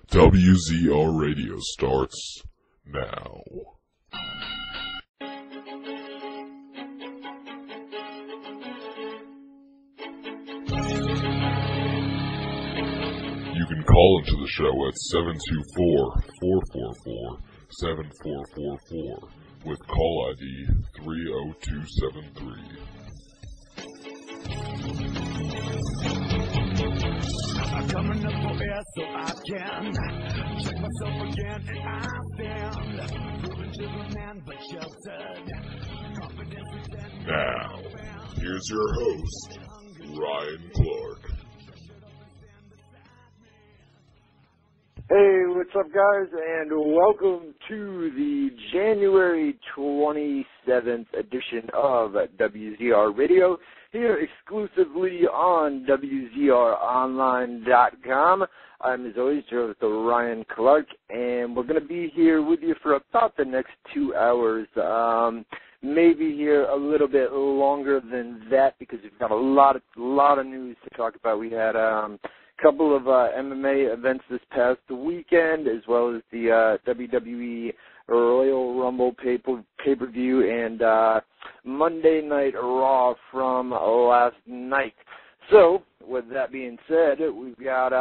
WZR Radio starts now. You can call into the show at 724-444-7444 with call ID 30273. I'm coming up for air so I can check myself again and I stand moving to the man but sheltered. Now, here's your host, Ryan Clark. Hey, what's up, guys, and welcome to the January 27th edition of WZR Radio, here exclusively on WZROnline.com. I'm, as always, your host, Ryan Clark, and we're going to be here with you for about the next 2 hours. Maybe here a little bit longer than that because we've got a lot of news to talk about. We had couple of MMA events this past weekend, as well as the WWE Royal Rumble pay-per-view and Monday Night Raw from last night. So, with that being said, we've got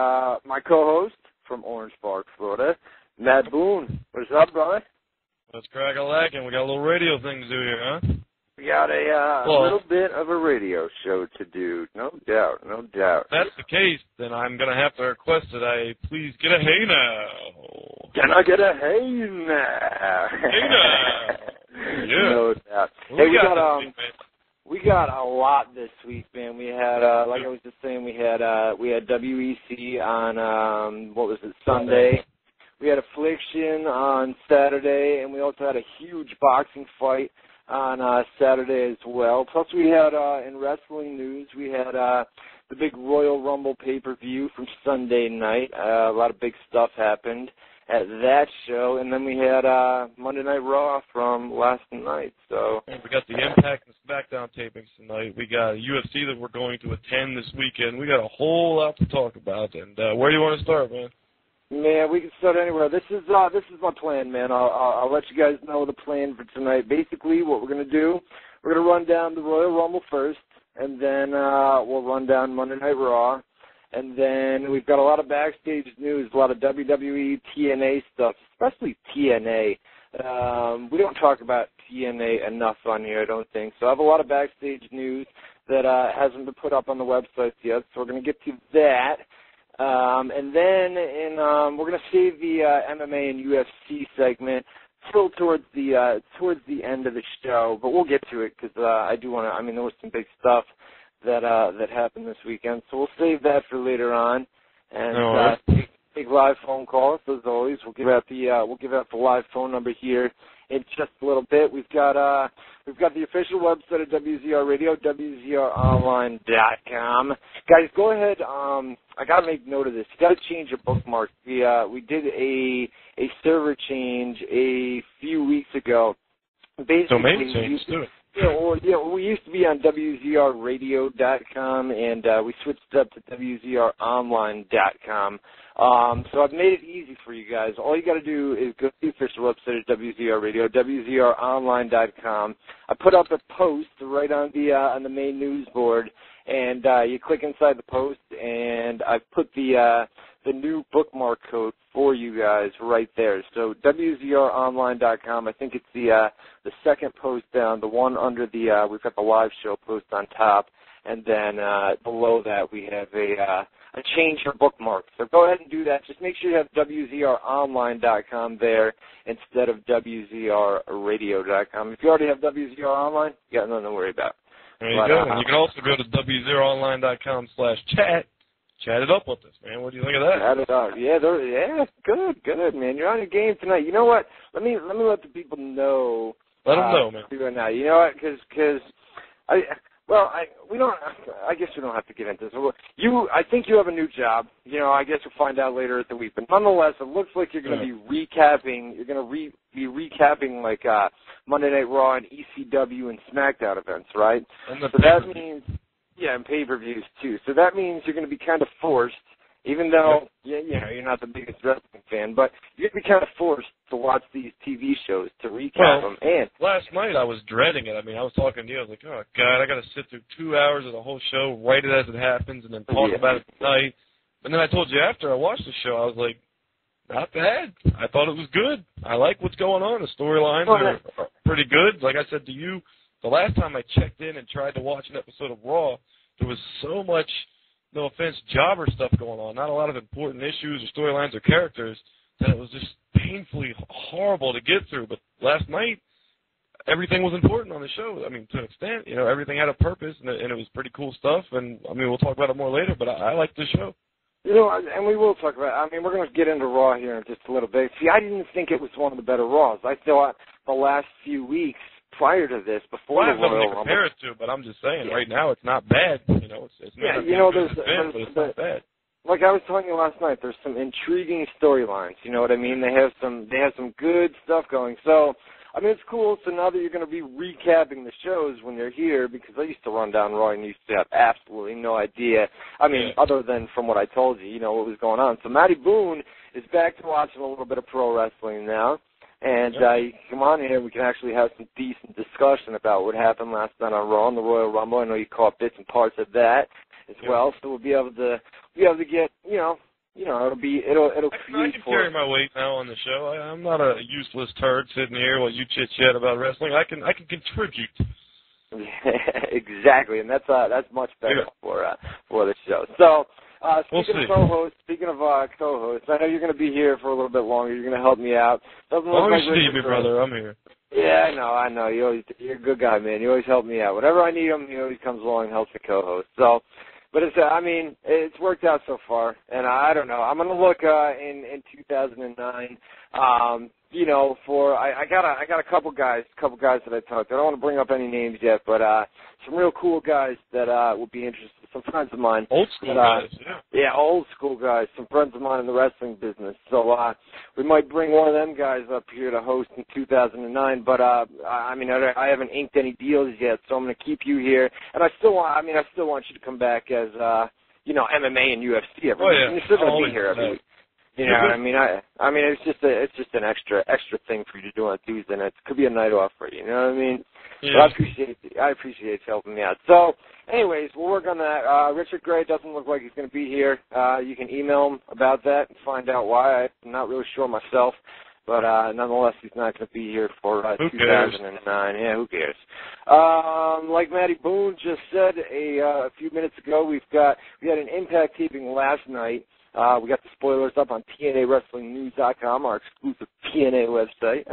my co-host from Orange Park, Florida, Matt Boone. What's up, brother? Let's crack a lack, and we got a little radio thing to do here, huh? We got a little bit of a radio show to do, no doubt, no doubt. If that's the case, then I'm going to have to request that I please get a hey now. Can I get a hey now? Hey now. Yeah. No doubt. Hey, we got a lot this week, man. We had, like I was just saying, we had WEC on, Sunday. We had Affliction on Saturday, and we also had a huge boxing fight on Saturday as well. Plus we had, in wrestling news, we had the big Royal Rumble pay-per-view from Sunday night. A lot of big stuff happened at that show. And then we had Monday Night Raw from last night. So we got the Impact and SmackDown tapings tonight. We got UFC that we're going to attend this weekend. We got a whole lot to talk about. And where do you want to start, man? Man, we can start anywhere. This is my plan, man. I'll let you guys know the plan for tonight. Basically, what we're going to do, we're going to run down the Royal Rumble first, and then we'll run down Monday Night Raw, and then we've got a lot of backstage news, a lot of WWE, TNA stuff, especially TNA. We don't talk about TNA enough on here, I don't think. So I have a lot of backstage news that hasn't been put up on the websites yet, so we're going to get to that. And then we're going to save the MMA and UFC segment till towards the end of the show, but we'll get to it because I do want to. I mean, there was some big stuff that happened this weekend, so we'll save that for later on and take live phone calls as always. We'll give out the live phone number here in just a little bit. We've got the official website of WZR Radio, WZROnline.com. Guys, go ahead. I gotta make note of this. You gotta change your bookmark. We did a server change a few weeks ago. Basically, domain change too. We used to be on WZRradio.com, and we switched it up to WZROnline.com. So I've made it easy for you guys. All you got to do is go to the official website of WZR Radio, WZROnline.com. I put up a post right on the main news board, and you click inside the post, and I've put the new bookmark code for you guys right there. So WZROnline.com, I think it's the second post down, the one under we've got the live show post on top, and then below that we have a change your bookmark. So go ahead and do that. Just make sure you have WZROnline.com there instead of WZRradio.com. If you already have WZR Online, you got nothing to worry about. There you go. And you can also go to WZROnline.com/chat. Chat it up with us, man. What do you think of that? Chat it up. Yeah, good, man. You're on your game tonight. You know what? Let me let the people know. Let them know, man. Now, you know what? Because I guess we don't have to get into this. I think you have a new job. You know, I guess we'll find out later at the week. But nonetheless, it looks like you're going to be recapping. You're going to be recapping like Monday Night Raw and ECW and SmackDown events, right? And so that means Yeah, and pay-per-views too. So that means you're going to be kind of forced, even though you're not the biggest wrestling fan, but you're going to be kind of forced to watch these TV shows to recap them. And last night I was dreading it. I mean, I was talking to you. I was like, oh God, I got to sit through 2 hours of the whole show, write it as it happens, and then talk about it tonight. And then I told you after I watched the show, I was like, not bad. I thought it was good. I like what's going on. The storylines are pretty good. Like I said to you, the last time I checked in and tried to watch an episode of Raw, there was so much, no offense, jobber stuff going on. Not a lot of important issues or storylines or characters that it was just painfully horrible to get through. But last night, everything was important on the show. I mean, to an extent, everything had a purpose, and it was pretty cool stuff. And, I mean, we'll talk about it more later, but I like the show. And we will talk about it. I mean, we're going to get into Raw here in just a little bit. See, I didn't think it was one of the better Raws. I thought the last few weeks prior to this, before the Royal Rumble, compare it to, but I'm just saying, right now it's not bad. It's not but it's not bad. Like I was telling you last night, there's some intriguing storylines. You know what I mean? They have some good stuff going. So, I mean, it's cool. So now that you're going to be recapping the shows when you're here, because I used to run down Raw and used to have absolutely no idea. I mean, other than from what I told you, what was going on. So Matty Boone is back to watching a little bit of pro wrestling now. And you can come on here and we can actually have some decent discussion about what happened last night on Raw and the Royal Rumble. I know you caught bits and parts of that as well, so we'll be able to get, it'll create. I can carry my weight now on the show. I'm not a useless turd sitting here while you chit chat about wrestling. I can contribute. Exactly, and that's much better for the show. So. Speaking of co-hosts, I know you're going to be here for a little bit longer. You're going to help me out. Always need me, brother. I'm here. Yeah, I know. You're a good guy, man. You always help me out. Whenever I need him, he always comes along and helps the co-host. So, but it's worked out so far. And I don't know. I'm going to look in 2009. I got a couple guys that I talked to. I don't want to bring up any names yet, but some real cool guys that would be interested. Some friends of mine. Old school guys, yeah, old school guys. Some friends of mine in the wrestling business. So we might bring one of them guys up here to host in 2009. But I haven't inked any deals yet, so I'm going to keep you here. And I still want you to come back as MMA and UFC every week. And you're still going to be here every week. It's just an extra thing for you to do on Tuesday nights. It could be a night off for you. You know what I mean? Yeah. But I appreciate you helping me out. So, anyways, we'll work on that. Richard Gray doesn't look like he's going to be here. You can email him about that and find out why. I'm not really sure myself, but nonetheless, he's not going to be here for 2009. Yeah, who cares? Like Matty Boone just said a few minutes ago, we had an Impact taping last night. We got the spoilers up on TNAWrestlingNews.com, our exclusive TNA website.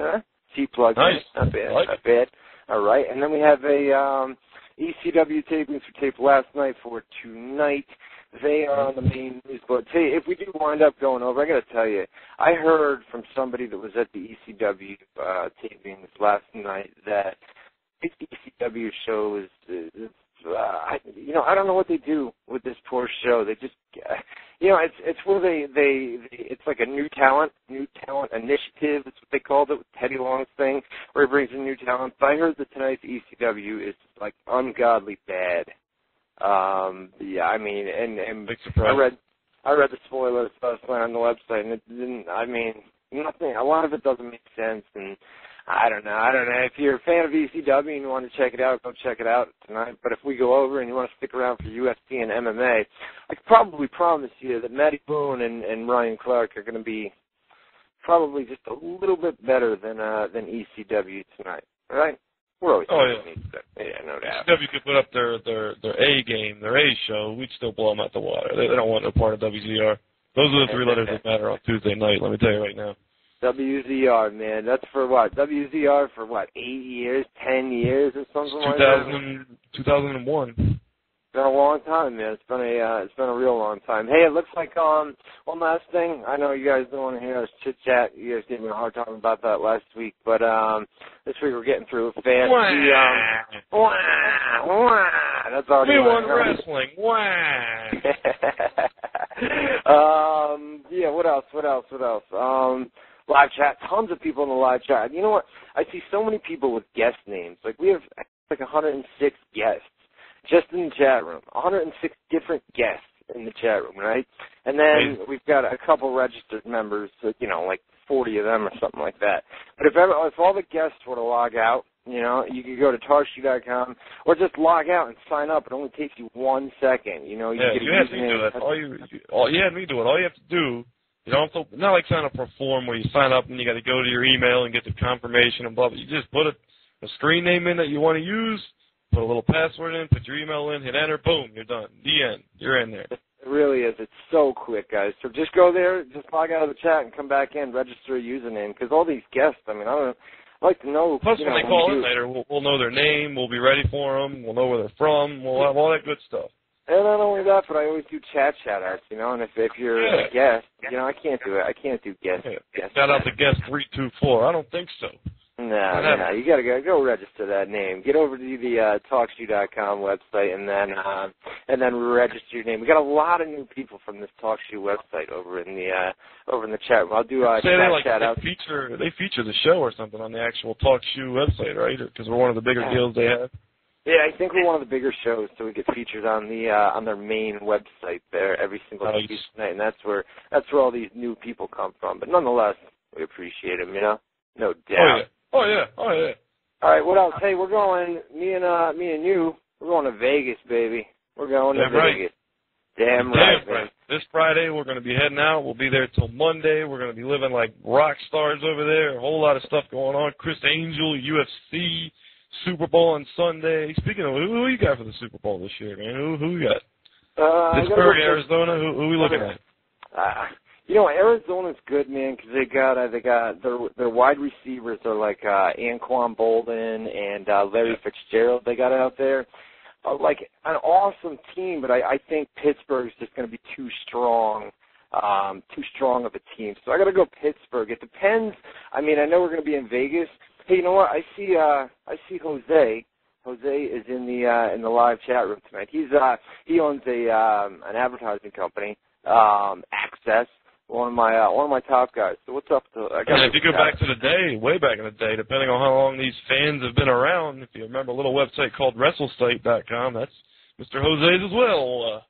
T-plug. Nice. Not bad. All right. And then we have a ECW tapings we taped last night for tonight. They are on the main news board. If we do wind up going over, I got to tell you, I heard from somebody that was at the ECW tapings last night that this ECW show is I don't know what they do with this poor show. They just, it's where it's like a new talent initiative. That's what they called it with Teddy Long's thing, where he brings in new talent. But I heard that tonight's ECW is like ungodly bad. And big surprise. I read the spoilers last night on the website, and it didn't. Nothing. A lot of it doesn't make sense, and I don't know. If you're a fan of ECW and you want to check it out, go check it out tonight. But if we go over and you want to stick around for UFC and MMA, I can probably promise you that Matty Boone and Ryan Clark are going to be probably just a little bit better than ECW tonight. All right? We're always no doubt. ECW could put up their A game, their A show. We'd still blow them out the water. They don't want no part of WZR. Those are the three letters that matter on Tuesday night. Let me tell you right now. WZR, man. That's for what? WZR for what? 8 years, 10 years, or something like that. 2001. It's been a long time, man. It's been a real long time. Hey, it looks like one last thing. I know you guys don't want to hear us chit chat. You guys gave me a hard time about that last week, but this week we're getting through it fast. That's already wrestling. What else? Live chat, tons of people in the live chat. You know what? I see so many people with guest names. Like we have like 106 guests. just in the chat room. 106 different guests in the chat room, right? And then we've got a couple registered members, you know, like 40 of them or something like that. But if all the guests were to log out, you know, you could go to TalkShoe.com or just log out and sign up. It only takes you 1 second. You know, you had me do that. You had me do it. All you have to do, you don't have to, not like sign up for a form where you sign up and you got to go to your email and get the confirmation and blah, blah. You just put a screen name in that you want to use, put a little password in, put your email in, hit enter, boom, you're done. The end. You're in there. It really is. It's so quick, guys. So just go there, just log out of the chat and come back in, register a username. Because all these guests, I mean, I'd like to know. Plus, when they call in later, we'll know their name, we'll be ready for them, we'll know where they're from, we'll have all that good stuff. And not only that, but I always do chat outs, you know, and if you're a guest, you know, I can't do it. I can't do guest. Shout out to guest 324. I don't think so. No, you gotta go register that name. Get over to the TalkShoe.com website and then register your name. We got a lot of new people from this TalkShoe website over in the chat room. I'll do chat out. They feature the show or something on the actual TalkShoe website, right? Because we're one of the bigger deals they have. Yeah, I think we're one of the bigger shows, so we get featured on their main website there every single Tuesday night, and that's where all these new people come from. But nonetheless, we appreciate them, you know, no doubt. Oh yeah. All right, what else? Hey, we're going. Me and you, we're going to Vegas, baby. We're going to Vegas. Damn right. This Friday, we're going to be heading out. We'll be there till Monday. We're going to be living like rock stars over there. A whole lot of stuff going on. Chris Angel, UFC. Super Bowl on Sunday. Speaking of, who you got for the Super Bowl this year, man? Who you got? Pittsburgh, Arizona. Who we looking at? You know, Arizona's good, man, because they got their wide receivers are like Anquan Bolden and Larry Fitzgerald. They got out there, like an awesome team. But I think Pittsburgh's just going to be too strong of a team. So I got to go Pittsburgh. It depends. I mean, I know we're going to be in Vegas. Hey, you know what? I see Jose. Jose is in the live chat room tonight. He owns an advertising company, Access. One of my top guys. So what's up? If you go back to the day, way back in the day, depending on how long these fans have been around, if you remember a little website called WrestleSite.com, that's Mr. Jose's as well.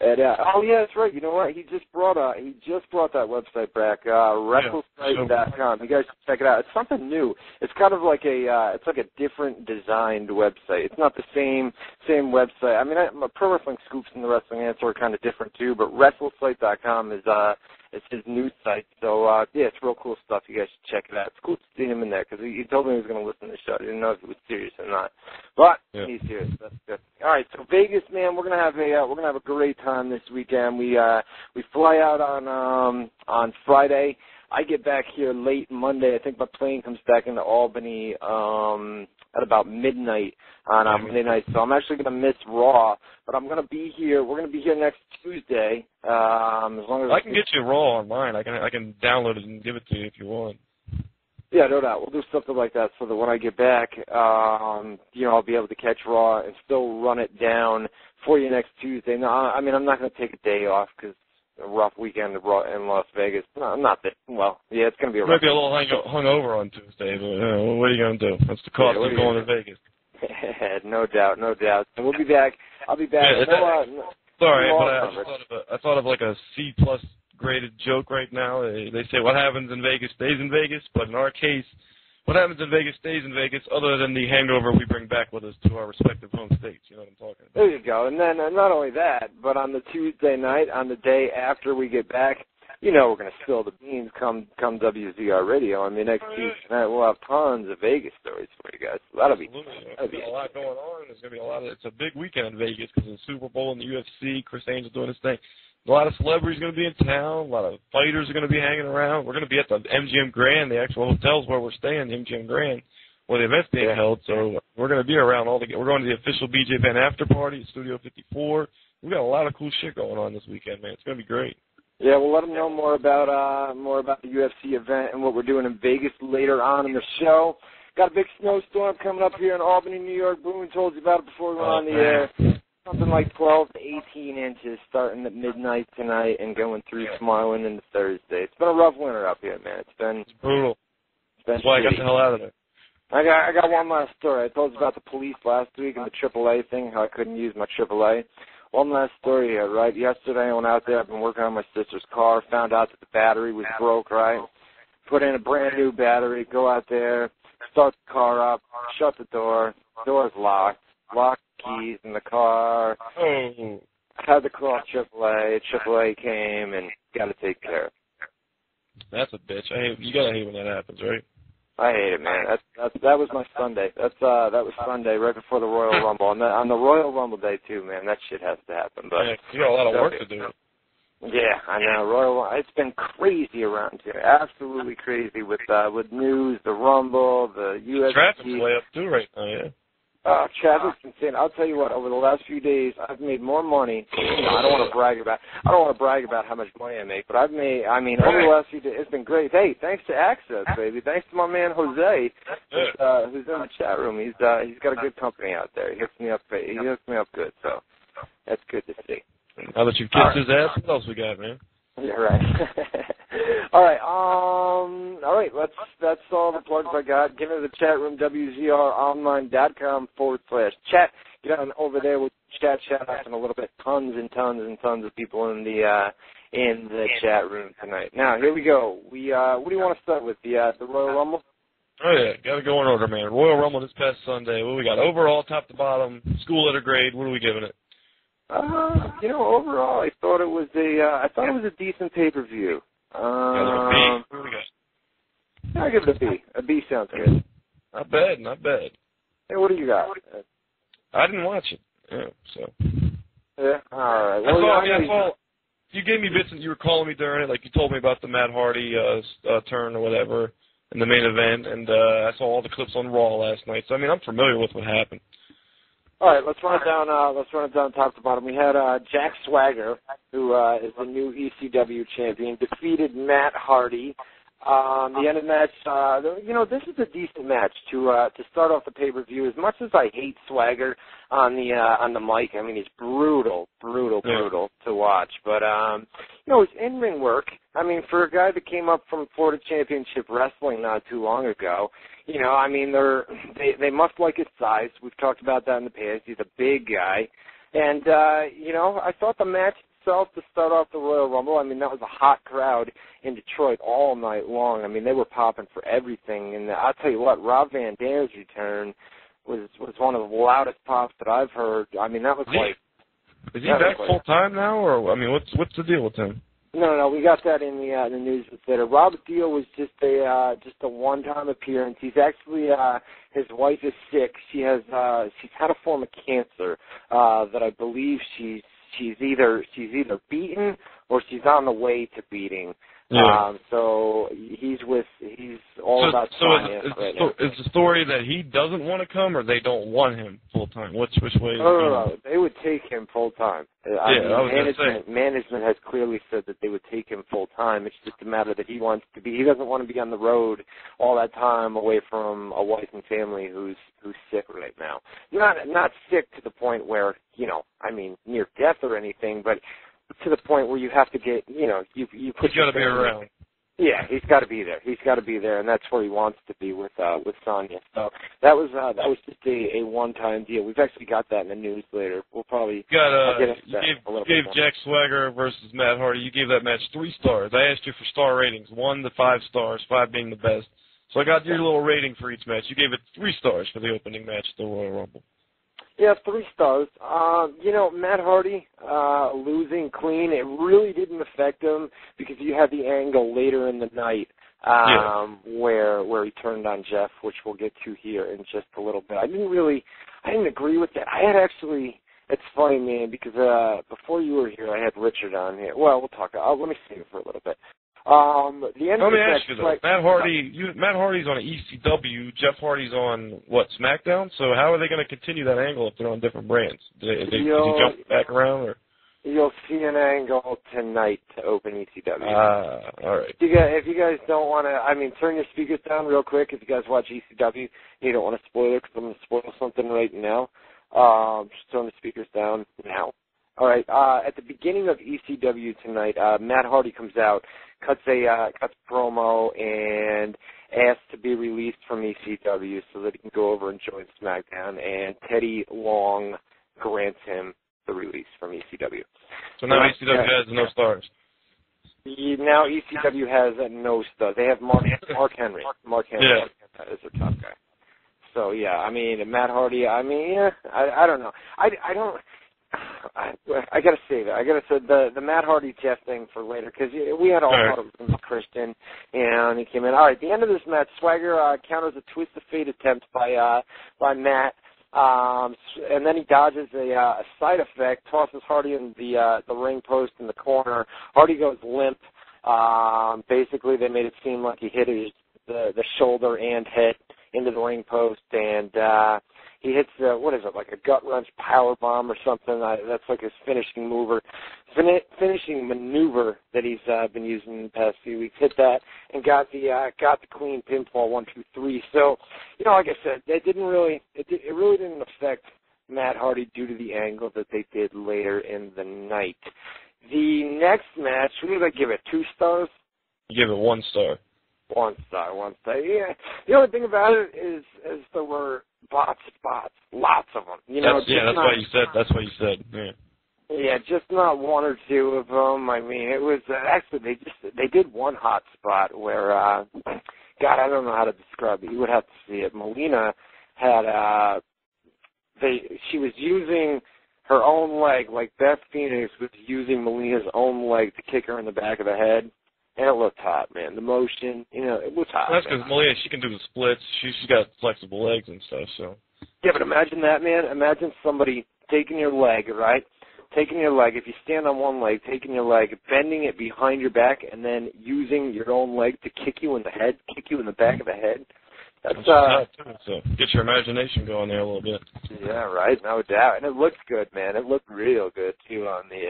Oh yeah, that's right. You know what? He just brought that website back, WrestleSite.com. You guys should check it out. It's something new. It's kind of like a different designed website. It's not the same website. I mean, Pro Wrestling Scoops and the Wrestling Answer are kind of different too. But WrestleSite.com is it's his new site. So yeah, it's real cool stuff. You guys should check it out. It's cool to see him in there because he told me he was going to listen to the show. I didn't know if he was serious or not, but he's serious. That's good. All right, so Vegas, man, we're gonna have a great time this weekend. We fly out on Friday. I get back here late Monday. I think my plane comes back into Albany at about midnight on Monday night. So I'm actually gonna miss Raw, but I'm gonna be here. We're gonna be here next Tuesday. As long as I can get you Raw online. I can download it and give it to you if you want. Yeah, no doubt. We'll do something like that so that when I get back, I'll be able to catch Raw and still run it down for you next Tuesday. No, I mean, I'm not going to take a day off because a rough weekend in Las Vegas. No, not that. Well, yeah, it's going to be a rough. Maybe a little hungover on Tuesday, but what are you going to do? That's the cost of going to Vegas. No doubt. And we'll be back. I'll be back. Sorry, but I thought of like a C+ graded joke right now. They say what happens in Vegas stays in Vegas, but in our case, what happens in Vegas stays in Vegas, other than the hangover we bring back with us to our respective home states. You know what I'm talking about? There you go. And then not only that, but on the Tuesday night, on the day after we get back, we're going to spill the beans come WZR Radio. I mean, next Tuesday night we'll have tons of Vegas stories for you guys. So that'll be a lot going on. There's going to be a lot. It's a big weekend in Vegas because of the Super Bowl and the UFC. Chris Angel doing his thing. A lot of celebrities going to be in town. A lot of fighters are going to be hanging around. We're going to be at the MGM Grand, the actual hotels where we're staying, the MGM Grand, where the event's being held. So we're going to be around all the. We're going to the official BJ Penn after party at Studio 54. We got a lot of cool shit going on this weekend, man. It's going to be great. Yeah, we'll let them know more about the UFC event and what we're doing in Vegas later on in the show. Got a big snowstorm coming up here in Albany, New York. Boone told you about it before we went on the air. Something like 12 to 18 inches starting at midnight tonight and going through tomorrow and into Thursday. It's been a rough winter up here, man. It's brutal. That's why I got the hell out of there. I got one last story. I told you about the police last week and the AAA thing, how I couldn't use my AAA. One last story here, right? Yesterday I went out there. I've been working on my sister's car. Found out that the battery was broke, right? Put in a brand new battery. Go out there, start the car up, shut the door. Door's locked. Locked keys in the car. Oh. Had to call AAA. AAA came and got to take care of it. That's a bitch. You gotta hate when that happens, right? I hate it, man. That was my Sunday. That was Sunday right before the Royal Rumble, and on the Royal Rumble day too, man. That shit has to happen. But yeah, you got a lot of work to do. Yeah, I know. It's been crazy around here. Absolutely crazy with news, the Rumble, the UFC. Traffic's way up too right now, yeah. Traffic's insane. I'll tell you what. Over the last few days, I've made more money. I don't want to brag about how much money I make, but over the last few days, it's been great. Hey, thanks to Access, baby. Thanks to my man Jose, who's in the chat room. He's got a good company out there. He hooks me up. He hooks me up good. So that's good to see. Now that you've kissed his ass, what else we got, man? Yeah, right. All right. That's all the plugs I got. Get into the chat room, WZROnline.com/chat. Get on over there with chat out in a little bit. Tons and tons and tons of people in the chat room tonight. Now here we go. What do you want to start with? The Royal Rumble? Oh yeah, gotta go in order, man. Royal Rumble this past Sunday. What we got? Overall, top to bottom, school letter grade. What are we giving it? Overall, I thought it was a decent pay-per-view. What do we got? I give it a B. A B sounds good. Not bad. Hey, what do you got? I didn't watch it. Yeah, so. Yeah. All right. Well, you gave me bits and you were calling me during it, like you told me about the Matt Hardy turn or whatever in the main event, and I saw all the clips on Raw last night. So I'm familiar with what happened. All right, let's run it down. Top to bottom. We had Jack Swagger, who is the new ECW champion, defeated Matt Hardy. The end of the match, this is a decent match to start off the pay-per-view. As much as I hate Swagger on the mic, he's brutal to watch. But his in-ring work. For a guy that came up from Florida Championship Wrestling not too long ago, they must like his size. We've talked about that in the past. He's a big guy, and I thought the match itself to start off the Royal Rumble, that was a hot crowd in Detroit all night long. They were popping for everything, and I'll tell you what, Rob Van Dam's return was one of the loudest pops that I've heard. That was Is he back full time now, or what's the deal with him? No, we got that in the news later. Rob's deal was just a one-time appearance. He's actually his wife is sick. She's had a form of cancer that I believe she's either beaten or she's on the way to beating. Yeah. So he's all about science right now. Is the story that he doesn't want to come, or they don't want him full time? Which way? No. They would take him full time. Management has clearly said that they would take him full time. It's just a matter that he doesn't want to be on the road all that time away from a wife and family who's sick right now. Not sick to the point where near death or anything, but to the point where you have to get, you put. He's got to be around. Yeah, he's got to be there. He's got to be there, and that's where he wants to be with Sonya. So that was just a one-time deal. We've actually got that in the news later. We'll probably get into that a little bit more. Jack Swagger versus Matt Hardy. You gave that match 3 stars. I asked you for star ratings, 1 to 5 stars, 5 being the best. So I got your little rating for each match. You gave it 3 stars for the opening match of the Royal Rumble. Yeah, 3 stars. Matt Hardy losing clean, it really didn't affect him because you had the angle later in the night where he turned on Jeff, which we'll get to here in just a little bit. I didn't agree with that. It's funny, man, because before you were here, I had Richard on here. Well, we'll talk. Let me save it for a little bit. Let me ask you though, Matt Hardy's on ECW, Jeff Hardy's on SmackDown. So how are they going to continue that angle if they're on different brands? Did he jump back around, or? You'll see an angle tonight to open ECW. All right. If you guys don't want to, turn your speakers down real quick. If you guys watch ECW, you don't want to spoil it because I'm going to spoil something right now. Just turn the speakers down now. All right. At the beginning of ECW tonight, Matt Hardy comes out, cuts promo, and asked to be released from ECW so that he can go over and join SmackDown, and Teddy Long grants him the release from ECW. So now ECW has no stars. Now ECW has no stars. They have Mark Henry. Mark Henry is their top guy. So, yeah, I mean, Matt Hardy, I mean, yeah, I don't know. I got to say that. I got to say the Matt Hardy Jeff thing for later, because we had all thought it was Christian, and he came in. All right, at the end of this match, Swagger counters a twist of fate attempt by Matt, and then he dodges a side effect, tosses Hardy in the ring post in the corner. Hardy goes limp. Basically, they made it seem like he hit the shoulder and head into the ring post, and he hits like a gut wrench power bomb or something. That's like his finishing maneuver that he's been using in the past few weeks. Hit that and got the clean pinfall 1, 2, 3. So, like I said, it really didn't affect Matt Hardy due to the angle that they did later in the night. The next match, what did I give it? 2 stars? You give it 1 star. 1 star. Yeah. The only thing about it is there were spots, lots of them. That's what you said. That's what you said. Yeah. Yeah, just not 1 or 2 of them. I mean, it was actually they did one hot spot where God, I don't know how to describe it. You would have to see it. Melina had she was using her own leg, like Beth Phoenix was using Melina's own leg to kick her in the back of the head. And it looked hot, man. The motion, it was hot. That's because Melina, she can do the splits. She's got flexible legs and stuff, so. Yeah, but imagine that, man. Imagine somebody taking your leg, right? Taking your leg, if you stand on one leg, taking your leg, bending it behind your back, and then using your own leg to kick you in the head, kick you in the back of the head. That's so get your imagination going there a little bit. Yeah, right, no doubt. And it looked good, man. It looked real good, too, on the...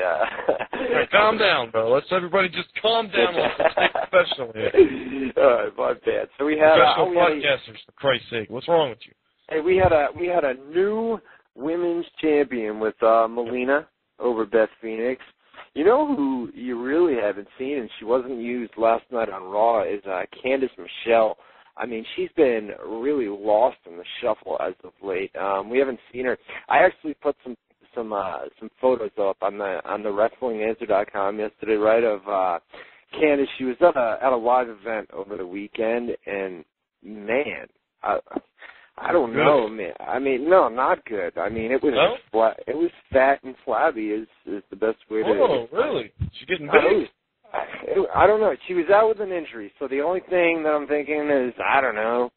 Right, calm down, bro. Let's everybody just calm down. Let's stay professional here. All right, my bad. So we had... Professional podcasters, for Christ's sake. What's wrong with you? Hey, we had a new women's champion with Melina over Beth Phoenix. You know who you really haven't seen, and she wasn't used last night on Raw, is Candice Michelle. I mean, she's been really lost in the shuffle as of late. We haven't seen her. I actually put some photos up on the WrestlingAnswer.com yesterday, right, of Candice. She was at a live event over the weekend, and man, I don't know, man. I mean, no, not good. I mean, it was it was fat and flabby is the best way to. Oh, really? She's getting big. I don't know. She was out with an injury, so the only thing that I'm thinking is, I don't know,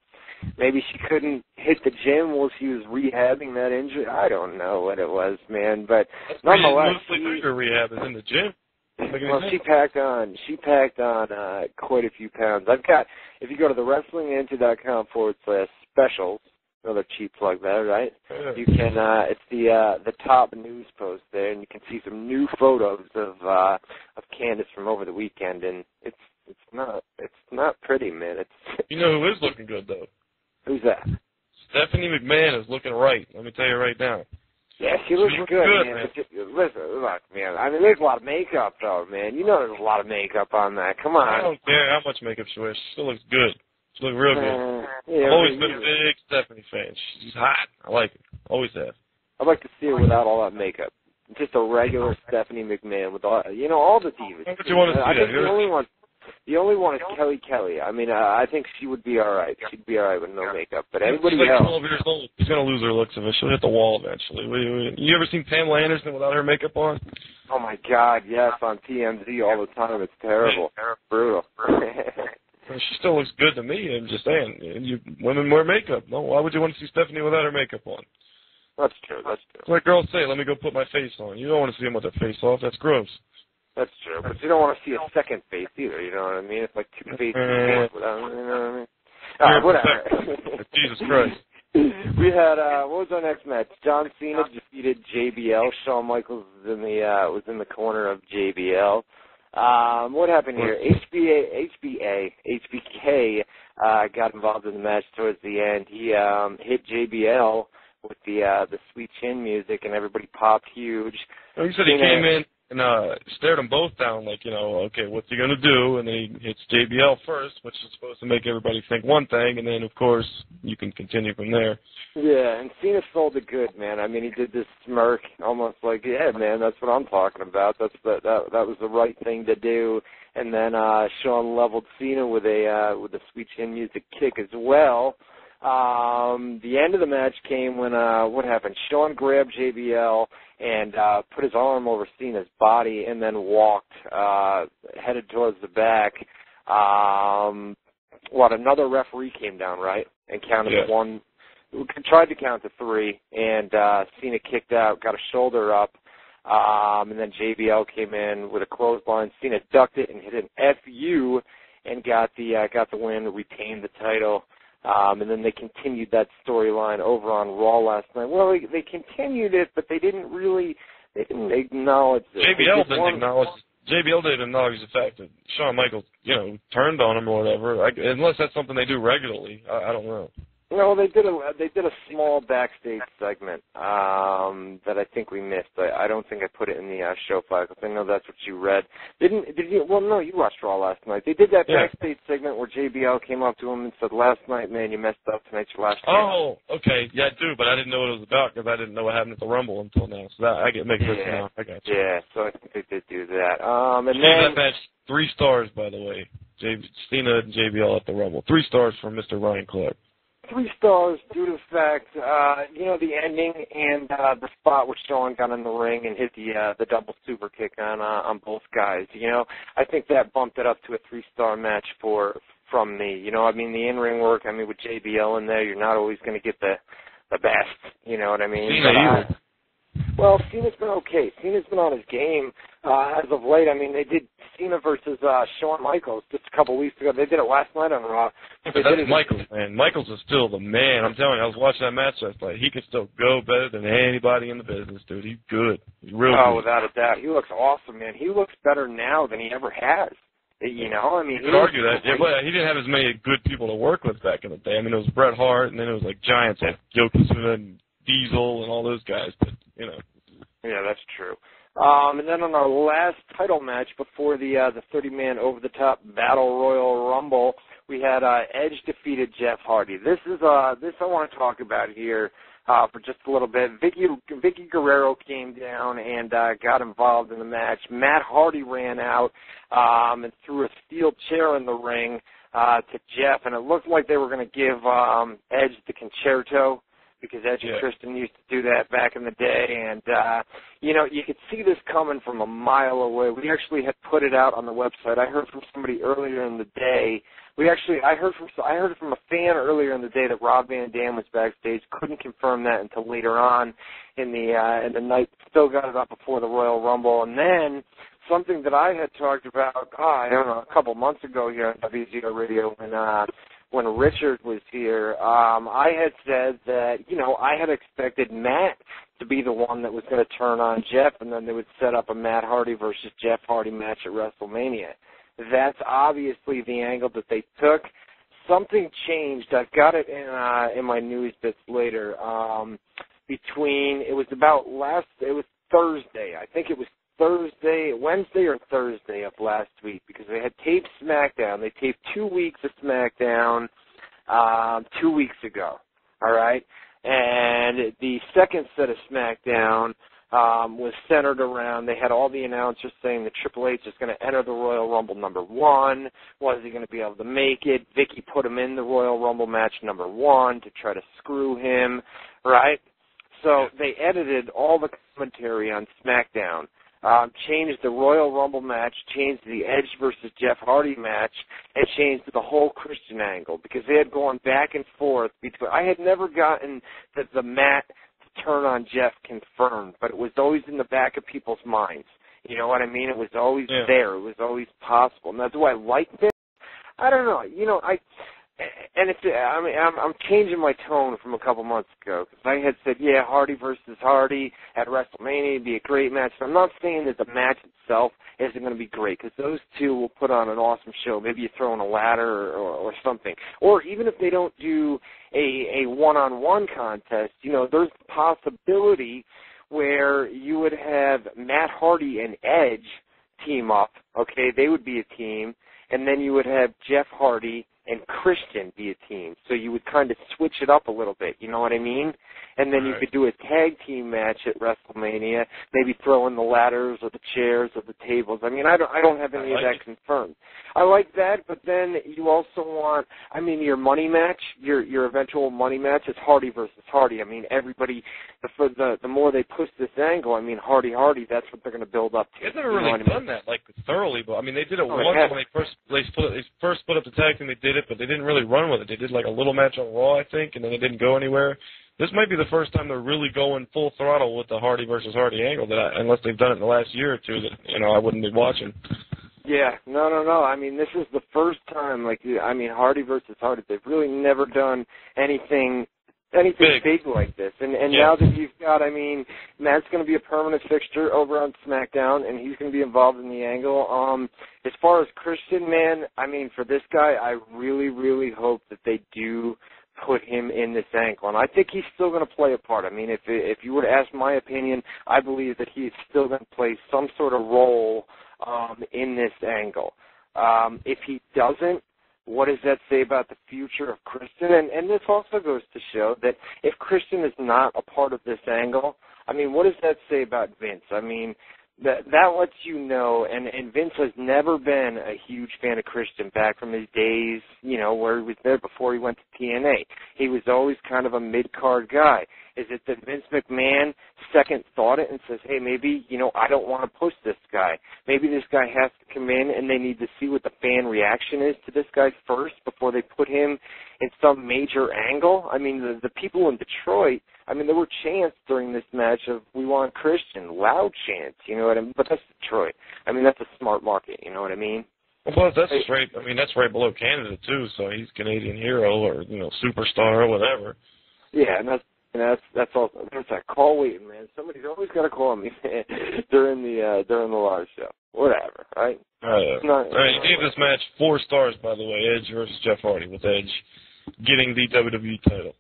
maybe she couldn't hit the gym while she was rehabbing that injury. I don't know what it was, man, but nonetheless, her rehab is in the gym. Well, she packed on quite a few pounds. If you go to the WrestlingAnswer.com/specials, another cheap plug there, right? Yeah. You can it's the top news post there, and you can see some new photos of Candice from over the weekend, and it's not pretty, man. You know who is looking good though? Who's that? Stephanie McMahon is looking right. Let me tell you right now. Yeah, she looks good, man. Listen, look, man. I mean, there's a lot of makeup, though, man. You know there's a lot of makeup on that. Come on. I don't care how much makeup she wears. She still looks good. She looks real good. Yeah, I've always been a big Stephanie fan. She's hot. I like her. Always have. I'd like to see her without all that makeup. Just a regular Stephanie McMahon with all the divas. What do you want to see? I think the only one is Kelly. I mean, I think she would be all right. She'd be all right with no makeup. But anybody she's like else, 12 years old. She's gonna lose her looks of it. She'll hit the wall eventually. You ever seen Pamela Anderson without her makeup on? Oh my God, yes, on TMZ all the time. It's terrible, brutal. She still looks good to me. I'm just saying, women wear makeup. No, why would you want to see Stephanie without her makeup on? That's true. It's like girls say, "Let me go put my face on." You don't want to see them with their face off. That's gross. That's true, but you don't want to see a second face either, you know what I mean? It's like two faces without, you know what I mean? All right, whatever. Jesus Christ. We had, what was our next match? John Cena defeated JBL. Shawn Michaels was in the corner of JBL. What happened here? HBK got involved in the match towards the end. He hit JBL with the Sweet Chin music, and everybody popped huge. Oh, you said he came in and stared them both down like, okay, what's he going to do? And then he hits JBL first, which is supposed to make everybody think one thing, and then, of course, you can continue from there. Yeah, and Cena sold it good, man. I mean, he did this smirk, almost like, yeah, man, that's what I'm talking about. That was the right thing to do. And then Shawn leveled Cena with a sweet chin music kick as well. The end of the match came when what happened? Shawn grabbed JBL and put his arm over Cena's body and then walked, headed towards the back. Another referee came down, right, and counted one. Tried to count to 3, and Cena kicked out, got a shoulder up, and then JBL came in with a clothesline. Cena ducked it and hit an FU and got the win, retained the title. And then they continued that storyline over on Raw last night. Well, they continued it, but they didn't acknowledge it. JBL didn't acknowledge the fact that Shawn Michaels, turned on him or whatever. Unless that's something they do regularly, I don't know. No, they did a small backstage segment that I think we missed. I don't think I put it in the show file because I know that's what you read. Did you? Well, no, you watched Raw last night. They did that backstage segment where JBL came up to him and said, "Last night, man, you messed up. Tonight's your last chance." Oh, okay, yeah, I do, but I didn't know what it was about because I didn't know what happened at the Rumble until now. So that makes sense now. I got you. Yeah, so I think they did do that. That match 3 stars, by the way. Cena and JBL at the Rumble. 3 stars from Mr. Ryan Clark. 3 stars due to the fact, the ending and the spot where Shawn got in the ring and hit the double super kick on both guys. I think that bumped it up to a 3-star match from me. The in-ring work. With JBL in there, you're not always going to get the best. You know what I mean? Cena Well, Cena's been okay. Cena's been on his game as of late. They did Cena versus Shawn Michaels just a couple weeks ago. They did it last night on Raw. But that's Michaels, man. Michaels is still the man. I'm telling you, I was watching that match last night. He can still go better than anybody in the business, dude. He's good. He's real good. Without a doubt. He looks awesome, man. He looks better now than he ever has. You could argue that. Yeah, but he didn't have as many good people to work with back in the day. It was Bret Hart, and then it was like giants like Yokozuna and Diesel and all those guys. But, Yeah, that's true. And then on our last title match before the 30-man over-the-top Battle Royal Rumble, we had Edge defeated Jeff Hardy. This I want to talk about here for just a little bit. Vicky Guerrero came down and got involved in the match. Matt Hardy ran out and threw a steel chair in the ring to Jeff, and it looked like they were going to give Edge the concerto, because Edge and Christian used to do that back in the day, and you could see this coming from a mile away. We actually had put it out on the website. I heard from somebody earlier in the day. I heard it from a fan earlier in the day that Rob Van Dam was backstage. Couldn't confirm that until later on in the night. Still got it up before the Royal Rumble, and then something that I had talked about, a couple months ago here on WZR Radio when Richard was here, I had said that, I had expected Matt to be the one that was going to turn on Jeff, and then they would set up a Matt Hardy versus Jeff Hardy match at WrestleMania. That's obviously the angle that they took. Something changed. I've got it in my news bits later. It was Thursday. I think it was Wednesday or Thursday of last week, because they had taped SmackDown. They taped 2 weeks of SmackDown 2 weeks ago, all right? And the second set of SmackDown was centered around, they had all the announcers saying that Triple H is going to enter the Royal Rumble number 1. Was he going to be able to make it? Vicky put him in the Royal Rumble match number 1 to try to screw him, right? So they edited all the commentary on SmackDown. Changed the Royal Rumble match, changed the Edge versus Jeff Hardy match, and changed the whole Christian angle, because they had gone back and forth between. I had never gotten the Matt to turn on Jeff confirmed, but it was always in the back of people's minds. You know what I mean? It was always there. It was always possible. And that's why I liked it. I don't know. I'm changing my tone from a couple months ago, because I had said, Hardy versus Hardy at WrestleMania would be a great match. I'm not saying that the match itself isn't going to be great, because those two will put on an awesome show. Maybe you throw in a ladder or something. Or even if they don't do a one-on-one contest, there's the possibility where you would have Matt Hardy and Edge team up, okay, they would be a team, and then you would have Jeff Hardy and Christian be a team. So you would kind of switch it up a little bit, you know what I mean? And then you could do a tag team match at WrestleMania, maybe throw in the ladders or the chairs or the tables. I mean, I don't have any of that confirmed. I like that, but then you also want, I mean, your money match, your eventual money match is Hardy versus Hardy. I mean, everybody, the more they push this angle, I mean, Hardy, that's what they're going to build up to. They've never really done that, like, thoroughly, but, I mean, they did it once when they first split up the tag team, they did it, but they didn't really run with it. They did, like, a little match on Raw, I think, and then it didn't go anywhere. This might be the first time they're really going full throttle with the Hardy versus Hardy angle, unless they've done it in the last year or two that, I wouldn't be watching. Yeah, no. I mean, this is the first time, Hardy versus Hardy. They've really never done anything big like this. And now that you've got, Matt's going to be a permanent fixture over on SmackDown, and he's going to be involved in the angle. As far as Christian, man, for this guy, I really, really hope that they do put him in this angle. And I think he's still going to play a part. If you were to ask my opinion, I believe that he's still going to play some sort of role in this angle. If he doesn't, what does that say about the future of Christian? And this also goes to show that if Christian is not a part of this angle, what does that say about Vince? That lets you know, and Vince has never been a huge fan of Christian back from his days, where he was there before he went to TNA. He was always kind of a mid-card guy. Is it that Vince McMahon second thought it and says, hey, maybe, I don't want to push this guy. Maybe this guy has to come in and they need to see what the fan reaction is to this guy first before they put him in some major angle? The people in Detroit, there were chants during this match of, we want Christian, loud chants, you know what I mean? But that's Detroit. That's a smart market, you know what I mean? Well, that's straight, that's right below Canada, too, so he's Canadian hero or, superstar or whatever. Yeah, and that's all. There's that call waiting, man. Somebody's always got to call me during the live show. Whatever, right? All right, you gave this match 4 stars, by the way, Edge versus Jeff Hardy, with Edge getting the WWE title.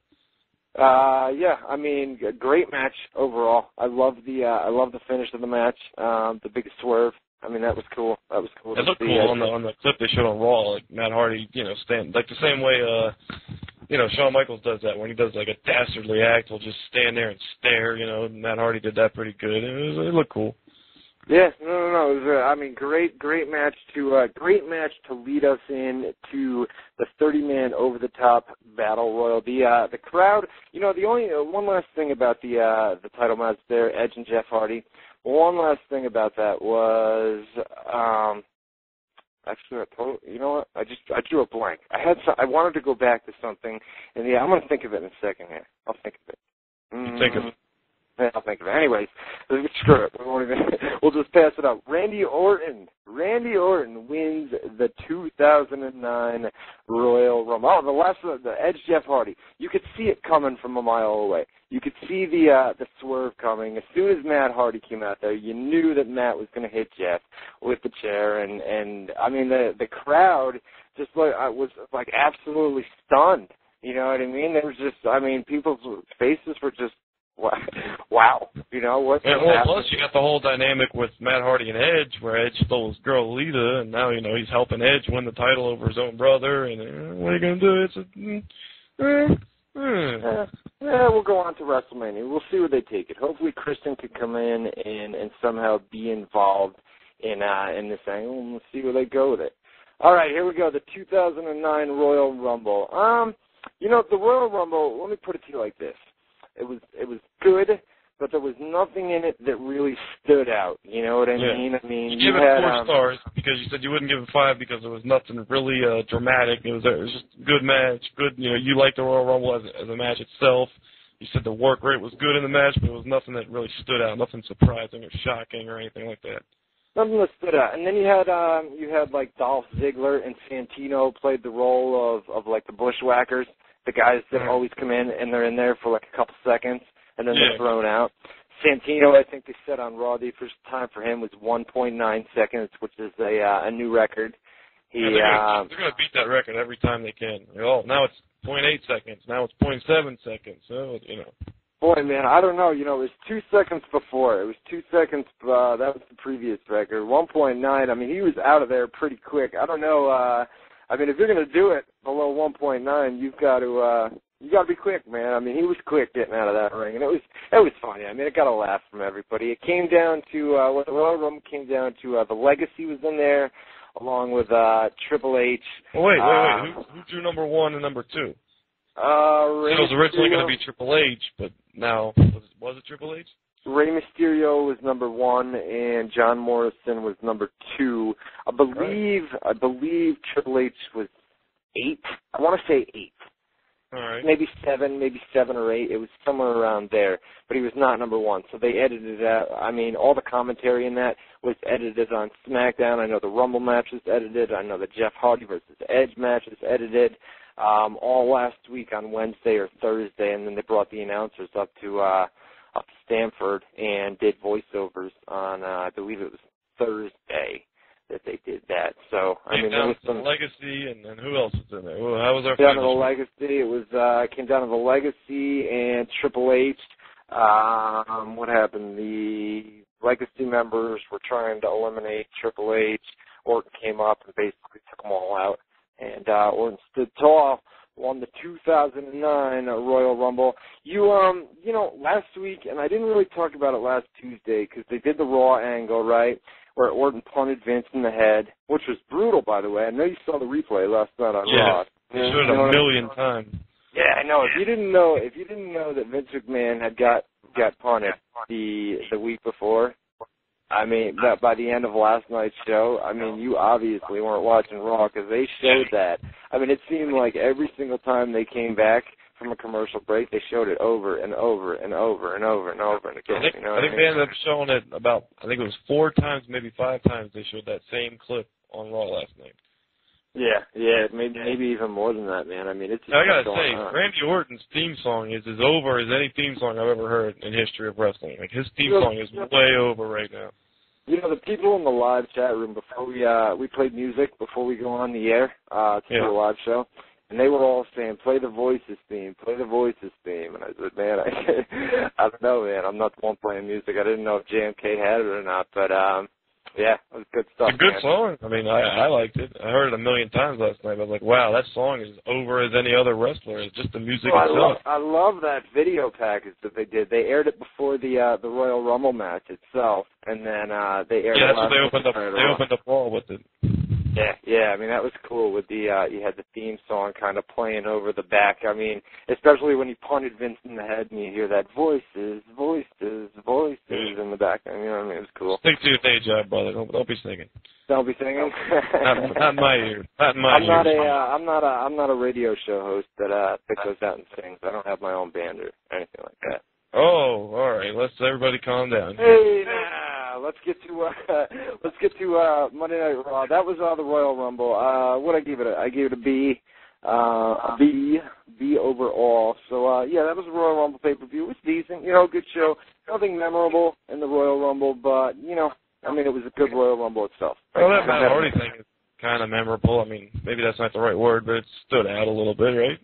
Great match overall. I love the finish of the match. The big swerve. That was cool. It looked cool on the clip they showed on Raw. Like Matt Hardy, stand like the same way. Shawn Michaels does that when he does like a dastardly act. He'll just stand there and stare. Matt Hardy did that pretty good. It looked cool. Yeah, no. It was, great match to lead us in to the 30-man over-the-top battle royal. The crowd, the only one last thing about the title match there, Edge and Jeff Hardy. One last thing about that was, actually, you know what? I drew a blank. I wanted to go back to something, and I'm going to think of it in a second here. I'll think of it. Think of it. I'll think of it. Anyways, screw it. We'll just pass it up. Randy Orton wins the 2009 Royal Rumble. Oh, the last one, the Edge Jeff Hardy. You could see it coming from a mile away. You could see the swerve coming. As soon as Matt Hardy came out there, you knew that Matt was going to hit Jeff with the chair, and the crowd just was absolutely stunned. You know what I mean? There was just, people's faces were just, wow, what's plus you got the whole dynamic with Matt Hardy and Edge, where Edge stole his girl Lita, and now he's helping Edge win the title over his own brother. And what are you gonna do? We'll go on to WrestleMania. We'll see where they take it. Hopefully, Christian could come in and somehow be involved in this angle, and we'll see where they go with it. All right, here we go. The 2009 Royal Rumble. The Royal Rumble. Let me put it to you like this. It was good, but there was nothing in it that really stood out. You know what I mean? You gave it 4 stars because you said you wouldn't give it 5 because there was nothing really dramatic. It was just a good match. Good, you liked the Royal Rumble as a match itself. You said the work rate was good in the match, but it was nothing that really stood out. Nothing surprising or shocking or anything like that. Nothing that stood out. And then you had like Dolph Ziggler and Santino played the role of like the bushwhackers. The guys that always come in and they're in there for like a couple seconds and then they're thrown out. Santino, I think they said on Raw, the first time for him was 1.9 seconds, which is a new record. They're going to beat that record every time they can. Now it's 0.8 seconds. Now it's 0.7 seconds. So, Boy, man, I don't know. You know, it was 2 seconds before. It was 2 seconds. That was the previous record. 1.9. I mean, he was out of there pretty quick. I don't know. I mean, if you're going to do it below 1.9, you've got to be quick, man. I mean, he was quick getting out of that ring, and it was funny. I mean, it got a laugh from everybody. It came down to what the Royal Rumble came down to. The Legacy was in there, along with Triple H. Wait. Who drew number 1 and number 2? It was originally going to be Triple H, but now was it Triple H? Rey Mysterio was number 1, and John Morrison was number 2. I believe Triple H was 8. I want to say 8. All right. Maybe 7 or 8. It was somewhere around there, but he was not number 1. So they edited it out. I mean, all the commentary in that was edited on SmackDown. I know the Rumble match was edited. I know the Jeff Hardy versus Edge match was edited. All last week on Wednesday or Thursday, and then they brought the announcers up to Stamford and did voiceovers on I believe it was Thursday that they did that. So I mean, there was some Legacy, and who else was in there? Well, how was our down to the Legacy? It was came down to the Legacy and Triple H. What happened? The Legacy members were trying to eliminate Triple H. Orton came up and basically took them all out. And Orton stood tall, won the 2009 Royal Rumble. You know, last week, and I didn't really talk about it last Tuesday because they did the Raw angle, right, where Orton punted Vince in the head, which was brutal, by the way. I know you saw the replay last night on Raw. Yeah, showed it a million times. Yeah, I know. If you didn't know that Vince McMahon had got punted the week before, I mean, by the end of last night's show, I mean, you obviously weren't watching Raw because they showed that. I mean, it seemed like every single time they came back from a commercial break, they showed it over and over and over and over and over and again. I think they ended up showing it about, I think it was 4 times, maybe 5 times they showed that same clip on Raw last night. Yeah, maybe even more than that, man. I mean, it's just I gotta say, Randy Orton's theme song is as over as any theme song I've ever heard in history of wrestling. Like, his theme song is way over right now. You know, the people in the live chat room before we played music before we go on the air to do a live show, and they were all saying, "Play the Voices theme, play the Voices theme." And I said, "Man, I don't know, man. I'm not the one playing music. I didn't know if JMK had it or not, but yeah, it was good stuff." It's a good song. I mean, I liked it. I heard it a million times last night. I was like, wow, that song is over as any other wrestler. It's just the music itself. I love that video package that they did. They aired it before the Royal Rumble match itself, and then they aired it. Yeah, that's what they opened up all with it. Yeah. I mean, that was cool. With the you had the theme song kind of playing over the back. I mean, especially when he punted Vince in the head and you hear that voices in the back. I mean, it was cool. Stick to your day job, brother. Don't be singing. Don't be singing. not in my ear. Not in my ear. I'm not a radio show host that goes out and sings. I don't have my own band or anything like that. Oh, all right. Let's everybody calm down. Hey, now let's get to Monday Night Raw. That was the Royal Rumble. What I gave it? I gave it a B. B overall. So yeah, that was a Royal Rumble pay-per-view. It was decent. You know, good show. Nothing memorable in the Royal Rumble, but you know, I mean, it was a good Royal Rumble itself. Well, that Matt Hardy thing is kind of memorable. I mean, maybe that's not the right word, but it stood out a little bit, right?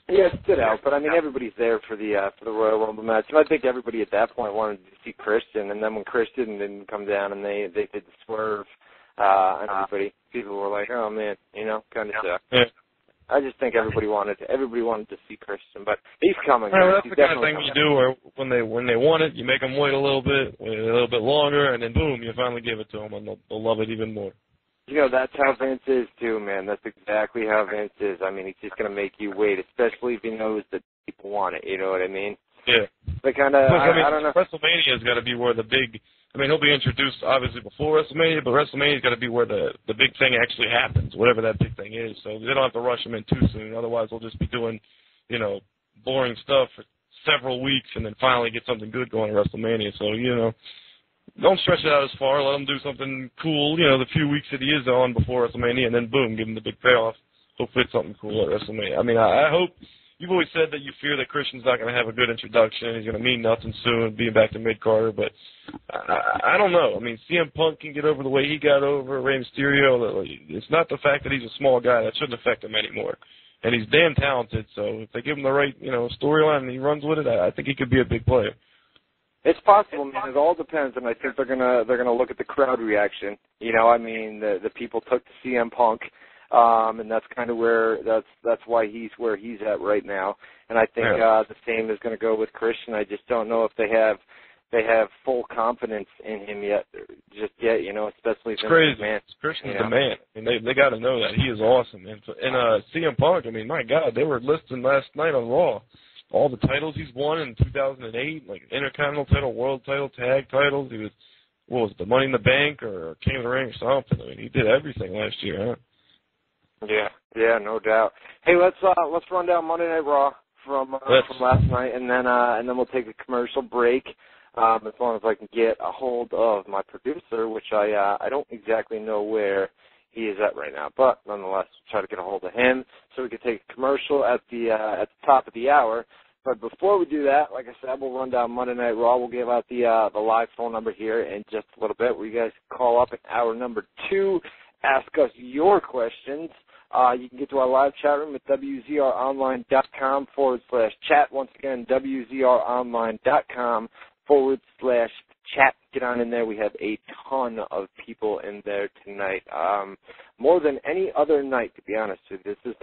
Yeah, it stood out, but I mean, everybody's there for the Royal Rumble match, and I think everybody at that point wanted to see Christian, and then when Christian didn't come down and they did the swerve, and people were like, oh man, you know, kind of sucked. Yeah. I just think everybody wanted to see Christian, but he's coming. Well, that's the kind of thing you do where when they want it, you make them wait a little bit longer, and then boom, you finally give it to them, and they'll love it even more. You know, that's how Vince is too, man. That's exactly how Vince is. I mean, he's just going to make you wait, especially if he knows that people want it. You know what I mean? Yeah. They kind of, I don't know. WrestleMania's got to be where the big, I mean, he'll be introduced obviously before WrestleMania, but WrestleMania's got to be where the big thing actually happens, whatever that big thing is. So they don't have to rush him in too soon. Otherwise, they'll just be doing, you know, boring stuff for several weeks and then finally get something good going at WrestleMania. So, you know, don't stretch it out as far. Let him do something cool, you know, the few weeks that he is on before WrestleMania, and then boom, give him the big payoff. Hopefully it's something cool at WrestleMania. I mean, I hope. You've always said that you fear that Christian's not going to have a good introduction. He's going to mean nothing soon, being back to mid-Carter. But I don't know. I mean, CM Punk can get over the way he got over. Rey Mysterio, it's not the fact that he's a small guy. That shouldn't affect him anymore. And he's damn talented, so if they give him the right, storyline and he runs with it, I think he could be a big player. It's possible, man. It all depends, and I think they're gonna look at the crowd reaction. The people took to CM Punk, and that's kind of that's why he's where he's at right now. And I think the same is going to go with Christian. I just don't know if they have full confidence in him just yet. Especially it's crazy. Man. Christian's the man. I mean, they got to know that he is awesome. And CM Punk, I mean, my God, they were listing last night on Raw all the titles he's won in 2008, like Intercontinental title, World title, Tag titles. He was the Money in the Bank or King of the Ring or something. I mean, he did everything last year, huh? Yeah, no doubt. Hey, let's run down Monday Night Raw from last night, and then we'll take a commercial break. As long as I can get a hold of my producer, which I don't exactly know where he is at right now, but nonetheless, try to get a hold of him so we can take a commercial at the top of the hour. But before we do that, like I said, we'll run down Monday Night Raw. We'll give out the live phone number here in just a little bit, where you guys can call up in hour number 2, ask us your questions. You can get to our live chat room at WZROnline.com /chat. Once again, WZROnline.com /chat. Get on in there. We have a ton of people in there tonight. More than any other night, to be honest with you. This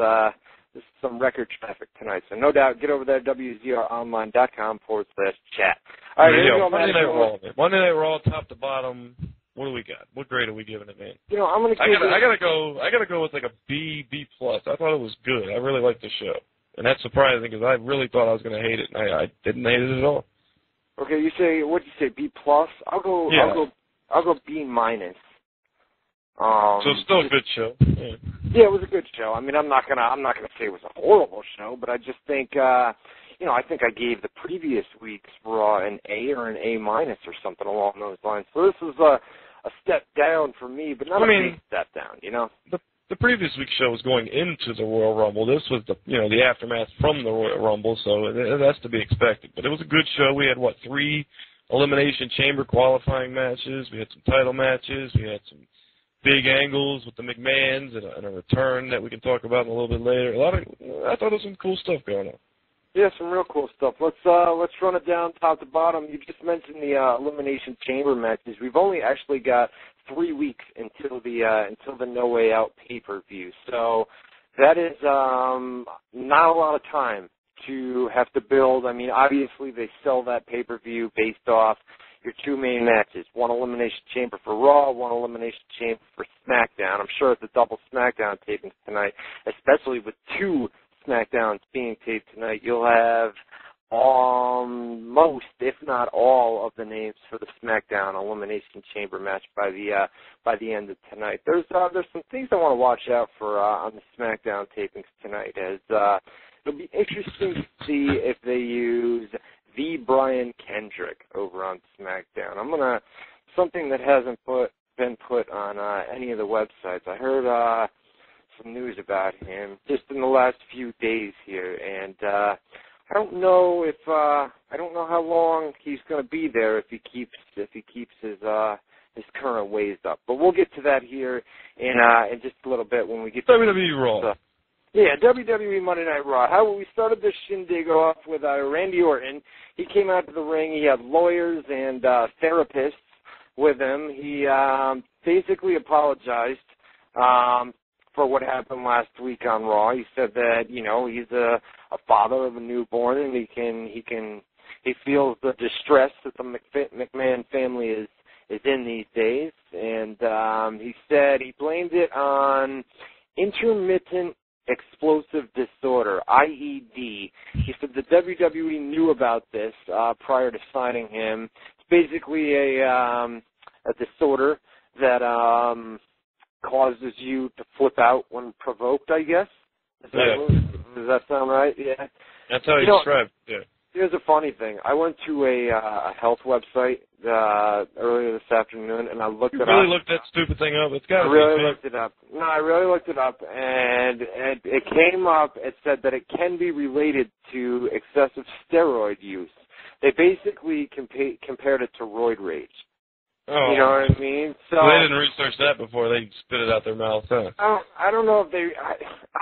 is some record traffic tonight. So no doubt, get over there, WZROnline.com /chat. All right, here we go, Monday Night Raw, man. Monday Night Raw, top to bottom. What do we got? What grade are we giving it, man? I'm gonna. I gotta go with like a B+. I thought it was good. I really liked the show, and that's surprising because I really thought I was gonna hate it, and I didn't hate it at all. Okay, what'd you say? B+? I'll go B-. So it's still a good show. Yeah, it was a good show. I mean, I'm not gonna say it was a horrible show, but I just think I think I gave the previous week's Raw an A or an A- or something along those lines. So this was a step down for me, but not a big step down, The previous week's show was going into the Royal Rumble. This was the aftermath from the Royal Rumble, so that's to be expected. But it was a good show. We had 3 Elimination Chamber qualifying matches. We had some title matches. We had some big angles with the McMahons and a return that we can talk about in a little bit later. I thought there was some cool stuff going on. Yeah, some real cool stuff. Let's run it down top to bottom. You just mentioned the Elimination Chamber matches. We've only actually got 3 weeks until the No Way Out pay-per-view. So that is not a lot of time to have to build. I mean, obviously they sell that pay-per-view based off your 2 main matches, 1 Elimination Chamber for Raw, 1 Elimination Chamber for SmackDown. I'm sure it's a double SmackDown taping tonight, especially with 2 SmackDowns being taped tonight. You'll have most, if not all, of the names for the SmackDown Elimination Chamber match by the end of tonight. There's some things I want to watch out for on the SmackDown tapings tonight, as it'll be interesting to see if they use the Brian Kendrick over on SmackDown. Something that hasn't been put on any of the websites. I heard some news about him just in the last few days here, and I don't know how long he's going to be there if he keeps his current ways up. But we'll get to that here in just a little bit when we get to WWE Raw. Yeah, WWE Monday Night Raw. We started this shindig off with Randy Orton. He came out to the ring. He had lawyers and therapists with him. He basically apologized for what happened last week on Raw. He said that he's a father of a newborn, and he feels the distress that the McMahon family is in these days, and he said he blamed it on intermittent explosive disorder, IED. He said the WWE knew about this prior to signing him. It's basically a disorder that causes you to flip out when provoked, I guess. Does that sound right? Yeah. That's how he described it. Here's a funny thing. I went to a health website earlier this afternoon, and I looked it up. You really looked that stupid thing up? It's got to be. I really looked it up. No, I really looked it up, and it came up. It said that it can be related to excessive steroid use. They basically compared it to roid rage. Oh. You know what I mean? So they didn't research that before they spit it out their mouth, huh? I don't know if they.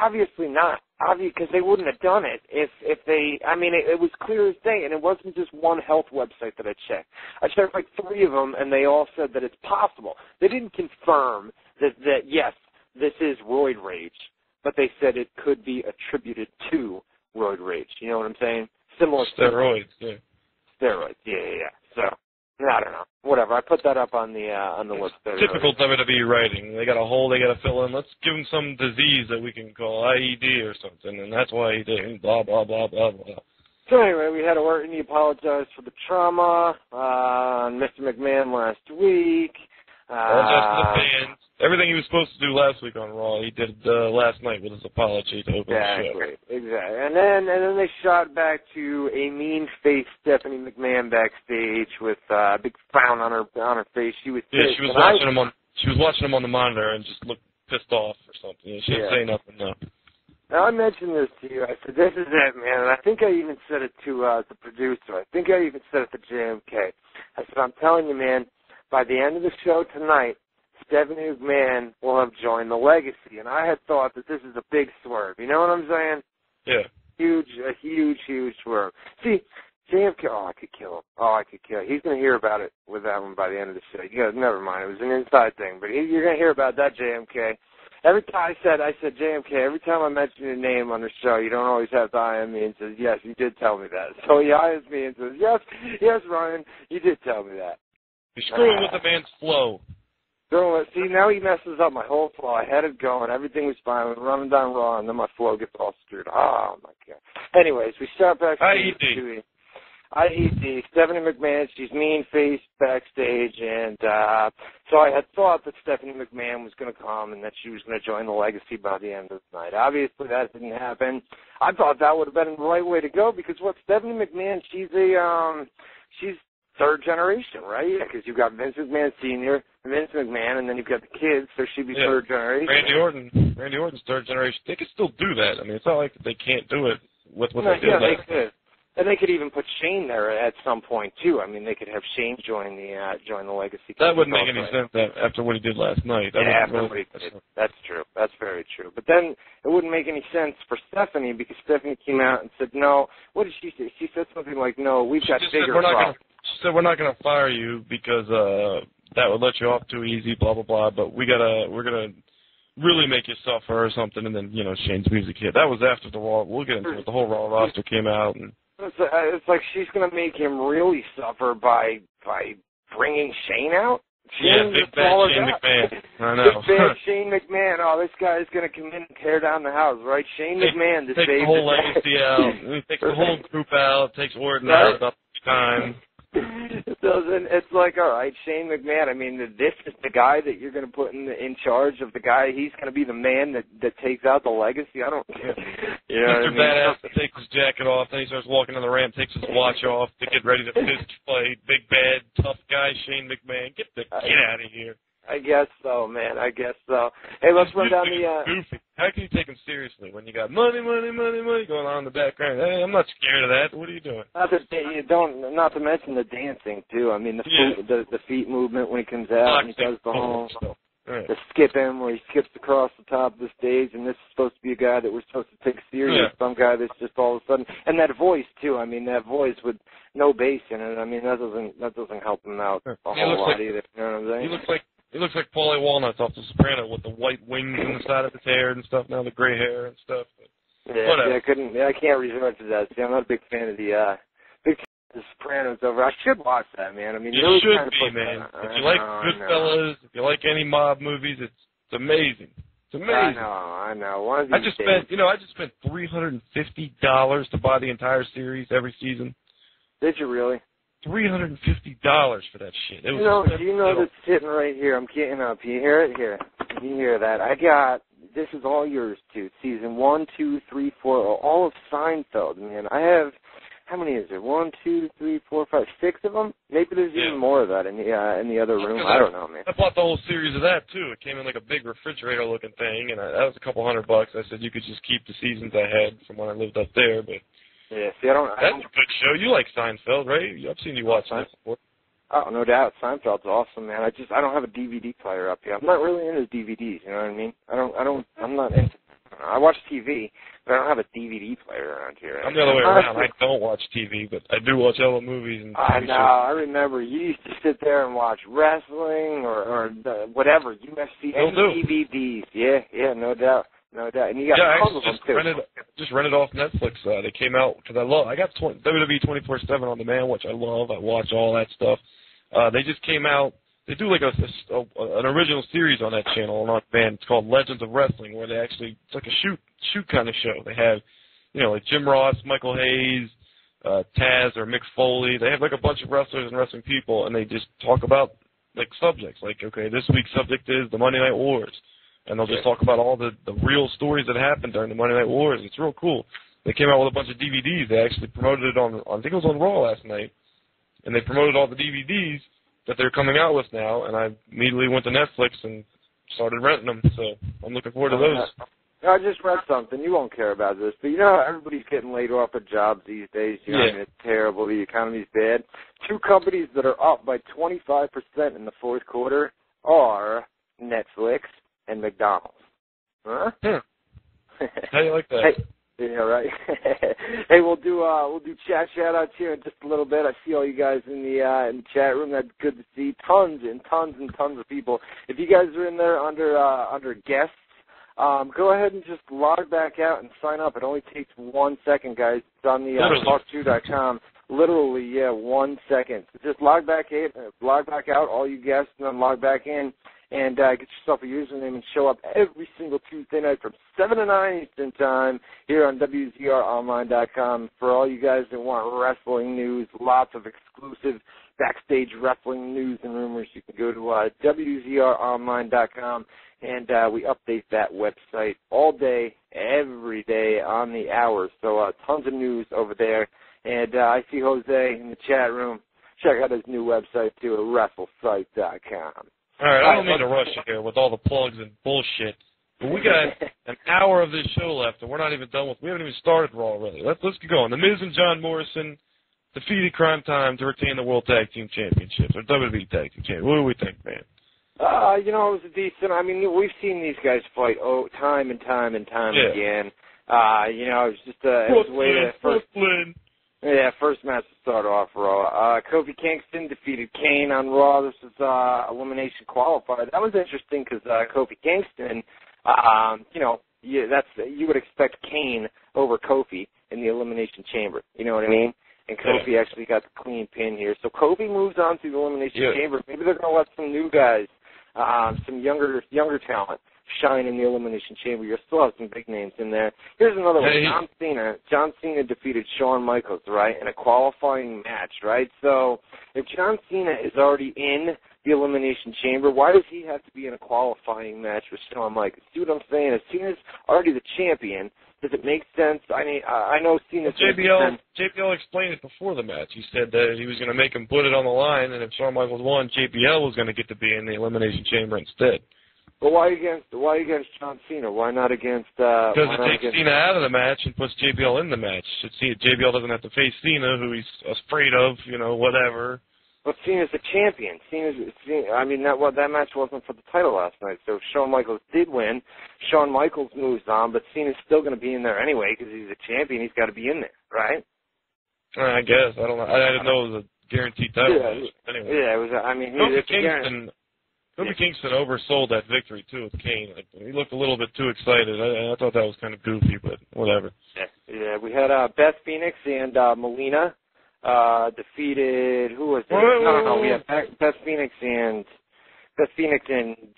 Obviously not. Because they wouldn't have done it if they. I mean, it was clear as day, and it wasn't just one health website that I checked. I checked like 3 of them, and they all said that it's possible. They didn't confirm that yes, this is roid rage, but they said it could be attributed to roid rage. You know what I'm saying? Similar steroids, yeah. Steroids, yeah. So I don't know. Whatever. I put that up on the list. Typical WWE writing. They got a hole they got to fill in. Let's give them some disease that we can call IED or something, and that's why he did. Blah blah blah blah blah. So anyway, we had Orton. He apologized for the trauma on Mr. McMahon last week. All just the fans. Everything he was supposed to do last week on Raw, he did last night with his apology to open the show. Exactly. And then they shot back to a mean-faced Stephanie McMahon backstage with a big frown on her face. She was pissed. She was watching him on. She was watching him on the monitor and just looked pissed off or something. She didn't say nothing. No. Now I mentioned this to you. I said, "This is it, man." And I think I even said it to the producer. I think I even said it to JMK. I said, "I'm telling you, man. By the end of the show tonight, Stephanie McMahon will have joined the Legacy." And I had thought that this is a big swerve. You know what I'm saying? Yeah. A huge swerve. See, JMK, I could kill him. He's going to hear about it with that one by the end of the show. You guys, never mind. It was an inside thing. But you're going to hear about that, JMK. Every time I said, JMK, every time I mention your name on the show, you don't always have to eye me and says, yes, you did tell me that. So he eyes me and says, yes, Ryan, you did tell me that. You're screwing with the man's flow. See, now he messes up my whole flow. I had it going. Everything was fine. We were running down Raw, and then my flow gets all screwed. Oh, my God. Anyways, we start backstage. IED. Stephanie McMahon, she's mean-faced backstage, and so I had thought that Stephanie McMahon was going to come and that she was going to join the Legacy by the end of the night. Obviously, that didn't happen. I thought that would have been the right way to go because, Stephanie McMahon, she's third generation, right? Yeah, because you've got Vince McMahon Sr., Vince McMahon, and then you've got the kids, so she'd be third generation. Randy Orton's third generation. They could still do that. I mean, it's not like they can't do it with what they did. Yeah, they could. And they could even put Shane there at some point, too. I mean, they could have Shane join the Legacy. That wouldn't make any sense after what he did last night. After what he did. That's true. That's very true. But then it wouldn't make any sense for Stephanie because Stephanie came out and said, no. What did she say? She said something like, no, we've got bigger problems. She said, we're not going to fire you because that would let you off too easy, blah, blah, blah, but we're going to really make you suffer or something, and then, Shane's music hit. That was after the Raw. We'll get into it. The whole Raw roster came out. And it's like she's going to make him really suffer by bringing Shane out? Big bad Shane McMahon. I know. Big bad Shane McMahon. Oh, this guy's going to come in and tear down the house, right? Shane McMahon to save the whole Legacy out. He takes the whole group out, takes Orton out about the time. It's like, all right, Shane McMahon, I mean, this is the guy that you're going to put in charge of the guy. He's going to be the man that takes out the Legacy. I don't care. You know Mr. Badass that takes his jacket off, then he starts walking on the ramp, takes his watch off to get ready to fist fight. Big, bad, tough guy, Shane McMahon. Get out of here. I guess so, man. I guess so. Hey, let's run down the... Goofy. How can you take him seriously when you got money going on in the background? Hey, I'm not scared of that. What are you doing? Not to mention the dancing, too. I mean, the feet movement when he comes out and he does the whole... The skipping where he skips across the top of the stage, and this is supposed to be a guy that we're supposed to take serious. Some guy that's just all of a sudden... And that voice, too. I mean, that voice with no bass in it. I mean, that doesn't help him out a whole lot either. You know what I'm saying? He looks like Paulie Walnuts off The Soprano with the white wings on the side of his hair and stuff. Now the gray hair and stuff. But whatever. I can't resort to that. See, I'm not a big fan of The Sopranos over. I should watch that, man. I mean, you should be, man. If you like Goodfellas, if you like any mob movies, it's amazing. It's amazing. I know. I just spent $350 to buy the entire series every season. Did you really? $350 for that shit. It was that's sitting right here. I'm getting up. You hear it here? You hear that? This is all yours too. Season 1, 2, 3, 4, all of Seinfeld. Man, I have, how many is there? 1, 2, 3, 4, 5, 6 of them? Maybe there's even more of that in the other room. I don't know, man. I bought the whole series of that too. It came in like a big refrigerator looking thing, and that was a couple $100. I said you could just keep the seasons I had from when I lived up there, but. Yeah, see, I don't. That's a good show. You like Seinfeld, right? I've seen you watch that before. Oh, no doubt. Seinfeld's awesome, man. I don't have a DVD player up here. I'm not really into DVDs, you know what I mean? I'm not into, I watch TV, but I don't have a DVD player around here. I'm the other way around. I don't watch TV, but I do watch all the movies and TV shows. I remember you used to sit there and watch wrestling or whatever, UFC, any DVDs. Yeah, no doubt. No doubt. And you got tons of them, too. Just rented off Netflix. They came out, because I got WWE 24/7 on demand, which I love. I watch all that stuff. They just came out. They do like an original series on that channel on demand. It's called Legends of Wrestling, where they actually, it's like a shoot kind of show. They have, like Jim Ross, Michael Hayes, Taz, or Mick Foley. They have like a bunch of wrestlers and wrestling people, and they just talk about like subjects. Like, okay, this week's subject is the Monday Night Wars. And they'll just talk about all the real stories that happened during the Monday Night Wars. It's real cool. They came out with a bunch of DVDs. They actually promoted it on I think it was on Raw last night. And they promoted all the DVDs that they're coming out with now. And I immediately went to Netflix and started renting them. So I'm looking forward to those. I just read something. You won't care about this. But you know how everybody's getting laid off of jobs these days? You know, I mean, it's terrible. The economy's bad. 2 companies that are up by 25% in the fourth quarter are Netflix and McDonald's. Huh? How do you like that? Hey, yeah, right. Hey, we'll do chat shout outs here in just a little bit. I see all you guys in the chat room. That's good to see. Tons and tons and tons of people. If you guys are in there under guests, go ahead and just log back out and sign up. It only takes 1 second, guys. It's on the talk2.com. Literally, 1 second. So just log back out, all you guests, and then log back in. And get yourself a username and show up every single Tuesday night from 7 to 9 Eastern Time here on WZROnline.com. For all you guys that want wrestling news, lots of exclusive backstage wrestling news and rumors, you can go to WZROnline.com, and we update that website all day, every day on the hour. So tons of news over there. And I see Jose in the chat room. Check out his new website, too, at WrestleSite.com. All right, I don't mean to rush you here with all the plugs and bullshit, but we got an hour of this show left, and we haven't even started Raw already. Let's get going. The Miz and John Morrison defeated Crime Time to retain the World Tag Team Championships, or WWE Tag Team Championships. What do we think, man? It was a decent. I mean, we've seen these guys fight time and time again. It was just it was a way to first match to start off Raw. Kofi Kingston defeated Kane on Raw. This was elimination qualifier. That was interesting because Kofi Kingston, you would expect Kane over Kofi in the elimination chamber. You know what I mean? And Kofi actually got the clean pin here. So Kofi moves on to the elimination chamber. Maybe they're going to let some new guys, some younger talent, shine in the elimination chamber. You still have some big names in there. Here's another one. John Cena defeated Shawn Michaels, right, in a qualifying match, right? So if John Cena is already in the elimination chamber, why does he have to be in a qualifying match with Shawn Michaels? See what I'm saying? If Cena's already the champion, does it make sense? I mean, I know Cena's... JBL explained it before the match. He said that he was going to make him put it on the line, and if Shawn Michaels won, JBL was going to get to be in the elimination chamber instead. But why against John Cena? Why not against... Because it takes Cena out of the match and puts JBL in the match. JBL doesn't have to face Cena, who he's afraid of, whatever. But Cena's the champion. That match wasn't for the title last night. So if Shawn Michaels did win, Shawn Michaels moves on, but Cena's still going to be in there anyway because he's a champion. He's got to be in there, right? I guess. I don't know. I didn't know it was a guaranteed title match. Anyway. Yeah, it was. Kofi Kingston oversold that victory, too, with Kane. He looked a little bit too excited. I thought that was kind of goofy, but whatever. Yeah, we had Beth Phoenix and Melina defeated, who was it? No, we had Beth Phoenix and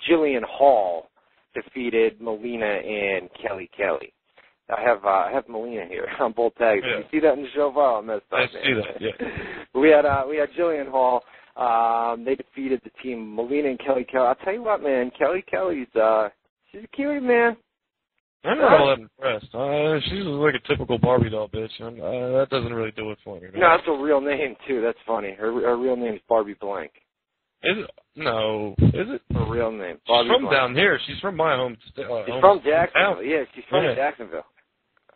Jillian Hall defeated Melina and Kelly Kelly. I have Melina here on both tags. Yeah. You see that in the show file? I messed up. I see that, yeah. we had Jillian Hall. They defeated the team, Melina and Kelly Kelly. I'll tell you what, man, Kelly Kelly's, she's a cutie, man. I'm not all that impressed. She's like a typical Barbie doll bitch. That doesn't really do it for me. No, that's a real name, too. That's funny. Her real name is Barbie Blank. Is it? No. Is it? Her real name. Barbie She's from Blank. Down here. She's from my home. She's from Jacksonville. Yeah, she's from Jacksonville.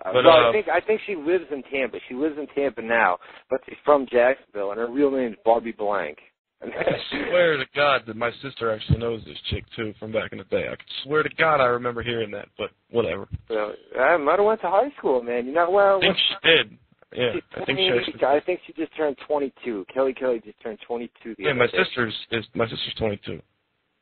But, I think she lives in Tampa. She lives in Tampa now, but she's from Jacksonville, and her real name is Barbie Blank. I can swear to God that my sister actually knows this chick, too, from back in the day. I can swear to God I remember hearing that, but whatever. So, I might have went to high school, man. You know, well, I think she did. Yeah, I think she just turned 22. Kelly just turned 22. Yeah, my sister's 22.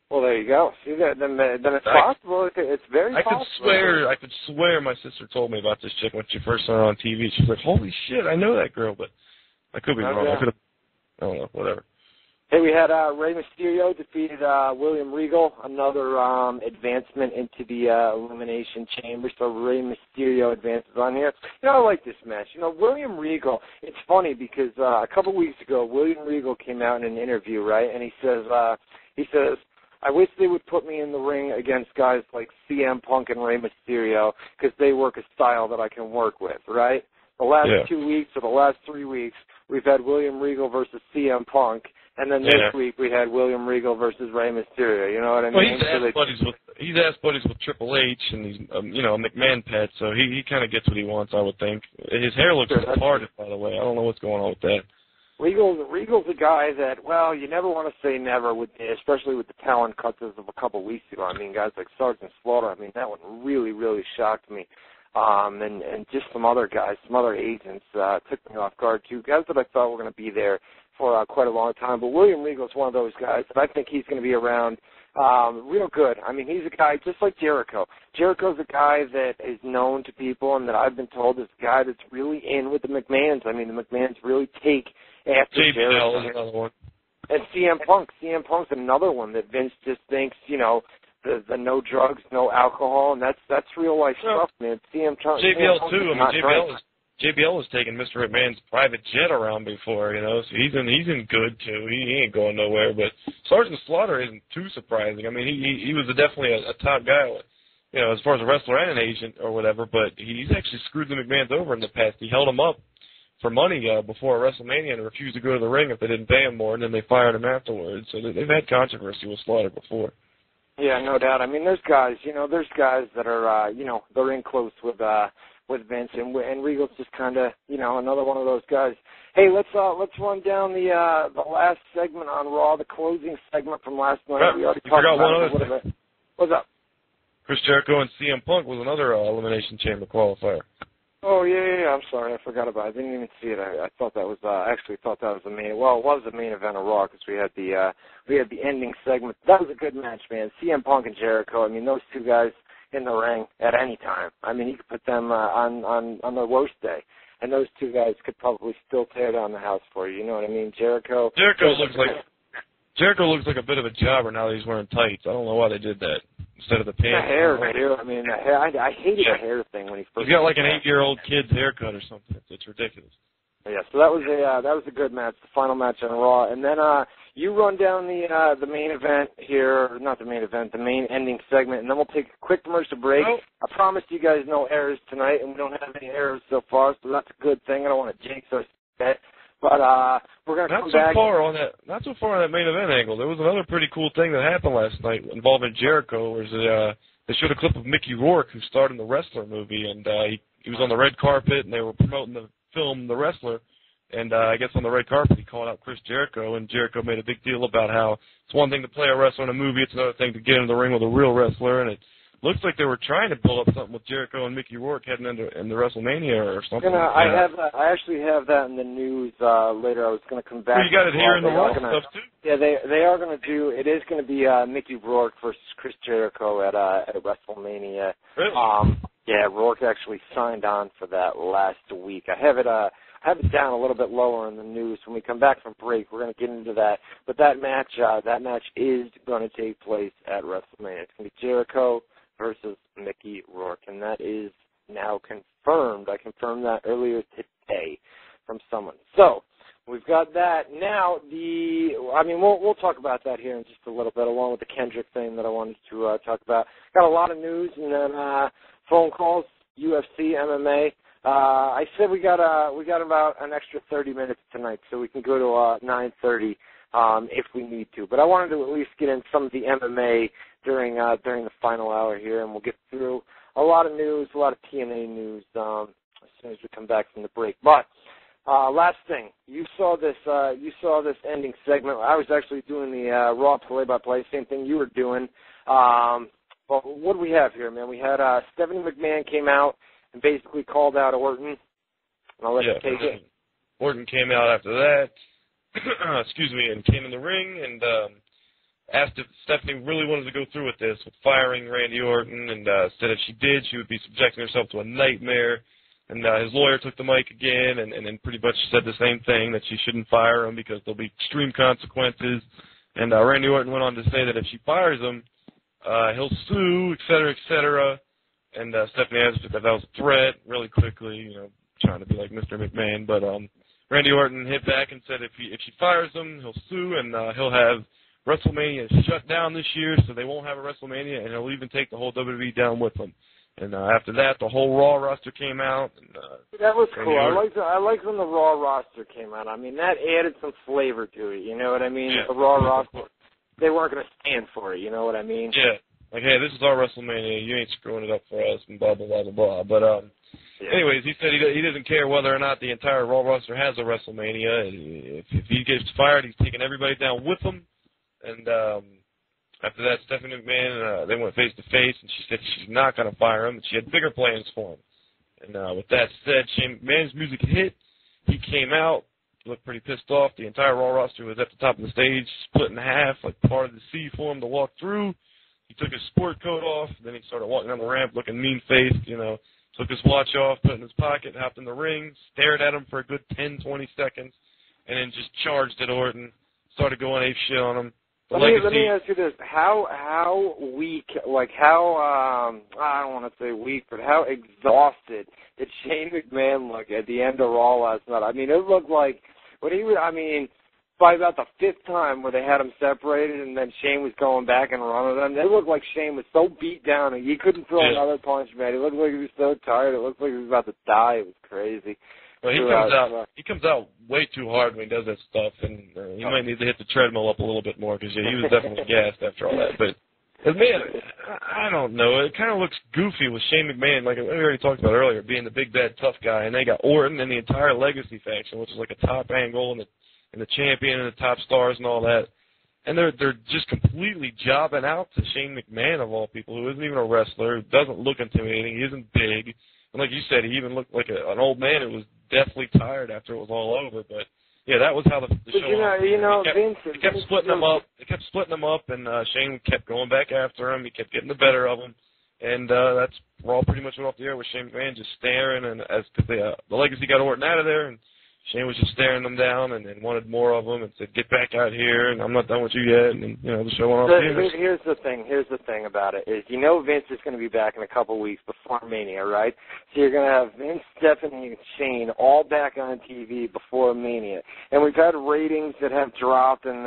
Well, there you go. See, then it's possible. It's very possible. I could swear my sister told me about this chick when she first saw her on TV. She's like, holy shit, I know that girl, but I could be wrong. I don't know, whatever. Hey, we had Rey Mysterio defeated William Regal, another advancement into the Elimination Chamber. So Rey Mysterio advances on here. You know, I like this match. You know, William Regal, it's funny because a couple weeks ago, William Regal came out in an interview, right, and he says, I wish they would put me in the ring against guys like CM Punk and Rey Mysterio because they work a style that I can work with, right? The last 2 weeks or the last 3 weeks, we've had William Regal versus CM Punk, and then this week we had William Regal versus Rey Mysterio. You know what I mean? Well, he's ass buddies with Triple H, and he's a McMahon pet, so he kind of gets what he wants, I would think. His hair looks retarded, by the way. I don't know what's going on with that. Regal's a guy that, well, you never want to say never, especially with the talent cuts of a couple weeks ago. I mean, guys like Sergeant Slaughter, I mean, that one really, really shocked me. And just some other guys, some other agents took me off guard, too. Guys that I thought were going to be there for quite a long time. But William Regal's one of those guys that I think he's going to be around real good. I mean, he's a guy just like Jericho. Jericho's a guy that is known to people and that I've been told is a guy that's really in with the McMahons. I mean, the McMahons really take after Jericho. Is another one. And CM Punk's another one that Vince just thinks, you know, the no drugs, no alcohol, and that's real life stuff, man. JBL too. I mean, JBL was taking Mr. McMahon's private jet around before, you know, so he's in good too. He ain't going nowhere. But Sergeant Slaughter isn't too surprising. I mean, he was definitely a top guy, you know, as far as a wrestler and an agent or whatever. But he's actually screwed the McMahons over in the past. He held them up for money before WrestleMania and refused to go to the ring if they didn't pay him more, and then they fired him afterwards. So they've had controversy with Slaughter before. Yeah, no doubt. I mean, there's guys that are, they're in close with Vince, and Regal's just kind of, another one of those guys. Hey, let's run down the last segment on Raw, the closing segment from last night. Right. We already talked about it a little bit. What's up? Chris Jericho and CM Punk was another Elimination Chamber qualifier. Oh yeah. I'm sorry, I forgot about it. I didn't even see it. I thought that was actually thought that was the main. Well, it was the main event of Raw because we had the ending segment. That was a good match, man. CM Punk and Jericho. I mean, those two guys in the ring at any time. I mean, you could put them on their worst day, and those two guys could probably still tear down the house for you. You know what I mean? Jericho looks like a bit of a jobber now that he's wearing tights. I don't know why they did that instead of the pants. The hair, too. I mean, the hair. I hated the hair thing when he first. He's got like an 8-year-old kid's haircut or something. It's ridiculous. Yeah, so that was a good match, the final match on Raw, and then you run down the main event here, not the main event, the main ending segment, and then we'll take a quick commercial break. Well, I promised you guys no errors tonight, and we don't have any errors so far, so that's a good thing. I don't want to jinx us yet. But we're going to come back. Not so far on that main event angle. There was another pretty cool thing that happened last night involving Jericho. They showed a clip of Mickey Rourke, who starred in the Wrestler movie, and he was on the red carpet, and they were promoting the film The Wrestler. And I guess on the red carpet, he called out Chris Jericho, and Jericho made a big deal about how it's one thing to play a wrestler in a movie, it's another thing to get in the ring with a real wrestler, and it looks like they were trying to build up something with Jericho and Mickey Rourke heading into WrestleMania or something. I actually have that in the news later. I was going to come back. Well, you got it here in the Raw stuff too. Yeah, they are going to do. It is going to be Mickey Rourke versus Chris Jericho at WrestleMania. Really? Yeah, Rourke actually signed on for that last week. I have it down a little bit lower in the news. When we come back from break, we're going to get into that. But that match is going to take place at WrestleMania. It's going to be Jericho versus Mickey Rourke, and that is now confirmed. I confirmed that earlier today from someone. So we've got that. Now we'll talk about that here in just a little bit, along with the Kendrick thing that I wanted to talk about. Got a lot of news, and then phone calls, UFC, MMA. I said we got about an extra 30 minutes tonight, so we can go to 9:30 if we need to. But I wanted to at least get in some of the MMA during the final hour here, and we'll get through a lot of news, a lot of TNA news as soon as we come back from the break. But Last thing, you saw this ending segment. I was actually doing the Raw play-by-play, same thing you were doing. But what do we have here, man? We had Stephanie McMahon came out and basically called out Orton. And I'll let you take it. Orton came out after that, excuse me, and came in the ring and asked if Stephanie really wanted to go through with this, with firing Randy Orton, and said if she did, she would be subjecting herself to a nightmare. And his lawyer took the mic again and then pretty much said the same thing, that she shouldn't fire him because there'll be extreme consequences. And Randy Orton went on to say that if she fires him, he'll sue, et cetera, et cetera. And Stephanie answered that was a threat really quickly, you know, trying to be like Mr. McMahon. But Randy Orton hit back and said if she fires him, he'll sue and he'll have WrestleMania shut down this year, so they won't have a WrestleMania, and he'll even take the whole WWE down with him. And after that, the whole Raw roster came out. And, that was cool. I liked when the Raw roster came out. I mean, that added some flavor to it. You know what I mean? Yeah. The Raw roster, they weren't going to stand for it. You know what I mean? Yeah. Like, hey, this is our WrestleMania. You ain't screwing it up for us, and blah, blah, blah, blah, blah. But anyways, he said he doesn't care whether or not the entire Raw roster has a WrestleMania. If he gets fired, he's taking everybody down with him. And after that, Stephanie McMahon, they went face-to-face, and she said she's not going to fire him, and she had bigger plans for him. And with that said, Shane McMahon's music hit. He came out, looked pretty pissed off. The entire Raw roster was at the top of the stage, split in half, like part of the sea for him to walk through. He took his sport coat off, then he started walking down the ramp looking mean-faced, you know, took his watch off, put it in his pocket, hopped in the ring, stared at him for a good 10, 20 seconds, and then just charged at Orton, started going ape shit on him. Let me ask you this: how weak, like how I don't want to say weak, but how exhausted did Shane McMahon look at the end of Raw last night? I mean, it looked like by about the fifth time where they had him separated, and then Shane was going back and running them. It looked like Shane was so beat down and he couldn't throw another punch, man. It looked like he was so tired. It looked like he was about to die. It was crazy. Well, he comes out way too hard when he does that stuff, and he might need to hit the treadmill up a little bit more because he was definitely gassed after all that. But man, I don't know. It kind of looks goofy with Shane McMahon, like we already talked about earlier, being the big bad tough guy, and they got Orton and the entire Legacy faction, which is like a top angle and the champion and the top stars and all that, and they're just completely jobbing out to Shane McMahon of all people, who isn't even a wrestler, who doesn't look intimidating, he isn't big. And like you said, he even looked like an old man who was deathly tired after it was all over. But yeah, that was how the show. They kept splitting them up. They kept splitting them up, and Shane kept going back after him. He kept getting the better of him, and that's Raw pretty much went off the air with Shane McMahon just staring, and because the Legacy got Orton out of there, and Shane was just staring them down and wanted more of them and said, "Get back out here, and I'm not done with you yet." And the show went off the air. Here's the thing about it is, Vince is going to be back in a couple weeks before Mania, right? So you're going to have Vince, Stephanie, and Shane all back on TV before Mania, and we've had ratings that have dropped, and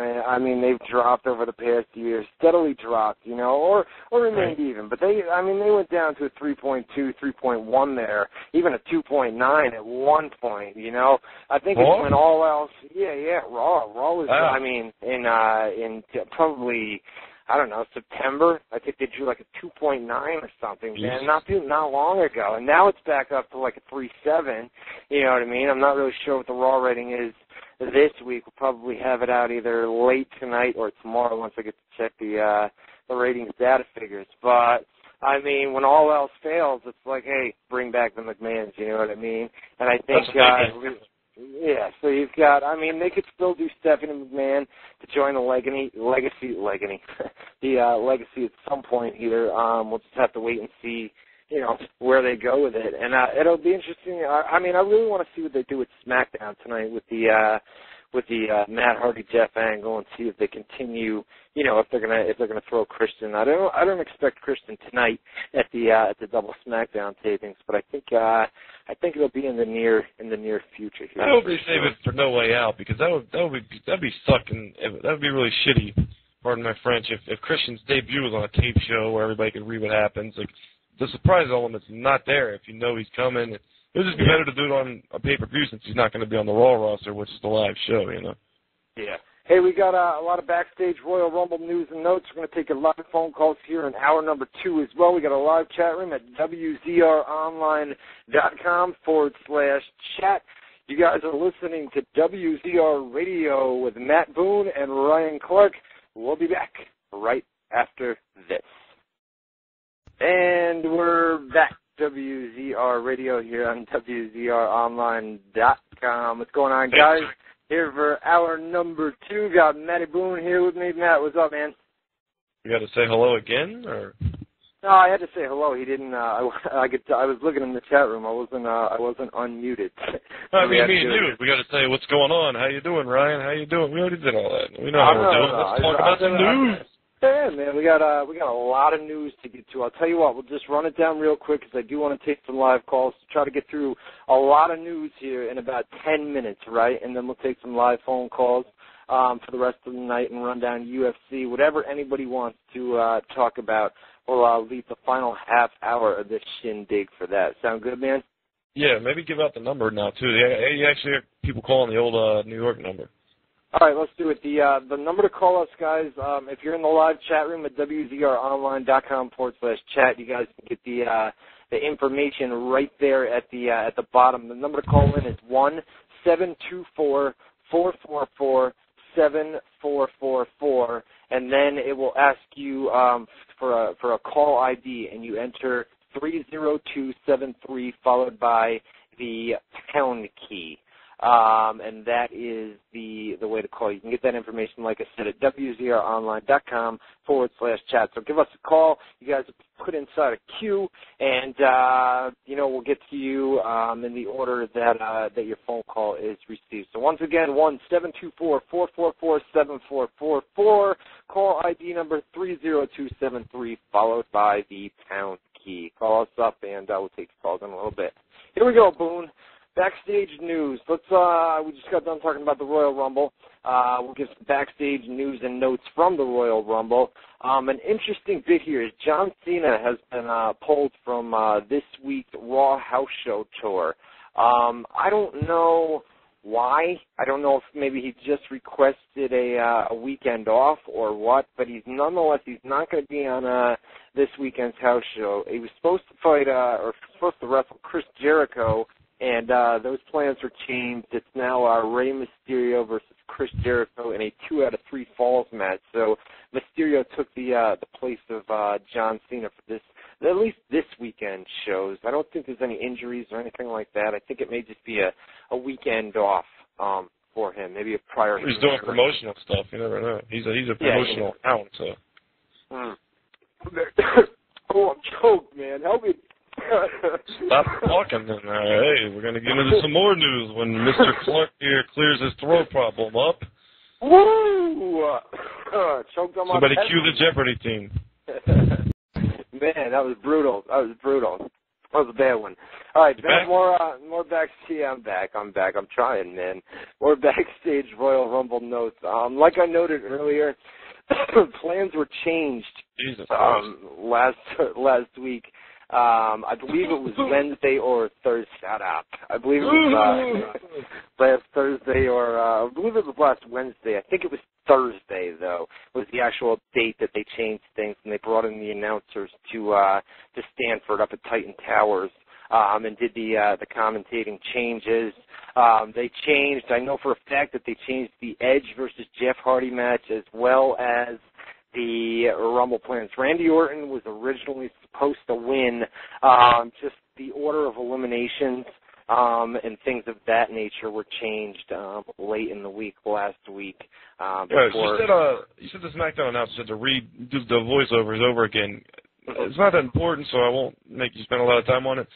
they've dropped over the past year, steadily dropped, or remained even. But they went down to a 3.2, 3.1 there, even a 2.9 at one point, I think it's when all else, Raw was, in probably, I don't know, September. I think they drew like a 2.9 or something, man, not long ago. And now it's back up to like a 3.7, you know what I mean? I'm not really sure what the Raw rating is this week. We'll probably have it out either late tonight or tomorrow once I get to check the ratings data figures. But when all else fails, it's like, hey, bring back the McMahons, you know what I mean? And I think, so you've got, they could still do Stephanie McMahon to join the Legacy at some point either. We'll just have to wait and see, where they go with it. And it'll be interesting. I really want to see what they do with SmackDown tonight with the Matt Hardy Jeff angle and see if they continue, if they're gonna throw Christian. I don't expect Christian tonight at the double SmackDown tapings, but I think it'll be in the near future here. I hope they save it for No Way Out, because that'd be sucking. That'd be really shitty. Pardon my French. If Christian's debut was on a tape show where everybody could read what happens, like the surprise element's not there if he's coming. It would just be better to do it on a pay-per-view since he's not going to be on the Raw roster, which is the live show, Yeah. Hey, we got a lot of backstage Royal Rumble news and notes. We're going to take a lot of phone calls here in hour number 2 as well. We got a live chat room at WZROnline.com /chat. You guys are listening to WZR Radio with Matt Boone and Ryan Clark. We'll be back right after this. And we're back. WZR Radio here on WZROnline.com. What's going on, guys? Here for hour number 2. Got Matty Boone here with me. Matt, what's up, man? You got to say hello again, or? No, I had to say hello. He didn't. I was looking in the chat room. I wasn't unmuted. I mean, me and you. We got to say what's going on. How you doing, Ryan? How you doing? We already did all that. We know how we're doing. Let's talk about some news. Yeah, man, we got a lot of news to get to. I'll tell you what, we'll just run it down real quick because I do want to take some live calls to try to get through a lot of news here in about 10 minutes, right? And then we'll take some live phone calls for the rest of the night and run down UFC, whatever anybody wants to talk about. We'll leave the final half hour of this shindig for that. Sound good, man? Yeah, maybe give out the number now too. You actually have people calling the old New York number. All right, let's do it. The number to call us, guys, if you're in the live chat room at WZROnline.com/chat, you guys can get the information right there at the bottom. The number to call in is 1-724-444-7444, and then it will ask you for a call ID, and you enter 30273 followed by the pound key. And that is the way to call. You can get that information, like I said, at WZROnline.com/chat. So give us a call. You guys are put inside a queue, and we'll get to you in the order that your phone call is received. So once again, 1-724-444-7444. Call ID number 30273 followed by the pound key. Call us up, and we'll take your calls in a little bit. Here we go, Boone. Backstage news. We just got done talking about the Royal Rumble. We'll give some backstage news and notes from the Royal Rumble. An interesting bit here is John Cena has been pulled from this week's Raw House Show tour. I don't know why. I don't know if maybe he just requested a weekend off or what, but he's not going to be on this weekend's house show. He was supposed to fight or supposed to wrestle Chris Jericho, and those plans were changed. It's now Rey Mysterio versus Chris Jericho in a 2 out of 3 falls match. So Mysterio took the place of John Cena for at least this weekend shows. I don't think there's any injuries or anything like that. I think it may just be a weekend off for him, maybe a prior. He's doing promotional stuff. You never know. He's a promotional hound. So. Oh, I'm choked, man. Help me. Stop talking then. Hey, we're going to get into some more news when Mr. Clark here clears his throat problem up. Woo! Choked on my Somebody cue the Jeopardy team. Man, that was brutal. That was a bad one. All right, more backstage. Yeah, I'm back. I'm trying, man. More backstage Royal Rumble notes. Like I noted earlier, plans were changed last week. I believe it was Wednesday or Thursday. Shut up. I believe it was last Thursday or I believe it was last Wednesday. I think it was Thursday, though, was the actual date that they changed things, and they brought in the announcers to Stanford up at Titan Towers and did the commentating changes. They changed. I know for a fact that they changed the Edge versus Jeff Hardy match as well as the Rumble plans. Randy Orton was originally supposed to win. Just the order of eliminations and things of that nature were changed late in the week, last week. You said the SmackDown announcer said to do the voiceovers over again. It's not that important, so I won't make you spend a lot of time on it.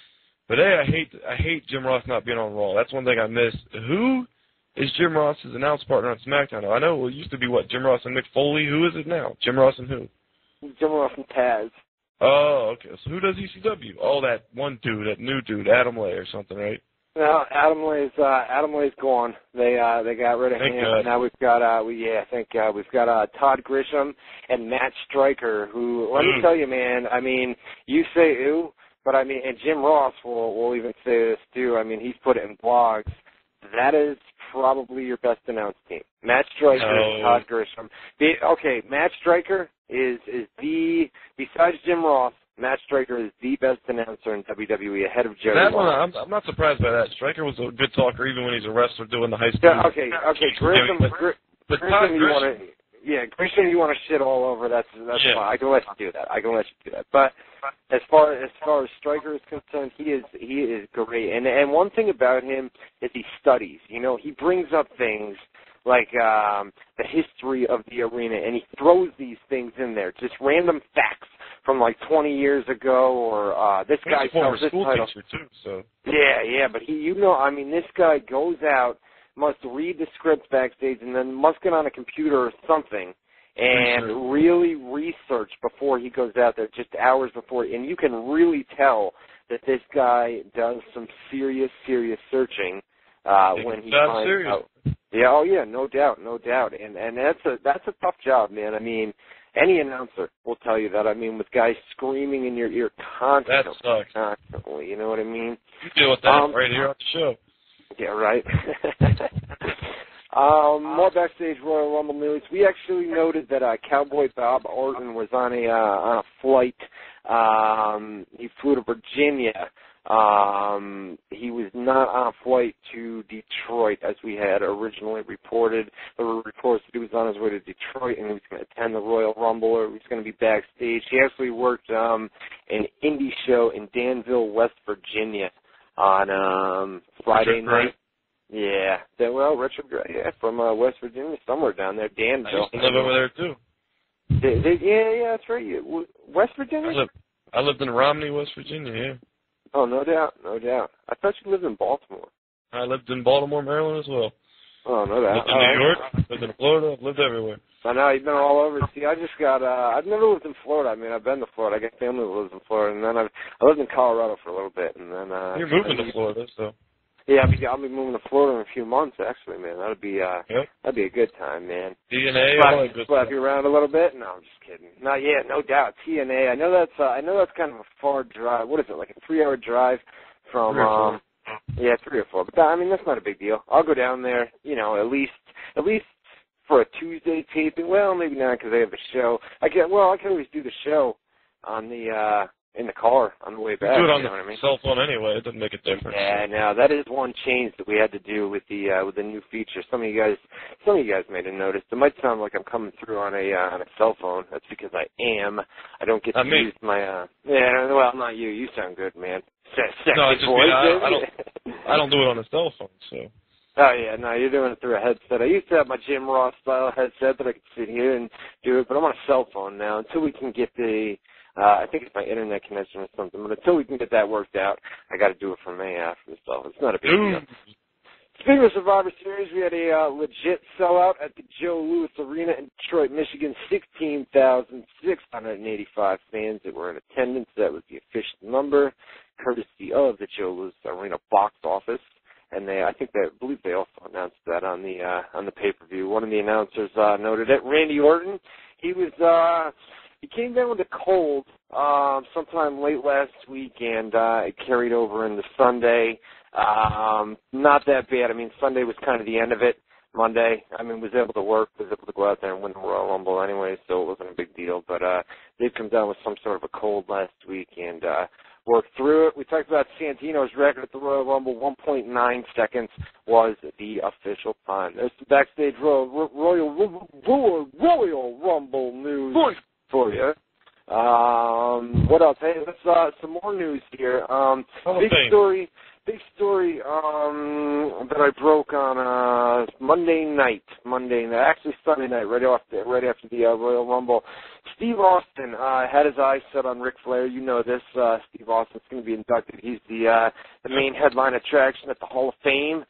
But hey, I hate Jim Ross not being on Raw. That's one thing I miss. Who is Jim Ross's announce partner on SmackDown? I know it used to be, Jim Ross and Mick Foley? Who is it now? Jim Ross and who? Jim Ross and Taz. Oh, okay. So who does ECW? Oh, that one dude, that new dude, Adam Lay or something, right? No, Adam Lay's gone. They got rid of him. Now we've got we've got Todd Grisham and Matt Stryker, who, let me tell you, man, I mean, you say ew, but I mean, and Jim Ross will even say this too. I mean, he's put it in blogs. That is probably your best announced team. Matt Stryker and Todd Grisham. Matt Stryker is besides Jim Ross, Matt Striker is the best announcer in WWE ahead of Jerry That one, Lawler. I'm not surprised by that. Striker was a good talker even when he's a wrestler doing the high school. Yeah, okay. Grissom, but Todd Grisham, Grisham, you want to shit all over? That's yeah. fine. I can let you do that. But as far as Striker is concerned, he is great. And one thing about him is he studies. You know, he brings up things like the history of the arena, and he throws these things in there, just random facts from like 20 years ago, or this guy sells this title. Too, so. Yeah, but this guy goes out, must read the script backstage, and then must get on a computer or something and really research before he goes out there, just hours before. And you can really tell that this guy does some serious searching when he finds out. Yeah, no doubt. And that's a tough job, man. I mean, any announcer will tell you that. I mean, with guys screaming in your ear constantly. That sucks. Constantly, you know what I mean? You deal with that right here on the show. Yeah, right. More backstage Royal Rumble news. We actually noted that Cowboy Bob Orton was on a flight. He flew to Virginia. He was not on a flight to Detroit as we had originally reported. There were reports that he was on his way to Detroit and he was going to attend the Royal Rumble, or he was going to be backstage. He actually worked an indie show in Danville, West Virginia on Friday night. Yeah, Retrograde, from West Virginia, somewhere down there, Danville. I used to live over there too. Yeah, that's right. West Virginia? I lived in Romney, West Virginia, yeah. Oh, no doubt. I thought you lived in Baltimore. I lived in Baltimore, Maryland as well. Oh, no doubt. Lived in New York, lived in Florida, lived everywhere. I know, you've been all over. See, I just got, I've never lived in Florida. I mean, I've been to Florida. I got family that lives in Florida, and then I lived in Colorado for a little bit, and then, You're moving to Florida, so. Yeah, I'll be moving to Florida in a few months, actually, man. That'd be a good time, man. TNA, all that good slap stuff. you around a little bit? No, I'm just kidding. Not yet, no doubt. TNA. I know that's kind of a far drive. What is it, like a 3-hour drive from? 3 or 4. Yeah, 3 or 4. But that's not a big deal. I'll go down there. You know, at least for a Tuesday taping. Well, maybe not because they have a show. I can always do the show on the. In the car on the way back. You do it on the cell phone anyway. It doesn't make a difference. Yeah, no, that is one change that we had to do with the new feature. Some of you guys may have noticed. It might sound like I'm coming through on a cell phone. That's because I am. I don't get to use my not you. You sound good, man. No, it's just I don't do it on a cell phone, so. Oh, yeah, no, you're doing it through a headset. I used to have my Jim Ross style headset that I could sit here and do it, but I'm on a cell phone now until we can get the. I think it's my internet connection or something, but until we can get that worked out, I got to do it from myself. It's not a big deal. Speaking of Survivor Series, we had a legit sellout at the Joe Louis Arena in Detroit, Michigan. 16,685 fans that were in attendance. That was the official number, courtesy of the Joe Louis Arena box office. And I believe they also announced that on the pay-per-view. One of the announcers noted it. Randy Orton, he came down with a cold sometime late last week, and it carried over into Sunday. Not that bad. I mean, Sunday was kind of the end of it. Monday, was able to work, was able to go out there and win the Royal Rumble anyway, so it wasn't a big deal. But they'd come down with some sort of a cold last week and worked through it. We talked about Santino's record at the Royal Rumble. 1.9 seconds was the official time. There's some backstage Royal Rumble news for you. What else? Hey, let's some more news here. Big story that I broke on Monday night, actually Sunday night, right after the Royal Rumble. Steve Austin had his eyes set on Ric Flair. You know this. Steve Austin's going to be inducted. He's the main headline attraction at the Hall of Fame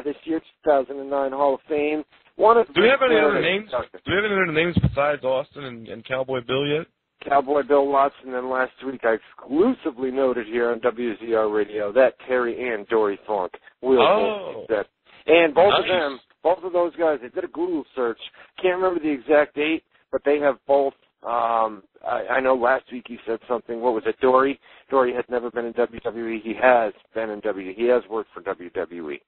this year, 2009 Hall of Fame. Do we have any other names? Do we have any other names besides Austin and Cowboy Bill yet? Cowboy Bill Watson, and last week I exclusively noted here on WZR Radio that Terry and Dory Funk will both. And both of those guys, they did a Google search. Can't remember the exact date, but they have both. I know last week he said something. What was it, Dory? Dory had never been in WWE. He has been in WWE. He has worked for WWE.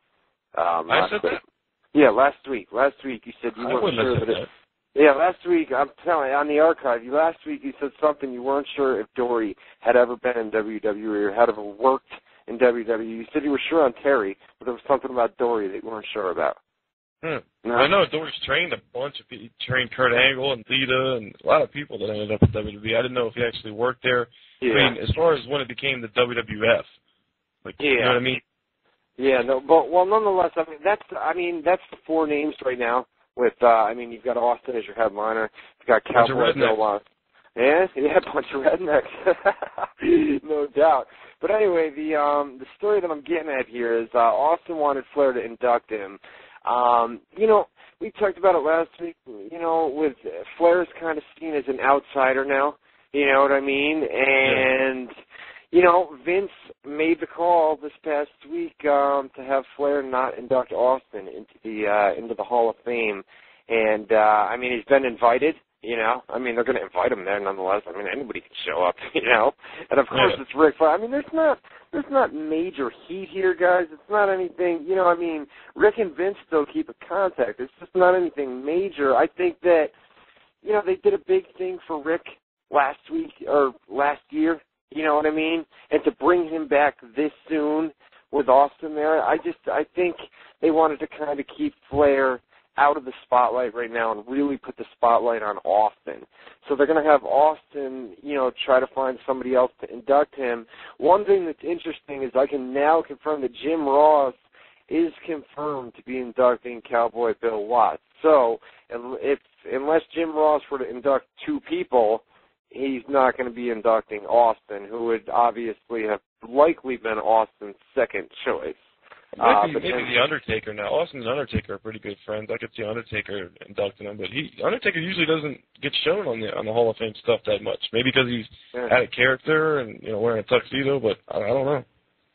I said that? Yeah, last week. Last week you said you weren't sure, but Yeah, last week, I'm telling you, on the archive, last week you said something you weren't sure if Dory had ever been in WWE or had ever worked in WWE. You said you were sure on Terry, but there was something about Dory that you weren't sure about. No. I know Dory's trained a bunch of people. He trained Kurt Angle and Lita and a lot of people that ended up at WWE. I didn't know if he actually worked there. Yeah. I mean, as far as when it became the WWF, like, you know what I mean? Yeah, no, but well, nonetheless, I mean that's the four names right now. With you've got Austin as your headliner. You've got Cowboy Bill Watts. Yeah, a bunch of rednecks, no doubt. But anyway, the story that I'm getting at here is Austin wanted Flair to induct him. We talked about it last week. With Flair is kind of seen as an outsider now. You know what I mean? And Vince made the call this past week to have Flair not induct Austin into the Hall of Fame. And he's been invited. They're going to invite him there nonetheless. Anybody can show up, And of course it's Ric Flair. There's not major heat here, guys. It's not anything, Rick and Vince still keep in contact. It's just not anything major. I think that, they did a big thing for Rick last week or last year, you know what I mean? And to bring him back this soon with Austin there, I think they wanted to kind of keep Flair out of the spotlight right now and really put the spotlight on Austin. So they're going to have Austin, try to find somebody else to induct him. One thing that's interesting is I can now confirm that Jim Ross is confirmed to be inducting Cowboy Bill Watts. So unless Jim Ross were to induct two people, he's not going to be inducting Austin, who would obviously have likely been Austin's second choice. Maybe the Undertaker now. Austin and Undertaker are pretty good friends. I could see Undertaker inducting him, but Undertaker usually doesn't get shown on the Hall of Fame stuff that much. Maybe because he's out of character and wearing a tuxedo, but I don't know.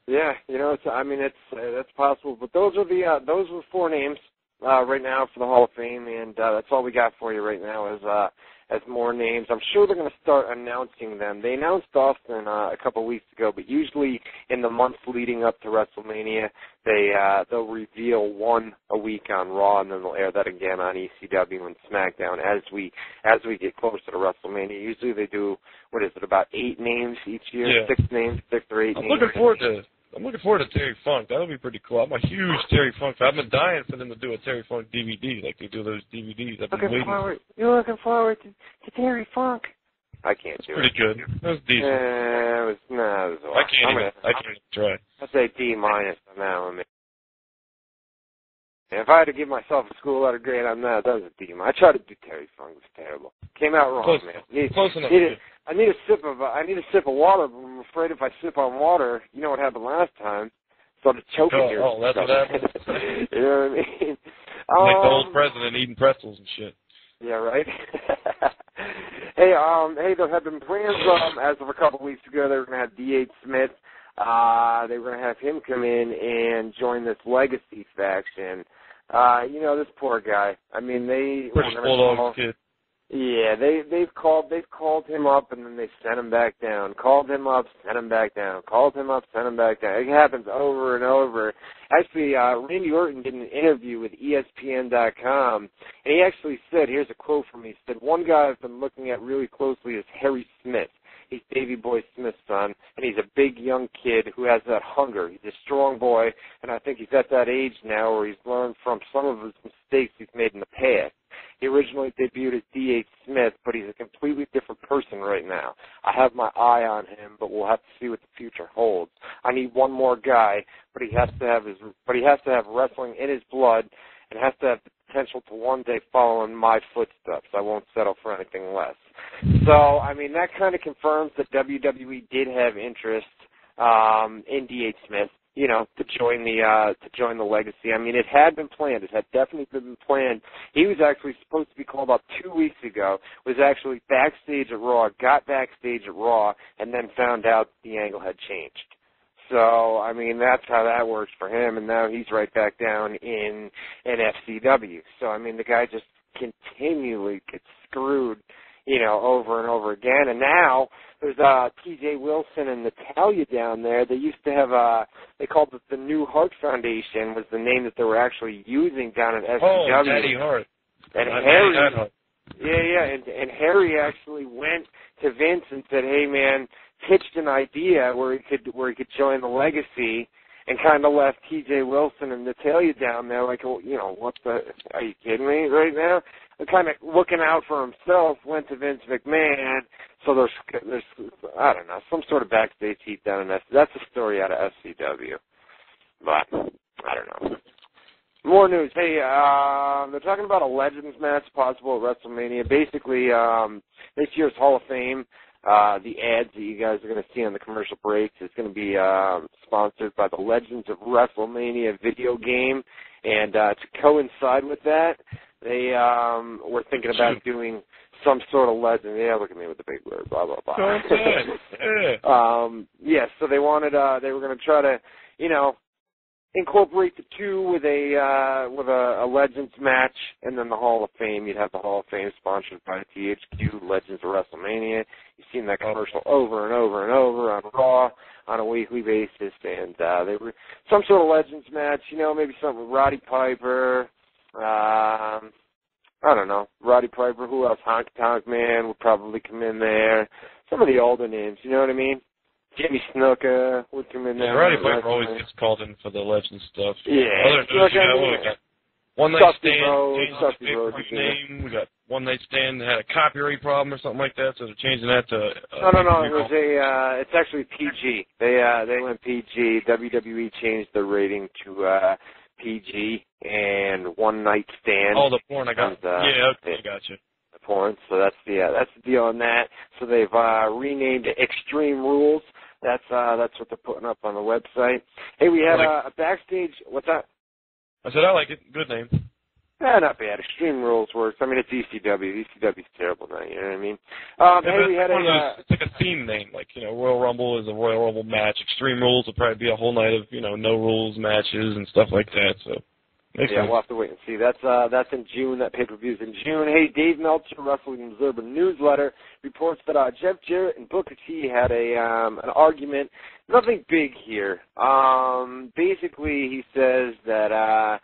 Yeah, that's possible. But those are four names right now for the Hall of Fame, and that's all we got for you right now as more names. I'm sure they're going to start announcing them. They announced Austin a couple of weeks ago, but usually in the months leading up to WrestleMania, they'll reveal one a week on Raw, and then they'll air that again on ECW and SmackDown as we get closer to WrestleMania. Usually they do, about 8 names each year? Yeah. 6 names, 6 or 8 names. I'm looking forward to Terry Funk. That'll be pretty cool. I'm a huge Terry Funk fan. I've been dying for them to do a Terry Funk DVD like they do those DVDs. I've been waiting. You're looking forward to Terry Funk. I can't do it. Pretty good. It was decent. It was I can't even try. I'd say D- on that one. If I had to give myself a school letter grade on that was a D-. I tried to do Terry Funk. It was terrible. Came out wrong, man. Close enough. I need a sip of water, but I'm afraid if I sip on water, you know what happened last time. Started choking here. Oh, that's what happened. You know what I mean? Like the old president eating pretzels and shit. Yeah, right. Hey, there have been plans as of a couple weeks ago. They were going to have D.H. Smith. They were going to have him come in and join this Legacy faction. This poor guy. British Bulldogs kid. Yeah, they've called him up and then they sent him back down. Called him up, sent him back down. Called him up, sent him back down. It happens over and over. Actually, Randy Orton did an interview with ESPN.com, and he actually said, here's a quote from me. He said, one guy I've been looking at really closely is Harry Smith. He's Davey Boy Smith's son, and he's a big young kid who has that hunger. He's a strong boy, and I think he's at that age now where he's learned from some of his mistakes he's made in the past. He originally debuted as D.H. Smith, but he's a completely different person right now. I have my eye on him, but we'll have to see what the future holds. I need one more guy, but he has to have wrestling in his blood and has to have the potential to one day follow in my footsteps. I won't settle for anything less. So, that kind of confirms that WWE did have interest in D.H. Smith, to join the Legacy. It had been planned. It had definitely been planned. He was actually supposed to be called up 2 weeks ago, was actually backstage at Raw, got backstage at Raw, and then found out the angle had changed. So, that's how that works for him, and now he's right back down in FCW. So, the guy just continually gets screwed, over and over again. And now there's T.J. Wilson and Natalya down there. They used to have they called it the New Heart Foundation was the name that they were actually using down at FCW. Oh, Daddy Hart. And Yeah, and Harry actually went to Vince and said, "Hey, man," pitched an idea where he could join the Legacy, and kind of left T.J. Wilson and Natalya down there, like, well, you know, what the? Are you kidding me right now? And kind of looking out for himself, went to Vince McMahon. So there's I don't know, some sort of backstage heat down in that. That's a story out of SCW, but I don't know. More news. Hey, they're talking about a Legends match possible at WrestleMania. Basically, this year's Hall of Fame, the ads that you guys are going to see on the commercial breaks is going to be sponsored by the Legends of WrestleMania video game. And to coincide with that, they were thinking about doing some sort of legend. Yeah, look at me with the big word, blah, blah, blah. Yeah, so they wanted, they were going to try to, you know, incorporate the two with a Legends match, and then the Hall of Fame. You'd have the Hall of Fame sponsored by THQ, Legends of WrestleMania. You've seen that commercial over and over and over on Raw on a weekly basis, and they were some sort of Legends match. You know, maybe something with Roddy Piper. I don't know, Roddy Piper. Who else? Honky Tonk Man would probably come in there. Some of the older names. You know what I mean? Jimmy Snuka would come in there. Yeah, Roddy Piper always gets called in for the Legend stuff. Yeah. Other news, we got One Night Stand, changed the pay-per-view name. We got One Night Stand that had a copyright problem or something like that, so they're changing that to... No, it was it's actually PG. They went PG. WWE changed their rating to PG, and One Night Stand. Oh, the porn, I got okay, gotcha. The porn, so that's the deal on that. So they've renamed it Extreme Rules. That's what they're putting up on the website. Hey, we had a backstage. What's that? I said I like it. Good name. Not bad. Extreme Rules works. I mean, it's ECW. ECW's terrible now. You know what I mean? Hey, we had it's like a theme name. Like, you know, Royal Rumble is a Royal Rumble match. Extreme Rules will probably be a whole night of, you know, no rules matches and stuff like that. So. Yeah, we'll have to wait and see. That's in June. That pay-per-view's in June. Hey, Dave Meltzer, Wrestling Observer Newsletter, reports that Jeff Jarrett and Booker T had an argument. Nothing big here. Basically, he says that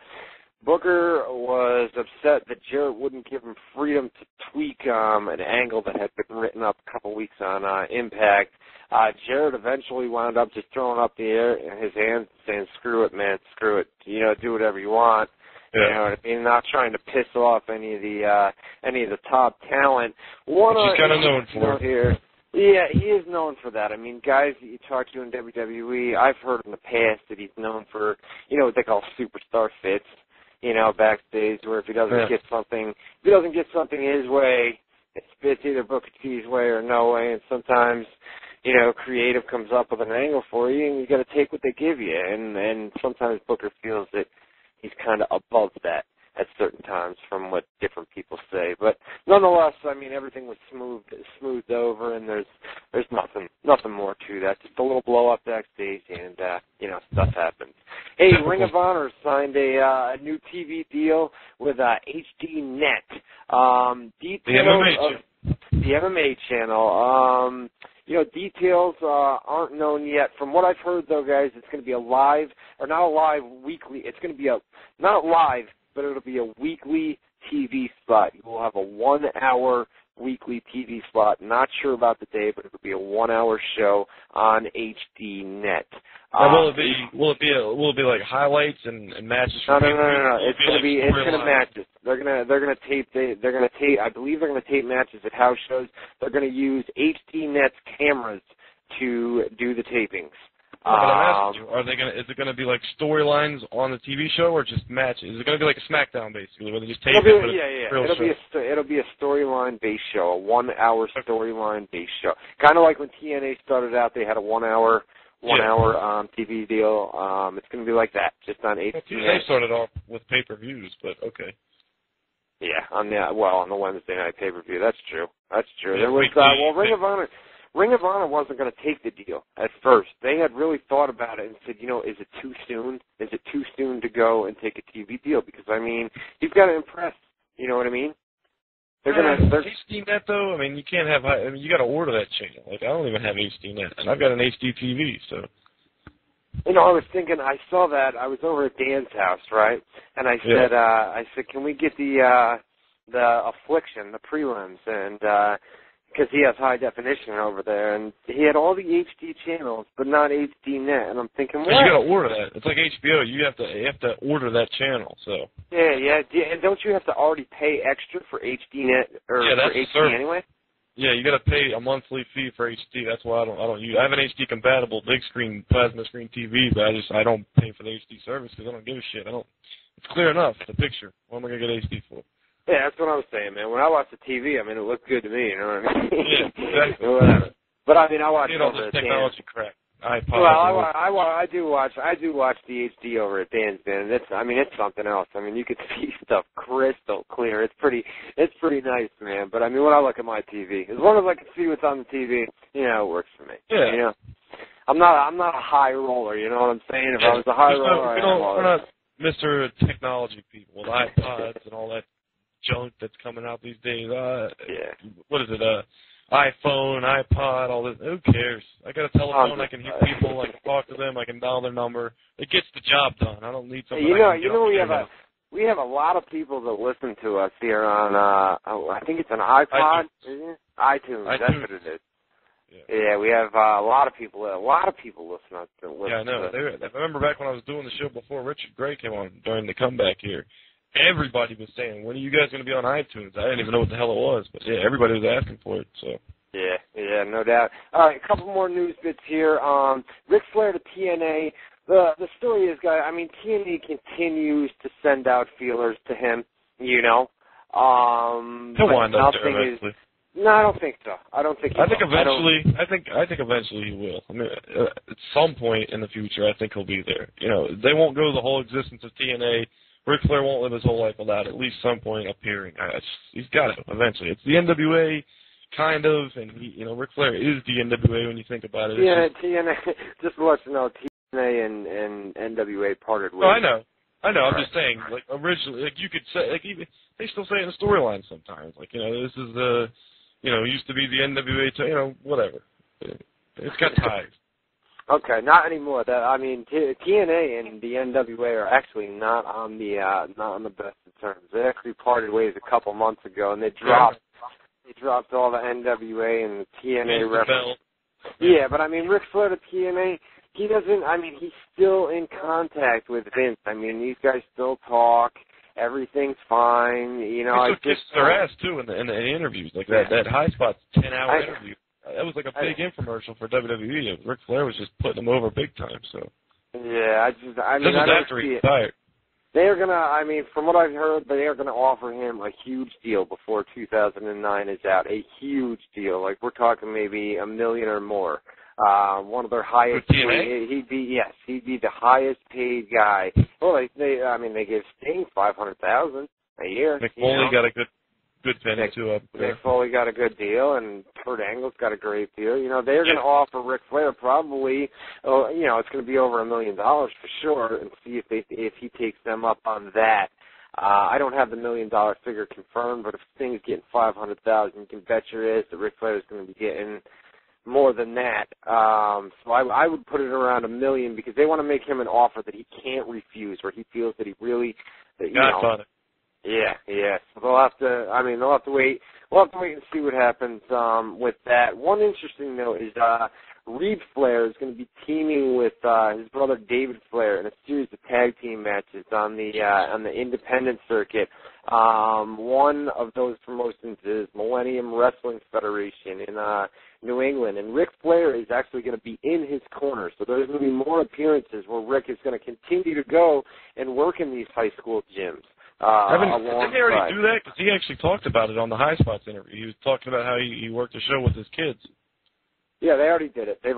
Booker was upset that Jarrett wouldn't give him freedom to tweak an angle that had been written up a couple weeks on Impact. Jarrett eventually wound up just throwing up his hands and saying, "Screw it, man, screw it. You know, do whatever you want." Yeah. You know what I mean? Not trying to piss off any of the top talent. He's kind of known for here. Yeah, he is known for that. I mean, guys that you talk to in WWE, I've heard in the past that he's known for, you know, what they call superstar fits. You know, backstage, where if he doesn't get something his way, it's either Booker T's way or no way. And sometimes, you know, creative comes up with an angle for you, and you got to take what they give you. And sometimes Booker feels that he's kind of above that at certain times, from what different people say. But nonetheless, I mean, everything was smoothed over, and there's nothing more to that. Just a little blow up backstage, and you know, stuff happens. Hey, Ring of Honor signed a new TV deal with HD Net. The MMA channel. You know, details aren't known yet. From what I've heard, though, guys, it's going to be not a live weekly. It's going to be not live, but it'll be a weekly TV slot. You will have a 1-hour weekly TV slot. Not sure about the day, but it'll be a 1-hour show on HD Net. Will it be like highlights and matches? No. It's gonna matches. They're gonna tape. I believe they're gonna tape matches at house shows. They're gonna use HD Net's cameras to do the tapings. I'm asking you, is it going to be like storylines on the TV show or just matches? Is it going to be like a SmackDown, basically, where they just tape It'll be a storyline-based show, a 1-hour storyline-based show. Kind of like when TNA started out, they had a 1-hour TV deal. It's going to be like that, just on HD. TNA started off with pay-per-views, but okay. Yeah, on the Wednesday night pay-per-view. That's true. There was Ring of Honor wasn't going to take the deal at first. They had really thought about it and said, you know, is it too soon? Is it too soon to go and take a TV deal? Because, I mean, you've got to impress. You know what I mean? They're HD Net, though, I mean, you can't have, you got to order that channel. Like, I don't even have HD Net, and I've got an HD TV, so. You know, I was thinking, I saw that. I was over at Dan's house, right? And I said, can we get the the Affliction, the prelims, and because he has high definition over there, and he had all the HD channels, but not HD net, and I'm thinking, what? You gotta order that. It's like HBO. You have to order that channel. So. Yeah, and don't you have to already pay extra for HD net or that's for HD service. anyway? Yeah, you gotta pay a monthly fee for HD. That's why I don't use. I have an HD compatible big screen plasma screen TV, but I don't pay for the HD service because I don't give a shit. It's clear enough, the picture. What am I gonna get HD for? Yeah, that's what I was saying, man. When I watch the TV, I mean, it looked good to me, you know what I mean? Yeah, exactly. Whatever. But I mean, I watch all this technology crap. iPod. Well, I do watch the HD over at Dan's, man. It's something else. I mean, you could see stuff crystal clear. It's pretty nice, man. But I mean, when I look at my TV, as long as I can see what's on the TV, it works for me. Yeah. You know, I'm not a high roller. You know what I'm saying? If I was a high roller, we're not Mr. Technology people with iPods and all that junk that's coming out these days. What is it? iPhone, iPod, all this. Who cares? I got a telephone. I can hear people. I can talk to them. I can dial their number. It gets the job done. I don't need something. We have a lot of people that listen to us here on. I think it's an iPod. iTunes. That's what it is. Yeah, we have a lot of people. A lot of people listen to us. Yeah, I know. I remember back when I was doing the show before Richard Gray came on during the comeback here. Everybody was saying, when are you guys going to be on iTunes? I didn't even know what the hell it was, but yeah, everybody was asking for it. So. Yeah, no doubt. All right, a couple more news bits here. Ric Flair to TNA. The story is, guys, I mean, TNA continues to send out feelers to him, He'll wind up there eventually. No, I don't think so. I think eventually he will. I mean, at some point in the future, I think he'll be there. They won't go the whole existence of TNA. Ric Flair won't live his whole life without at least some point appearing. He's got to eventually. It's the NWA, kind of, and Ric Flair is the NWA when you think about it. TNA. Just to let you know, TNA and NWA parted ways. No, I know. I'm just saying, like originally, like you could say, like even they still say it in the storyline sometimes. Like this is the, used to be the NWA. Whatever. It's got ties. Okay, not anymore. TNA and the NWA are actually not on the best of terms. They actually parted ways a couple months ago, and they dropped all the NWA and the TNA references. Yeah, but I mean, Ric Flair to TNA, he doesn't. I mean, he's still in contact with Vince. I mean, these guys still talk. Everything's fine. They still kiss their ass too in the interviews, like that High Spot's 10-hour interview. That was like a big infomercial for WWE. Ric Flair was just putting them over big time. So yeah, I mean, after he retired. They're gonna. From what I've heard, they are gonna offer him a huge deal before 2009 is out. A huge deal. Like we're talking maybe $1 million or more. One of their highest. He'd be the highest paid guy. Well, they gave Sting $500,000 a year. Mick Foley got a good penny too up there. Mick Foley got a good deal, and Kurt Angle's got a great deal. They're going to offer Ric Flair probably, it's going to be over $1 million for sure, and see if he takes them up on that. I don't have the $1 million figure confirmed, but if Sting's getting $500,000, you can bet your ass that Ric Flair is going to be getting more than that. So I would put it around $1 million because they want to make him an offer that he can't refuse, where he feels that he really, got it. Yeah. So they'll have to wait. We'll have to wait and see what happens with that. One interesting note is Reed Flair is going to be teaming with his brother David Flair in a series of tag team matches on the independent circuit. One of those promotions is Millennium Wrestling Federation in New England, and Ric Flair is actually going to be in his corner. So there's going to be more appearances where Ric is going to continue to go and work in these high school gyms. Didn't he already do that? Because he actually talked about it on the High Spots interview. He was talking about how he worked a show with his kids. Yeah, they already did it. They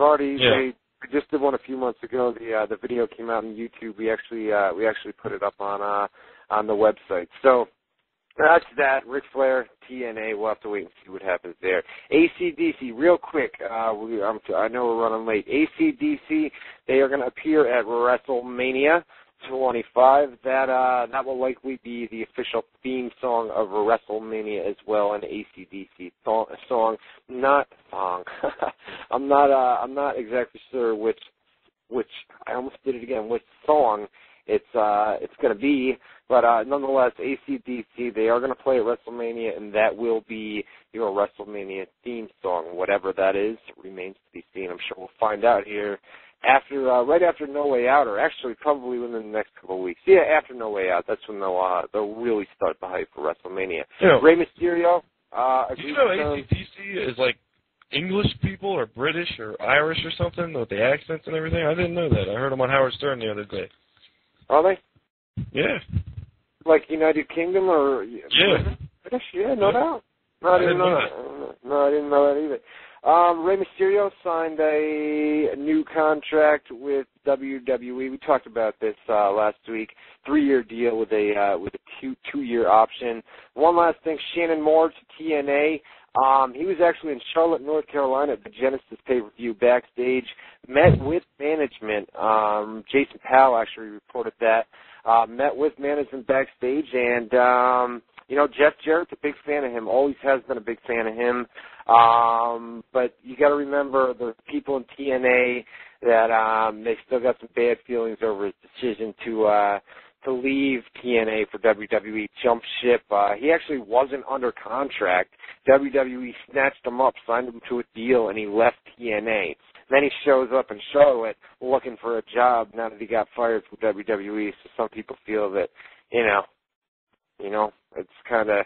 just did one a few months ago. The video came out on YouTube. We actually put it up on the website. So that's that. Ric Flair, TNA. We'll have to wait and see what happens there. AC/DC, real quick. I know we're running late. AC/DC. They are going to appear at WrestleMania 25. That will likely be the official theme song of WrestleMania as well, an AC/DC song, not song. I'm not exactly sure which I almost did it again. Which song it's going to be. But nonetheless, AC/DC, they are going to play at WrestleMania, and that will be your WrestleMania theme song. Whatever that is remains to be seen. I'm sure we'll find out here after, right after No Way Out, or actually probably within the next couple of weeks. Yeah, after No Way Out, that's when they'll really start the hype for WrestleMania. Rey Mysterio. You know, AC/DC is like English people or British or Irish or something with the accents and everything. I didn't know that. I heard them on Howard Stern the other day. Are they? Yeah. Like United Kingdom or yeah, British? Yeah, no doubt. No, I didn't know that. No, I didn't know that either. Rey Mysterio signed a new contract with WWE. We talked about this last week. 3-year deal with a two-year option. One last thing, Shannon Moore to TNA. He was actually in Charlotte, North Carolina at the Genesis pay-per-view backstage, met with management. Jason Powell actually reported that. Met with management backstage, and, Jeff Jarrett's a big fan of him, always has been a big fan of him. But you got to remember the people in TNA that they still got some bad feelings over his decision to leave TNA for WWE, jump ship. He actually wasn't under contract. WWE snatched him up, signed him to a deal, and he left TNA. Then he shows up in Charlotte looking for a job now that he got fired from WWE. So some people feel that, it's kind of,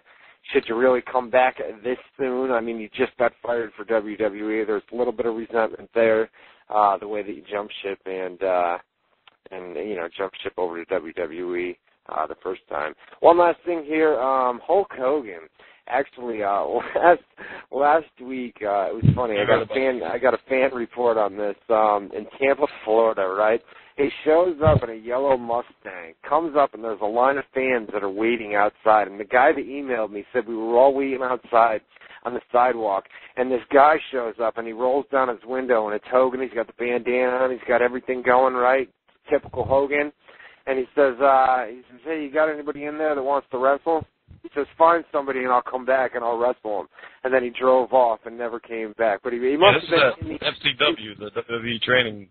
should you really come back this soon? I mean, you just got fired for WWE. There's a little bit of resentment there, the way that you jump ship and jump ship over to WWE the first time. One last thing here, Hulk Hogan. Actually, last week it was funny. I got a fan report on this in Tampa, Florida. Right, he shows up in a yellow Mustang, comes up, and there's a line of fans that are waiting outside. And the guy that emailed me said we were all waiting outside on the sidewalk, and this guy shows up and he rolls down his window, and it's Hogan. He's got the bandana on. He's got everything going right, typical Hogan. And he says, hey, you got anybody in there that wants to wrestle? He says, find somebody and I'll come back and I'll wrestle him. And then he drove off and never came back. But he must have been in the FCW, the WWE training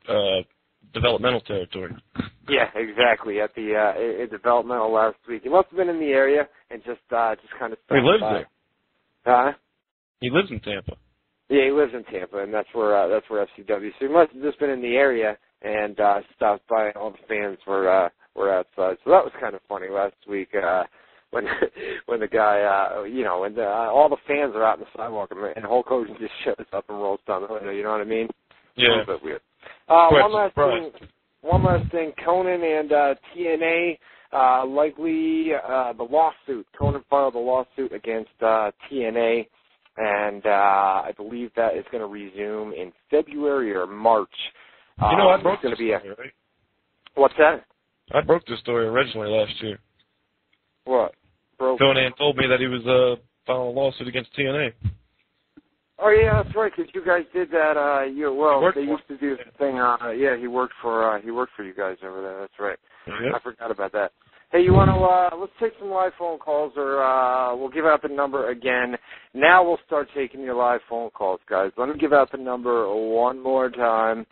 developmental territory. Yeah, exactly. At the developmental last week. He must have been in the area and just kind of stopped He lives by. there. Huh? He lives in Tampa. Yeah, he lives in Tampa, and that's where FCW. So he must have just been in the area and stopped by, and all the fans were outside. So that was kind of funny last week. When the guy, when all the fans are out on the sidewalk and Hulk Hogan just shows up and rolls down the window, you know what I mean? Yeah. A little bit weird. One last thing, Conan and TNA, likely the lawsuit. Conan filed a lawsuit against TNA, and I believe that is going to resume in February or March. I broke this story, right? What's that? I broke this story originally last year. What? Conan told me that he was filing a lawsuit against TNA. Oh yeah, that's right. Because you guys did that. They used to do the thing. He worked for you guys over there. That's right. Yeah. I forgot about that. Hey, you want to? Let's take some live phone calls, or we'll give out the number again. Now we'll start taking your live phone calls, guys. Let me give out the number one more time.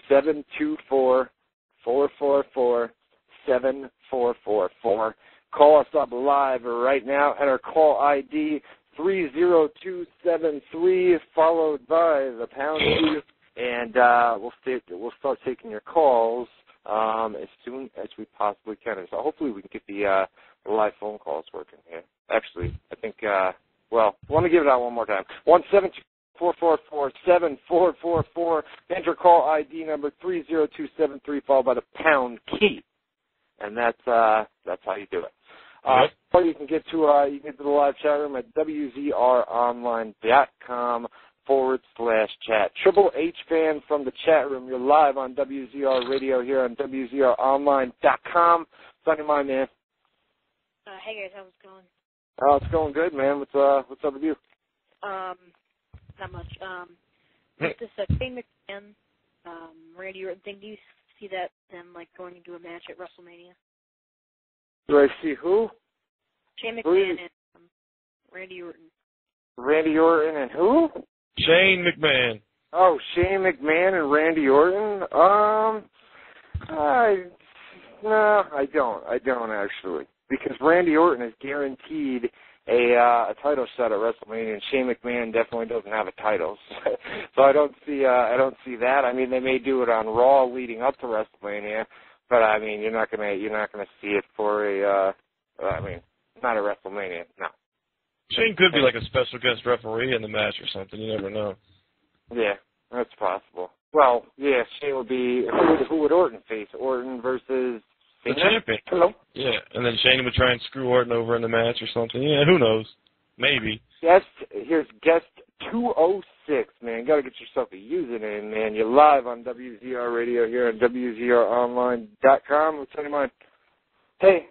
1-724-444-7444. Call us up live right now. Enter call ID 30273 followed by the pound key, and we'll start taking your calls as soon as we possibly can. So hopefully we can get the live phone calls working here. Actually, I think let me give it out one more time. 1-724-444-7444. Enter call ID number 30273 followed by the pound key, and that's how you do it. Or you can get to the live chat room at WZROnline.com /chat. Triple H fan from the chat room. You're live on WZR Radio here on WZROnline.com. What's on your mind, man? Hey guys, how's it going? Oh, it's going good, man. What's up with you? Not much. With this Shane McMahon, Randy Orton thing, do you see that them going into a match at WrestleMania? Do I see who? Shane McMahon and Randy Orton. Randy Orton and who? Shane McMahon. Oh, Shane McMahon and Randy Orton. No, I don't. I don't actually, because Randy Orton is guaranteed a title shot at WrestleMania, and Shane McMahon definitely doesn't have a title, so I don't see that. I mean, they may do it on Raw leading up to WrestleMania, but I mean, you're not gonna see it for not at WrestleMania, no. Shane could be like a special guest referee in the match or something. You never know. Yeah, that's possible. Well, yeah, Shane would be. Who would Orton face? Orton versus the champion. Hello? Yeah, and then Shane would try and screw Orton over in the match or something. Yeah, who knows? Maybe. Here's guest 206, man. Got to get yourself a username, man. You're live on WZR Radio here on WZROnline.com. What's on your mind? Hey.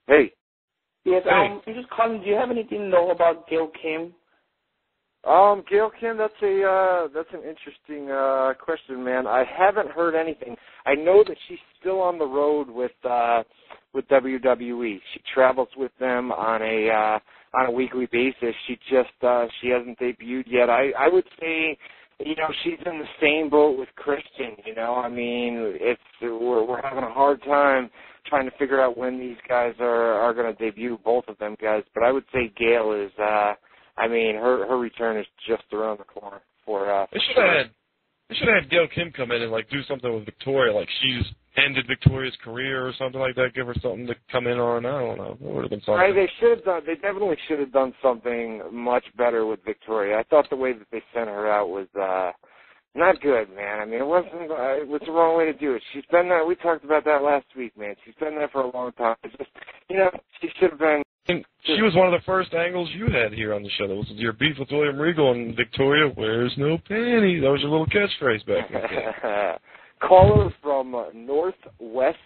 Hey. Yes, I'm just calling. Do you have anything to know about Gail Kim? Gail Kim, that's an interesting question, man. I haven't heard anything. I know that she's still on the road with WWE. She travels with them on a weekly basis. She hasn't debuted yet. I would say, she's in the same boat with Christian. I mean, we're having a hard time trying to figure out when these guys are going to debut, both of them guys. But I would say Gail is. Her return is just around the corner for. They should have had Gail Kim come in and do something with Victoria, like she's ended Victoria's career or something like that. Give her something to come in on. I don't know. It would have been something. Right, they definitely should have done something much better with Victoria. I thought the way that they sent her out was not good, man. I mean, it was the wrong way to do it. She's been there. We talked about that last week, man. She's been there for a long time. It's just, she should have been. She was one of the first angles you had here on the show. That was your beef with William Regal and Victoria. Where's no panties? That was your little catchphrase back in the day. Caller from Northwest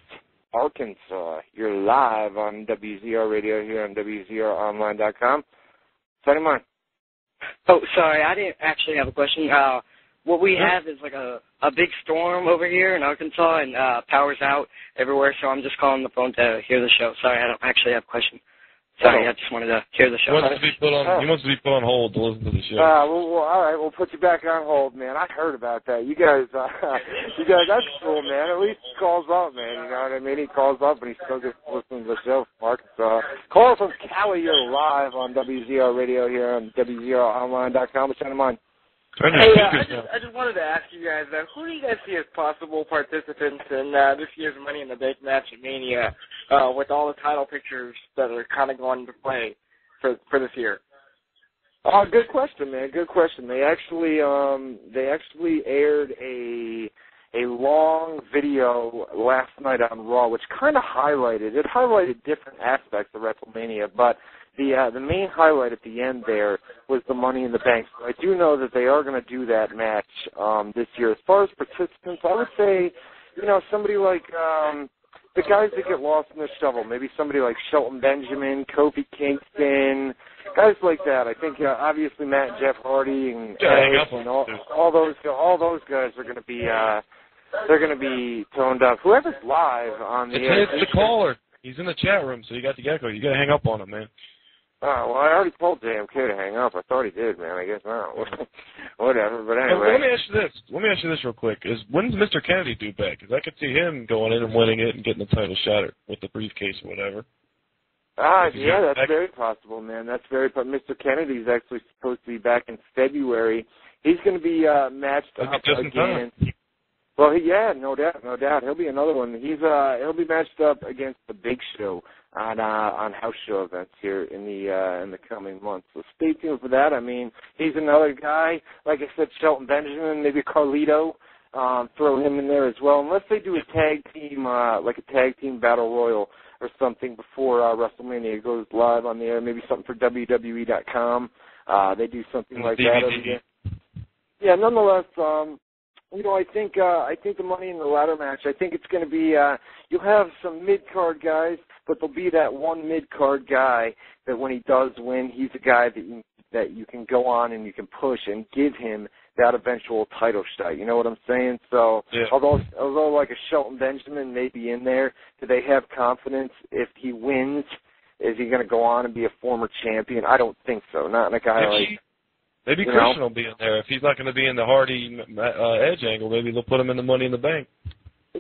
Arkansas. You're live on WZR Radio here on WZROnline.com. What's on your mind? Oh, sorry, I didn't actually have a question. What we have is a big storm over here in Arkansas, and power's out everywhere, so I'm just calling the phone to hear the show. Sorry, I don't actually have a question. Sorry, I just wanted to hear the show. He wants to be put on hold to listen to the show. Well, all right, we'll put you back on hold, man. I heard about that. You guys, that's cool, man. At least he calls up, man. You know what I mean? He calls up and he still gets to listen to the show from Arkansas. Caller from Cali, you're live on WZR Radio here on WZROnline.com. What's on your mind? Hey, I just wanted to ask you guys, who do you guys see as possible participants in this year's Money in the Bank match at Mania with all the title pictures that are kind of going to play for this year? Good question, man. Good question. They actually aired a long video last night on Raw, which kind of highlighted different aspects of WrestleMania, but the main highlight at the end there was the Money in the Bank. So I do know that they are going to do that match this year. As far as participants, I would say, somebody like the guys that get lost in the shovel, maybe somebody like Shelton Benjamin, Kofi Kingston, guys like that. I think obviously Matt and Jeff Hardy and Edge and all those guys are going to be they're going to be toned up. Whoever's live on the air. It's the caller. He's in the chat room, so you got the gecko. You got to hang up on him, man. Oh, well, I already told JMK to hang up. I thought he did, man. I guess not. Whatever, but anyway. Well, let me ask you this real quick. When's Mr. Kennedy due back? Because I could see him going in and winning it and getting the title shot with the briefcase or whatever. Yeah, that's very possible, man. That's very possible. Mr. Kennedy's actually supposed to be back in February. He's going to be matched up again. Well, yeah, no doubt. He'll be another one. He'll be matched up against the Big Show on house show events here in the coming months. So stay tuned for that. I mean, he's another guy. Like I said, Shelton Benjamin, maybe Carlito. Throw him in there as well. Unless they do a tag team, like a tag team battle royal or something before WrestleMania goes live on the air. Maybe something for WWE.com. They do something like that. Yeah. Nonetheless. I think the Money in the Ladder match, I think it's going to be, you'll have some mid-card guys, but there'll be that one mid-card guy that when he does win, he's a guy that you can go on and you can push and give him that eventual title shot. You know what I'm saying? So, yeah. although like a Shelton Benjamin may be in there, do they have confidence if he wins? Is he going to go on and be a former champion? I don't think so. Not in a guy like... Maybe Christian will be in there. If he's not going to be in the Hardy Edge angle, maybe they'll put him in the Money in the Bank.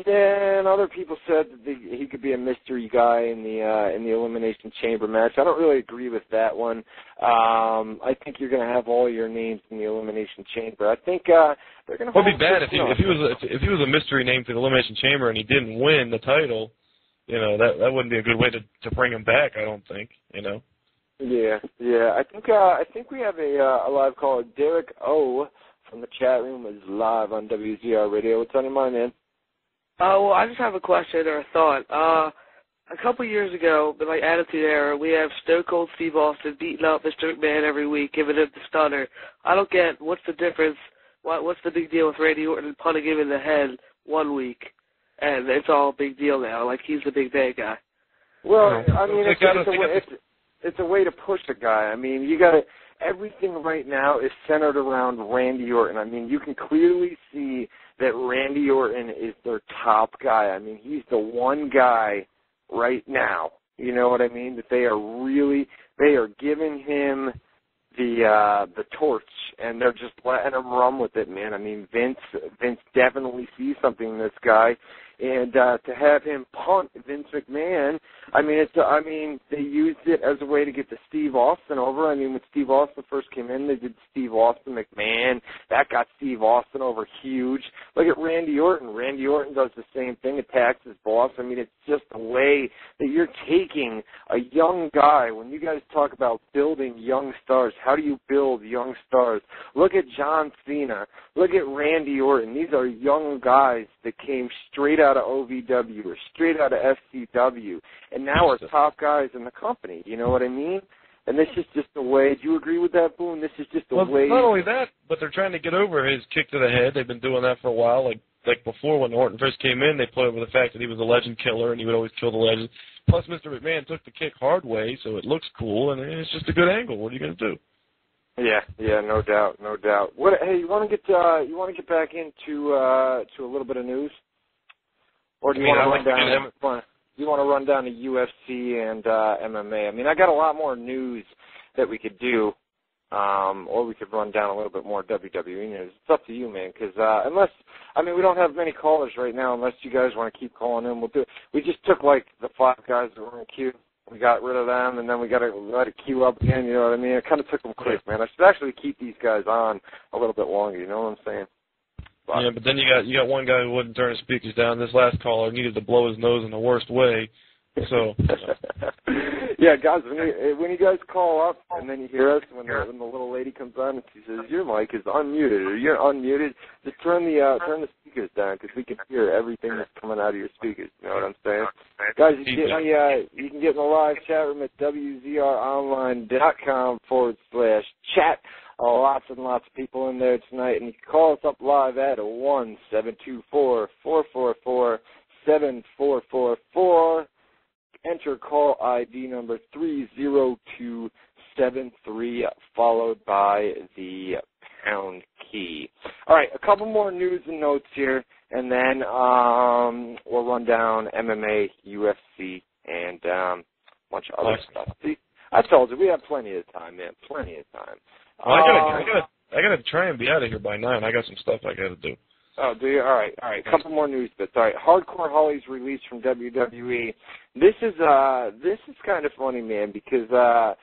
Yeah, and other people said that he could be a mystery guy in the Elimination Chamber match. I don't really agree with that one. I think you're going to have all your names in the Elimination Chamber. I think they're going to. It would be bad if he was a mystery name for the Elimination Chamber and he didn't win the title. You know, that wouldn't be a good way to bring him back. I don't think. You know. Yeah. I think we have a live caller. Derek O from the chat room is live on WZR Radio. What's on your mind, man? Well, I just have a question or a thought. A couple years ago, in like Attitude Era, we have Stone Cold Steve Austin beating up Mr. McMahon every week, giving him the stunner. I don't get what's the difference. What's the big deal with Randy Orton punting him in the head one week, and it's all a big deal now, like he's the big bad guy. Well, I mean, it's a way to push a guy. I mean, you got to. Everything right now is centered around Randy Orton. I mean, you can clearly see that Randy Orton is their top guy. I mean, he's the one guy right now, you know what I mean, that they are giving him the torch, and they're just letting him run with it, man. I mean, Vince definitely sees something in this guy, and to have him punt Vince McMahon, I mean, they used it as a way to get the Steve Austin over. I mean, when Steve Austin first came in, they did Steve Austin McMahon. That got Steve Austin over huge. Look at Randy Orton. Randy Orton does the same thing, attacks his boss. I mean, it's just the way that you're taking a young guy. When you guys talk about building young stars, how do you build young stars? Look at John Cena. Look at Randy Orton. These are young guys that came straight out of OVW or straight out of FCW, and now are top guys in the company. You know what I mean? And this is just the way. Do you agree with that, Boone? This is just the way. Not only that, but they're trying to get over his kick to the head. They've been doing that for a while. Like before, when Orton first came in, they played over the fact that he was a legend killer and he would always kill the legend. Plus, Mr. McMahon took the kick hard way, so it looks cool, and it's just a good angle. What are you going to do? Yeah, no doubt. Hey, you want to get back into to a little bit of news, or do you want to run down? You want to run down to UFC and MMA? I mean, I got a lot more news that we could do, or we could run down a little bit more WWE news. It's up to you, man. Because we don't have many callers right now. Unless you guys want to keep calling in, we'll do it. We just took like the 5 guys that were in queue. We got rid of them, and then we got to let it queue up again. You know what I mean? It kind of took them quick, man. I should actually keep these guys on a little bit longer. You know what I'm saying? Yeah, but then you got one guy who wouldn't turn his speakers down. This last caller needed to blow his nose in the worst way. So. Yeah, guys, when you guys call up and then you hear us when the little lady comes on and she says your mic is unmuted or you're unmuted, just turn the speakers down because we can hear everything that's coming out of your speakers. You know what I'm saying? Guys, you can get in the live chat room at WZROnline.com /chat. Lots and lots of people in there tonight, and you can call us up live at 1-724-444-7444. Enter call ID number 30273, followed by the pound key. All right, a couple more news and notes here, and then we'll run down MMA, UFC, and a bunch of other stuff. See, I told you, we have plenty of time, man, plenty of time. Well, I gotta try and be out of here by 9. I got some stuff I gotta do. Oh, do you? All right. A couple more news bits. All right, Hardcore Holly's released from WWE. This is kind of funny, man, because a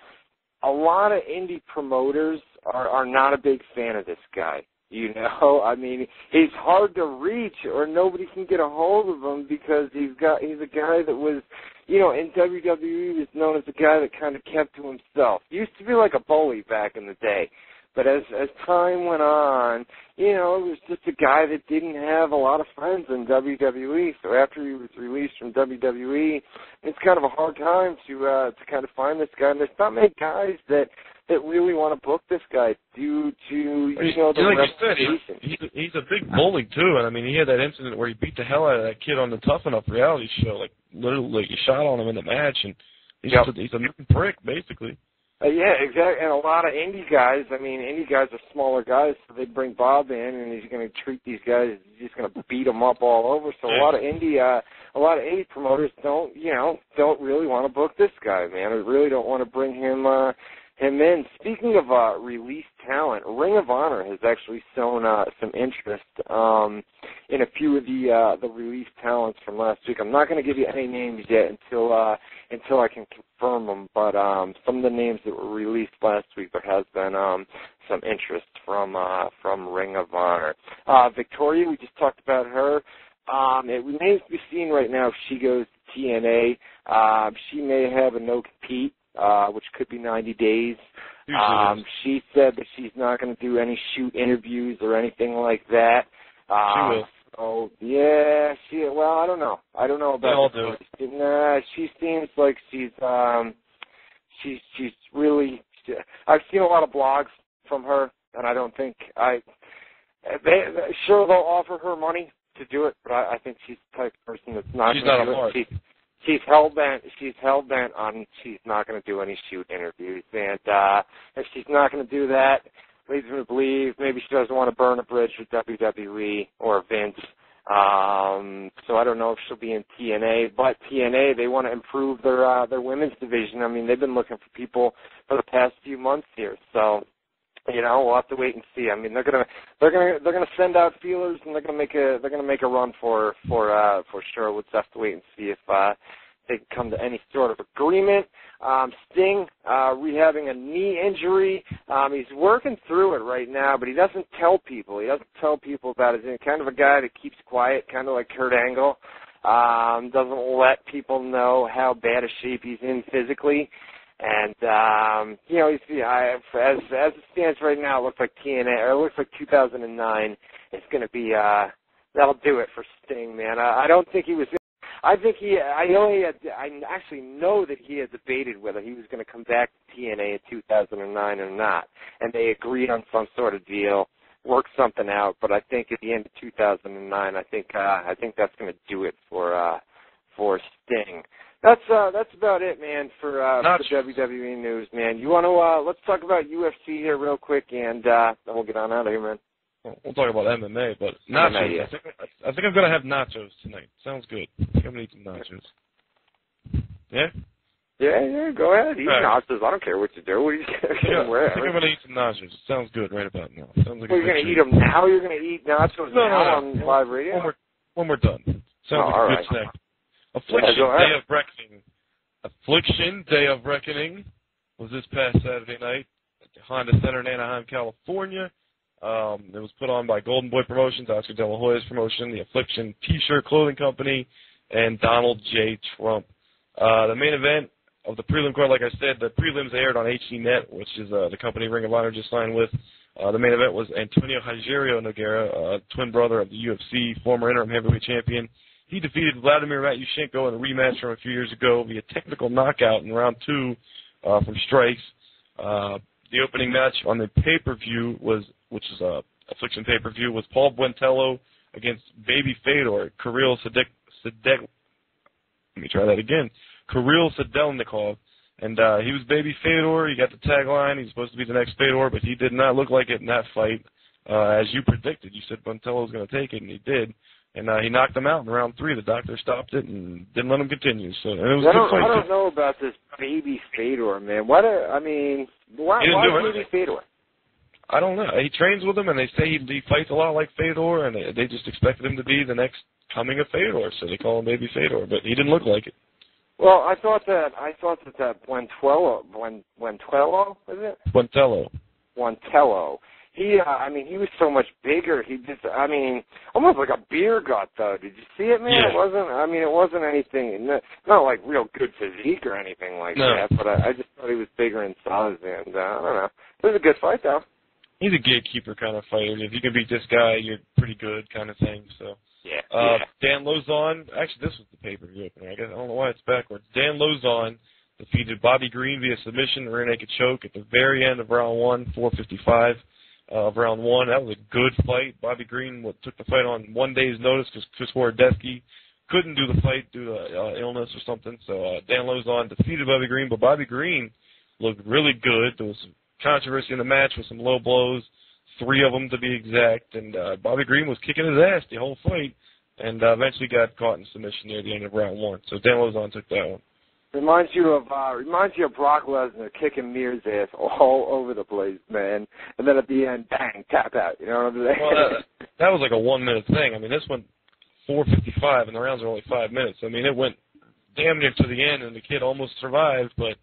lot of indie promoters are not a big fan of this guy. You know, I mean, he's hard to reach, or nobody can get a hold of him because he's a guy that was, you know, in WWE he was known as a guy that kind of kept to himself. He used to be like a bully back in the day. But as time went on, you know, it was just a guy that didn't have a lot of friends in WWE. So after he was released from WWE, it's kind of a hard time to kind of find this guy. And there's not many guys that really want to book this guy due to, you know, the reputation. He's a big bully, too. And, I mean, he had that incident where he beat the hell out of that kid on the Tough Enough reality show. Like, literally, he shot on him in the match. And he's a mean prick, basically. Yeah, exactly. And a lot of indie guys are smaller guys, so they bring Bob in, and he's going to treat these guys, he's just going to beat them up all over. So a lot of indie promoters don't really want to book this guy, man. They really don't want to bring him him in. Speaking of released talent, Ring of Honor has actually shown some interest in a few of the released talents from last week. I'm not going to give you any names yet until I can confirm them, but some of the names that were released last week, there has been some interest from Ring of Honor. Victoria, we just talked about her. It remains to be seen right now if she goes to TNA. She may have a no-compete, which could be 90 days. She said that she's not going to do any shoot interviews or anything like that. She will. So, yeah, well, I don't know. I don't know about it. Nah, she seems like she's really, I've seen a lot of blogs from her, and I don't think sure they'll offer her money to do it, but I think she's the type of person that's not. She's not a mark. She's hell bent on she's not going to do any shoot interviews, and if she's not going to do that, leads me to believe maybe she doesn't want to burn a bridge with WWE or Vince. So I don't know if she'll be in TNA, but TNA, they want to improve their women's division. I mean, they've been looking for people for the past few months here, so. You know, we'll have to wait and see. I mean, they're gonna send out feelers, and they're gonna make a run for sure. We'll just have to wait and see if they can come to any sort of agreement. Sting rehabbing a knee injury. He's working through it right now, but he doesn't tell people. He doesn't tell people about it. He's kind of a guy that keeps quiet, kind of like Kurt Angle. Doesn't let people know how bad a shape he's in physically. And, you know, as it stands right now, it looks like TNA, or it looks like 2009 is going to be, that'll do it for Sting, man. I don't think he was, I actually know that he had debated whether he was going to come back to TNA in 2009 or not. And they agreed on some sort of deal, worked something out, but I think at the end of 2009, I think that's going to do it for Sting. That's about it, man, for the WWE news, man. You want to let's talk about UFC here real quick, and then we'll get on out of here, man. We'll talk about MMA, but nachos. MMA, yeah. I think I'm gonna have nachos tonight. Sounds good. I think I'm gonna eat some nachos. Yeah. Yeah. Go ahead. Eat nachos. I don't care what you do. What are you I think I'm gonna eat some nachos. It sounds good right about now. Sounds like you're gonna eat them now. You're gonna eat nachos now on live radio. When we're done. Sounds like a good snack. Affliction Day of Reckoning was this past Saturday night at the Honda Center in Anaheim, California. It was put on by Golden Boy Promotions, Oscar De La Hoya's promotion, the Affliction T-shirt clothing company, and Donald J. Trump. The main event of the prelim card, like I said, the prelims aired on HDNet, which is the company Ring of Honor just signed with. The main event was Antonio Rogerio Nogueira, twin brother of the UFC, former interim heavyweight champion. He defeated Vladimir Matyushenko in a rematch from a few years ago via technical knockout in round 2 from strikes. The opening match on the pay-per-view which is a Affliction pay-per-view, was Paul Buentello against Baby Fedor, Kirill Sedelnikov. And he was Baby Fedor. He got the tagline. He's supposed to be the next Fedor, but he did not look like it in that fight. As you predicted, you said Buentello was going to take it, and he did. And he knocked him out in round 3. The doctor stopped it and didn't let him continue. So and it was a good fight. I don't know about this Baby Fedor, man. Why Baby Fedor? I don't know. He trains with him, and they say he fights a lot like Fedor, and they just expected him to be the next coming of Fedor, so they call him Baby Fedor. But he didn't look like it. Well, I thought that Buentello, is it? Buentello. He was so much bigger. He just, almost like a beer gut, though. Did you see it, man? Yeah. It wasn't anything, not like real good physique or anything like that, but I just thought he was bigger in size, and I don't know. It was a good fight, though. He's a gatekeeper kind of fighter. If you can beat this guy, you're pretty good kind of thing, so. Yeah. Dan Lozon, actually, this was the pay-per-view opener. I don't know why it's backwards. Dan Lozon defeated Bobby Green via submission, rear naked choke at the very end of round 1, 4:55. Of round 1. That was a good fight. Bobby Green took the fight on 1 day's notice because Chris Wardesky couldn't do the fight due to illness or something. So Dan Lozon defeated Bobby Green, but Bobby Green looked really good. There was some controversy in the match with some low blows, 3 of them to be exact, and Bobby Green was kicking his ass the whole fight and eventually got caught in submission near the end of round 1. So Dan Lozon took that one. Reminds you of Brock Lesnar kicking Mir's ass all over the place, man. And then at the end, bang, tap out. You know what I'm saying? Well, that was like a 1 minute thing. I mean, this went 4:55, and the rounds are only 5 minutes. I mean, it went damn near to the end, and the kid almost survived, but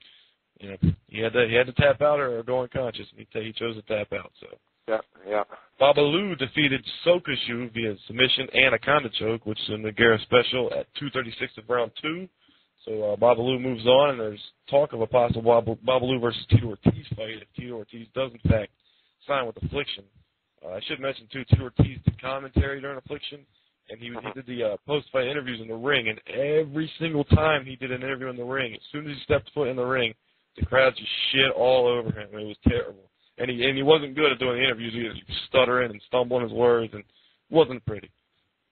you know, he had to tap out or go unconscious, and he chose to tap out. So. Yeah. Babalu defeated Sokashu via submission and a Conda choke, which is a Nagara special at 2:36 of round 2. So Babalu moves on, and there's talk of a possible Babalu versus Tito Ortiz fight if Tito Ortiz does, in fact, sign with Affliction. I should mention, too, Tito Ortiz did commentary during Affliction, and he did the post-fight interviews in the ring, and every single time he did an interview in the ring, as soon as he stepped foot in the ring, the crowd just shit all over him. It was terrible. And he wasn't good at doing the interviews either. He was stuttering and stumbling his words, and it wasn't pretty.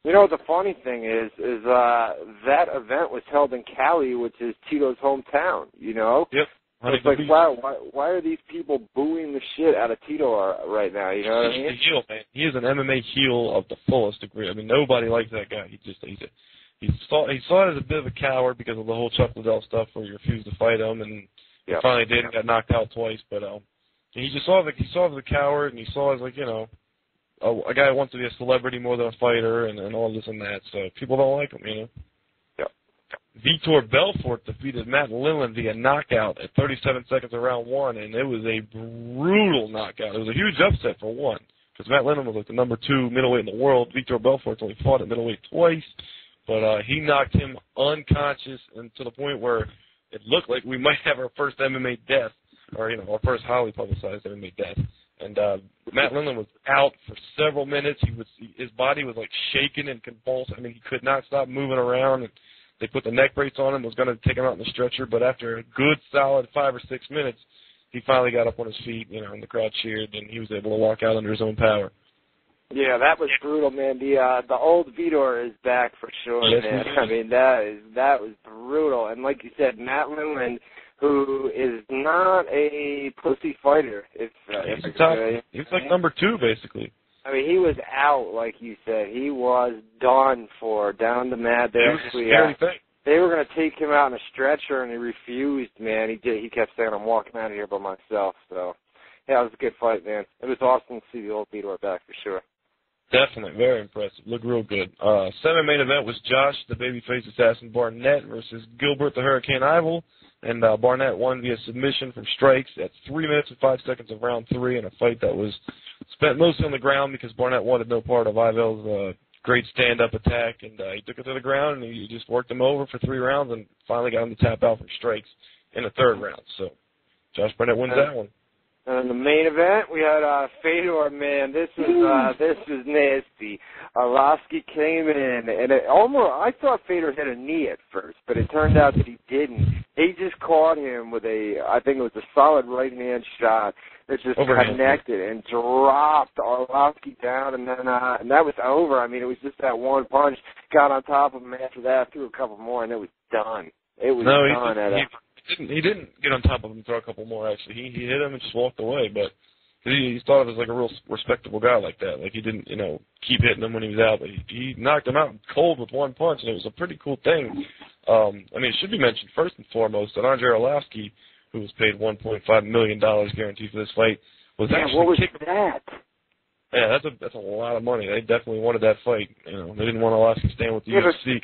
You know what the funny thing is that event was held in Cali, which is Tito's hometown, you know? Yep. It's like, wow, why are these people booing the shit out of Tito right now, you know what I mean? He's a heel, man. He is an MMA heel of the fullest degree. I mean, nobody likes that guy. He saw it as a bit of a coward because of the whole Chuck Liddell stuff where he refused to fight him, and he finally did and got knocked out twice, but he just saw it as a coward, and he saw it as, like, you know, a guy who wants to be a celebrity more than a fighter and all this and that. So people don't like him, you know. Yep. Vitor Belfort defeated Matt Lindland via knockout at 37 seconds of round 1, and it was a brutal knockout. It was a huge upset for one, because Matt Lindland was like the number 2 middleweight in the world. Vitor Belfort's only fought at middleweight twice, but he knocked him unconscious, and to the point where it looked like we might have our first MMA death, or, you know, our first highly publicized MMA death. And Matt Lindland was out for several minutes. His body was like shaking and convulsed. I mean, he could not stop moving around. And they put the neck brace on him. Was going to take him out in the stretcher, but after a good solid 5 or 6 minutes, he finally got up on his feet. You know, and the crowd cheered, and he was able to walk out under his own power. Yeah, that was brutal, man. The old Vitor is back for sure, yes, man. I mean, that was brutal. And like you said, Matt Lindland, who is not a pussy fighter. He's like number 2, basically. I mean, he was out, like you said. He was done for, down to mad. They were going to take him out in a stretcher, and he refused, man. He kept saying, I'm walking out of here by myself. So, yeah, it was a good fight, man. It was awesome to see the old Vitor back for sure. Definitely, very impressive. Looked real good. Semi-main event was Josh, the babyface assassin Barnett, versus Gilbert, the Hurricane Ivel. And Barnett won via submission from strikes at 3 minutes and 5 seconds of round 3 in a fight that was spent mostly on the ground because Barnett wanted no part of Ivel's great stand-up attack. And he took it to the ground, and he just worked him over for 3 rounds and finally got him to tap out from strikes in the 3rd round. So Josh Barnett wins that one. And in the main event, we had Fedor, man. This was nasty. Arlovsky came in, and I thought Fedor hit a knee at first, but it turned out that he didn't. He just caught him with I think it was a solid right-hand shot that just connected and dropped Arlovsky down, and then and that was over. I mean, it was just that one punch. Got on top of him after that, threw a couple more, and it was done. It was done. He didn't get on top of him and throw a couple more, actually. He hit him and just walked away, but he thought of him as like a real respectable guy like that. Like, he didn't, you know, keep hitting him when he was out, but he knocked him out cold with one punch, and it was a pretty cool thing. I mean, it should be mentioned first and foremost that Andrei Arlovsky, who was paid $1.5 million guaranteed for this fight, was actually what was that? Yeah, that's a lot of money. They definitely wanted that fight. You know, they didn't want Arlovsky staying with the UFC.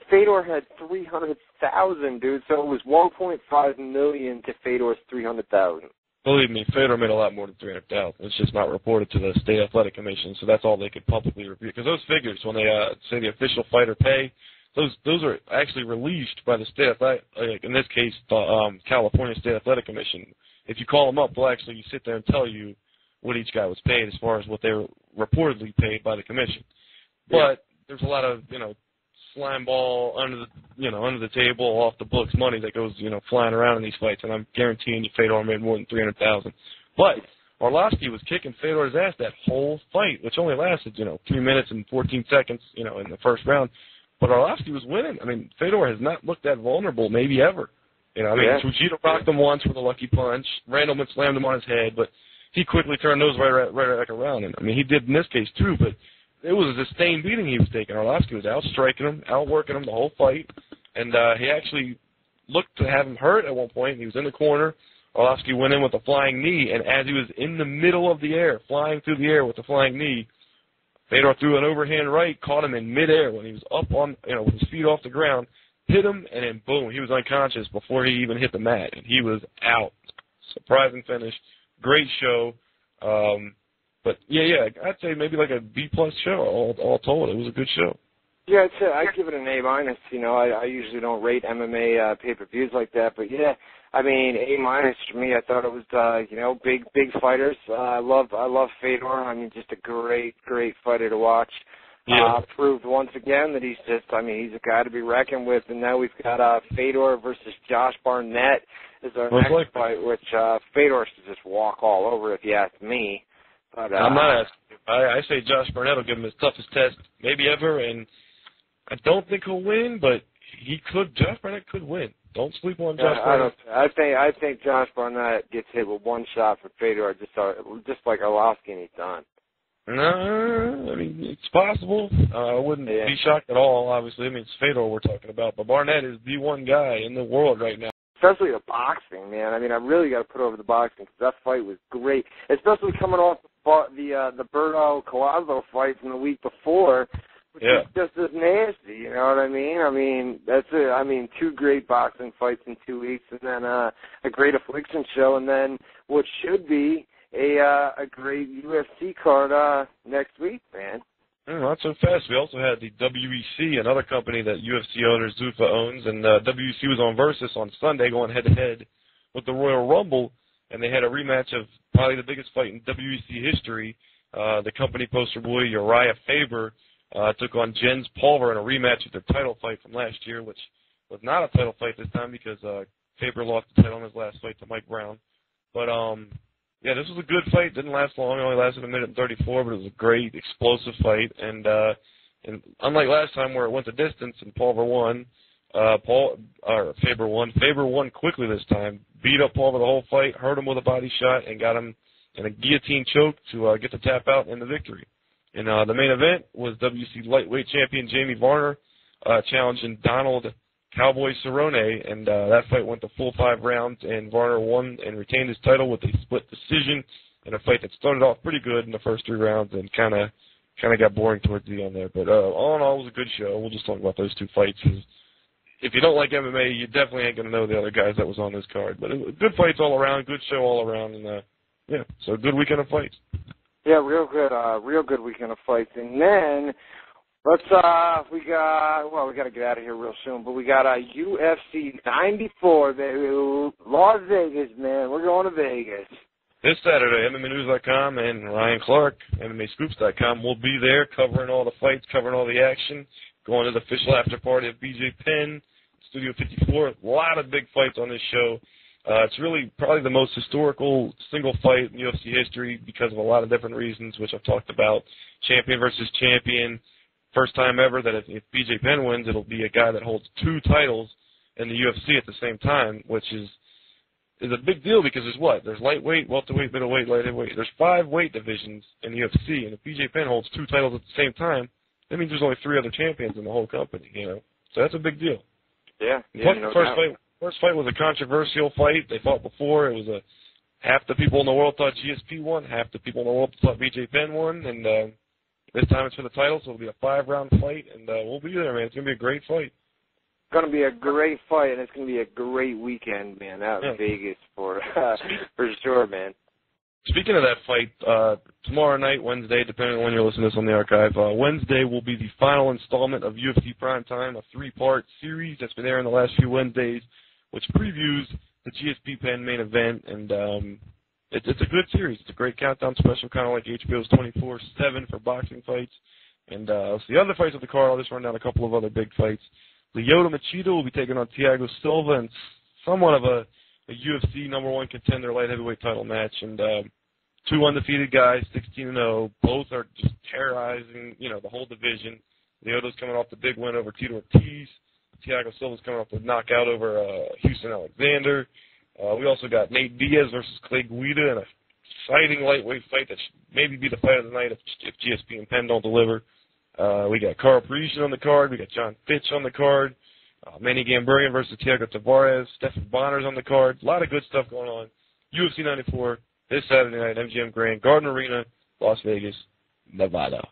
Fedor had 300,000, dude, so it was 1.5 million to Fedor's 300,000. Believe me, Fedor made a lot more than 300,000. It's just not reported to the State Athletic Commission, so that's all they could publicly review. Because those figures, when they say the official fighter pay, those are actually released by the State Athletic, in this case, the California State Athletic Commission. If you call them up, they'll actually sit there and tell you what each guy was paid as far as what they were reportedly paid by the commission. But there's a lot of, you know, slime ball under the table, off the books money that goes, you know, flying around in these fights, and I'm guaranteeing you Fedor made more than 300,000. But Arlovsky was kicking Fedor's ass that whole fight, which only lasted, you know, 3 minutes and 14 seconds, you know, in the first round. But Arlovsky was winning. I mean, Fedor has not looked that vulnerable, maybe ever. You know, I mean, Fujita rocked him once with a lucky punch. Randleman slammed him on his head, but he quickly turned those right back around. And I mean, he did in this case too, but it was a sustained beating he was taking. Arlovsky was out-striking him, outworking him the whole fight, and he actually looked to have him hurt at one point. He was in the corner. Arlovsky went in with a flying knee, and as he was in the middle of the air, flying through the air with the flying knee, Fedor threw an overhand right, caught him in midair when he was up on, with his feet off the ground, hit him, and then boom, he was unconscious before he even hit the mat, and he was out. Surprising finish. Great show. But yeah, I'd say maybe like a B-plus show all told. It was a good show. Yeah, I'd give it an A-minus. I usually don't rate MMA pay-per-views like that, but yeah, I mean, A-minus for me. I thought it was, big fighters. I love Fedor. I mean, just a great fighter to watch. Yeah. Proved once again that he's a guy to be reckoned with. And now we've got Fedor versus Josh Barnett is our next fight, which Fedor should just walk all over if you ask me. But, I'm not asking. I say Josh Barnett will give him his toughest test maybe ever, and I don't think he'll win, but Josh Barnett could win. Don't sleep on Josh Barnett. I think Josh Barnett gets hit with one shot for Fedor, just like Arlovsky, and he's done. No, I mean, it's possible. I wouldn't be shocked at all, obviously. I mean, it's Fedor we're talking about, but Barnett is the one guy in the world right now. Especially the boxing, man. I mean, I really got to put over the boxing because that fight was great, especially coming off the Berto Collazo fight from the week before, which is just as nasty. You know what I mean? I mean, that's it. I mean, 2 great boxing fights in 2 weeks, and then a great affliction show, and then what should be a great UFC card next week, man. Not so fast. We also had the WEC, another company that UFC owner Zuffa owns, and WEC was on Versus on Sunday going head-to-head with the Royal Rumble, and they had a rematch of probably the biggest fight in WEC history. The company poster boy Uriah Faber took on Jens Pulver in a rematch of the title fight from last year, which was not a title fight this time because Faber lost the title in his last fight to Mike Brown. But yeah, this was a good fight. Didn't last long. It only lasted 1 minute and 34, but it was a great, explosive fight. And unlike last time where it went the distance and Pulver won, Faber won. Faber won quickly this time. Beat up Pulver the whole fight, hurt him with a body shot, and got him in a guillotine choke to get the tap out and the victory. And the main event was WC lightweight champion Jamie Varner challenging Donald Cowboy Cerrone, and that fight went the full 5 rounds, and Varner won and retained his title with a split decision in a fight that started off pretty good in the first 3 rounds and kind of got boring towards the end there. But all in all, it was a good show. We'll just talk about those 2 fights. If you don't like MMA, you definitely ain't going to know the other guys that was on this card. But good fights all around, good show all around, and so a good weekend of fights. Yeah, real good weekend of fights. And then we got to get out of here real soon, but we got a UFC 94, baby. Las Vegas, man. We're going to Vegas. This Saturday, MMAnews.com and Ryan Clark, MMAscoops.com, will be there covering all the fights, covering all the action, going to the official after party at BJ Penn, Studio 54. A lot of big fights on this show. It's really probably the most historical single fight in UFC history because of a lot of different reasons, which I've talked about. Champion versus champion. First time ever that if BJ Penn wins, it'll be a guy that holds 2 titles in the UFC at the same time, which is a big deal because there's lightweight, welterweight, middleweight, light heavyweight. There's 5 weight divisions in the UFC, and if BJ Penn holds 2 titles at the same time, that means there's only 3 other champions in the whole company, So that's a big deal. Yeah. Plus, the first fight was a controversial fight. They fought before. It was half the people in the world thought GSP won, half the people in the world thought BJ Penn won, and this time it's for the title, so it'll be a 5-round fight, and we'll be there, man. It's going to be a great fight. It's going to be a great fight, and it's going to be a great weekend, man, out in Vegas for sure, man. Speaking of that fight, tomorrow night, Wednesday, depending on when you're listening to this on the archive, Wednesday will be the final installment of UFC Primetime, a 3-part series that's been airing the last few Wednesdays, which previews the GSP Penn main event, and it's a good series. It's a great countdown special, kind of like HBO's 24/7 for boxing fights. And so the other fights of the card, I'll just run down a couple of other big fights. Lyoto Machida will be taking on Thiago Silva in somewhat of a UFC #1 contender light heavyweight title match. And 2 undefeated guys, 16-0. Both are just terrorizing, the whole division. Lyoto's coming off the big win over Tito Ortiz. Thiago Silva's coming off the knockout over Houston Alexander. We also got Nate Diaz versus Clay Guida in a exciting lightweight fight that should maybe be the fight of the night if GSP and Penn don't deliver. We got Carl Parisian on the card. We got John Fitch on the card. Manny Gambarian versus Thiago Tavares. Stephen Bonner's on the card. A lot of good stuff going on. UFC 94 this Saturday night, MGM Grand Garden Arena, Las Vegas, Nevada.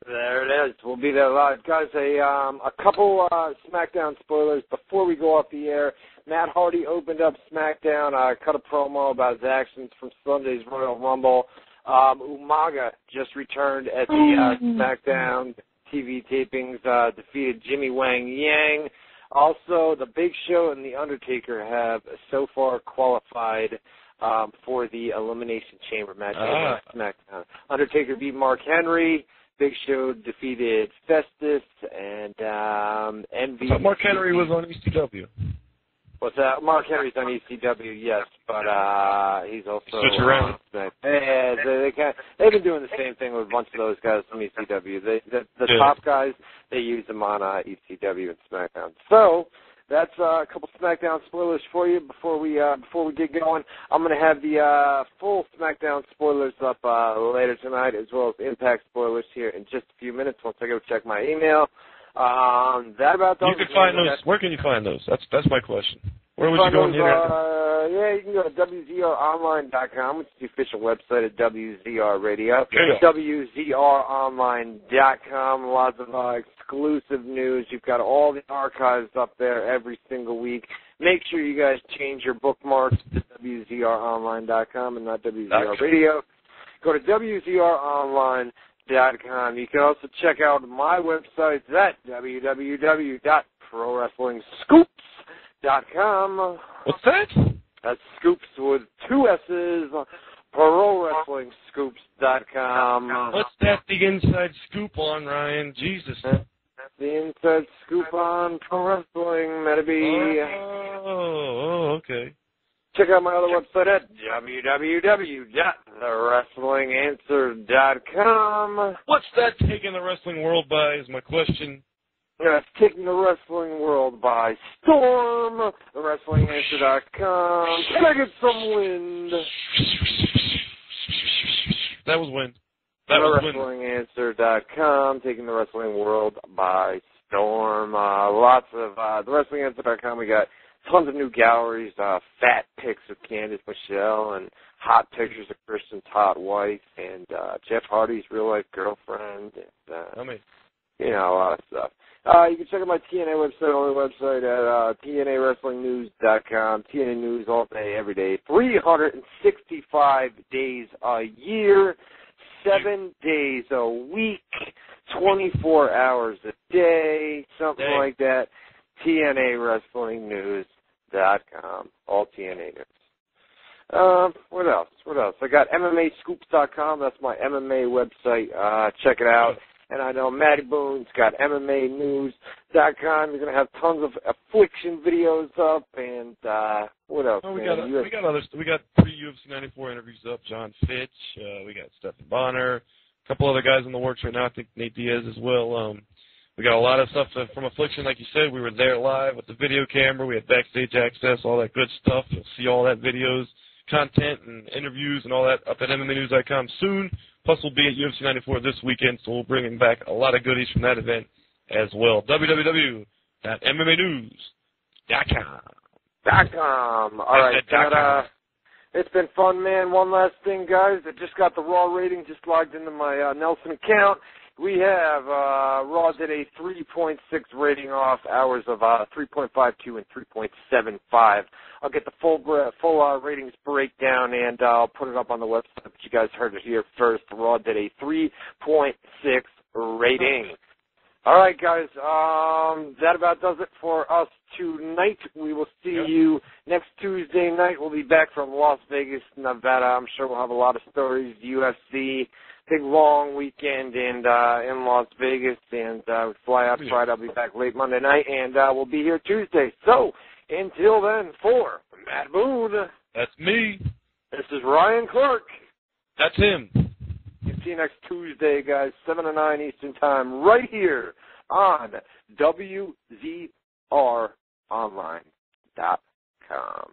There it is. We'll be there live. Guys, a couple SmackDown spoilers before we go off the air. Matt Hardy opened up SmackDown, cut a promo about his actions from Sunday's Royal Rumble. Umaga just returned at the SmackDown TV tapings, defeated Jimmy Wang Yang. Also, The Big Show and The Undertaker have so far qualified for the Elimination Chamber match on SmackDown. Undertaker beat Mark Henry. Big Show defeated Festus and MVP. I thought Mark Henry was on ECW. What's that? Mark Henry's on ECW, yes, but he's also switch around. They've been doing the same thing with a bunch of those guys from ECW. The top guys, they use them on ECW and SmackDown. So that's a couple SmackDown spoilers for you before we get going. I'm going to have the full SmackDown spoilers up later tonight, as well as Impact spoilers here in just a few minutes once I go check my email. That about does you can find those. Where can you find those? That's my question. Where would you go on the internet? Yeah, you can go to WZROnline.com, which is the official website of WZR Radio. WZROnline.com. Lots of exclusive news. You've got all the archives up there every single week. Make sure you guys change your bookmarks to WZROnline.com and not WZR Radio. Go to WZROnline.com. You can also check out my website at www.ProWrestlingScoops.com. What's that? That's Scoops with two S's. ProWrestlingScoops.com. What's that? The inside scoop on, Ryan? Jesus. The inside scoop on pro wrestling, maybe. Oh, okay. Check out my other website at www.thewrestlinganswer.com. What's that taking the wrestling world by is my question. Yeah, it's taking the wrestling world by storm. TheWrestlingAnswer.com. Can I get some wind? That was wind. That was wind. TheWrestlingAnswer.com. Taking the wrestling world by storm. Lots of TheWrestlingAnswer.com. We got tons of new galleries, fat pics of Candice Michelle, and hot pictures of Christian's hot wife, and Jeff Hardy's real-life girlfriend, and, you know, a lot of stuff. You can check out my TNA website, only website at TNAWrestlingNews.com. TNA News all day, every day, 365 days a year, 7 days a week, 24 hours a day, something like that. TNAWrestlingNews.com. All TNA News. What else? I got MMAScoops.com. That's my MMA website. Check it out. And I know Matty Boone's got MMAnews.com. You're going to have tons of Affliction videos up. And what else? Oh, we got others. We got 3 UFC 94 interviews up. John Fitch. We got Stephen Bonner. A couple other guys in the works right now. I think Nate Diaz as well. We got a lot of stuff from Affliction, like you said. We were there live with the video camera. We had backstage access, all that good stuff. You'll see all that videos, content, and interviews and all that up at MMAnews.com soon. Plus, we'll be at UFC 94 this weekend, so we'll bring back a lot of goodies from that event as well. www.MMAnews.com. All right, it's been fun, man. One last thing, guys. I just got the Raw rating, just logged into my Nelson account. We have Raw did a 3.6 rating off hours of 3.52 and 3.75. I'll get the full ratings breakdown, and I'll put it up on the website, but you guys heard it here first. Raw did a 3.6 rating. All right, guys, that about does it for us tonight. We will see you next Tuesday night. We'll be back from Las Vegas, Nevada. I'm sure we'll have a lot of stories, UFC, big long weekend in Las Vegas, and we fly out Friday. I'll be back late Monday night, and we'll be here Tuesday. So until then, for Matt Boone, that's me. This is Ryan Clark. That's him. See you next Tuesday, guys, 7 to 9 Eastern Time, right here on WZROnline.com.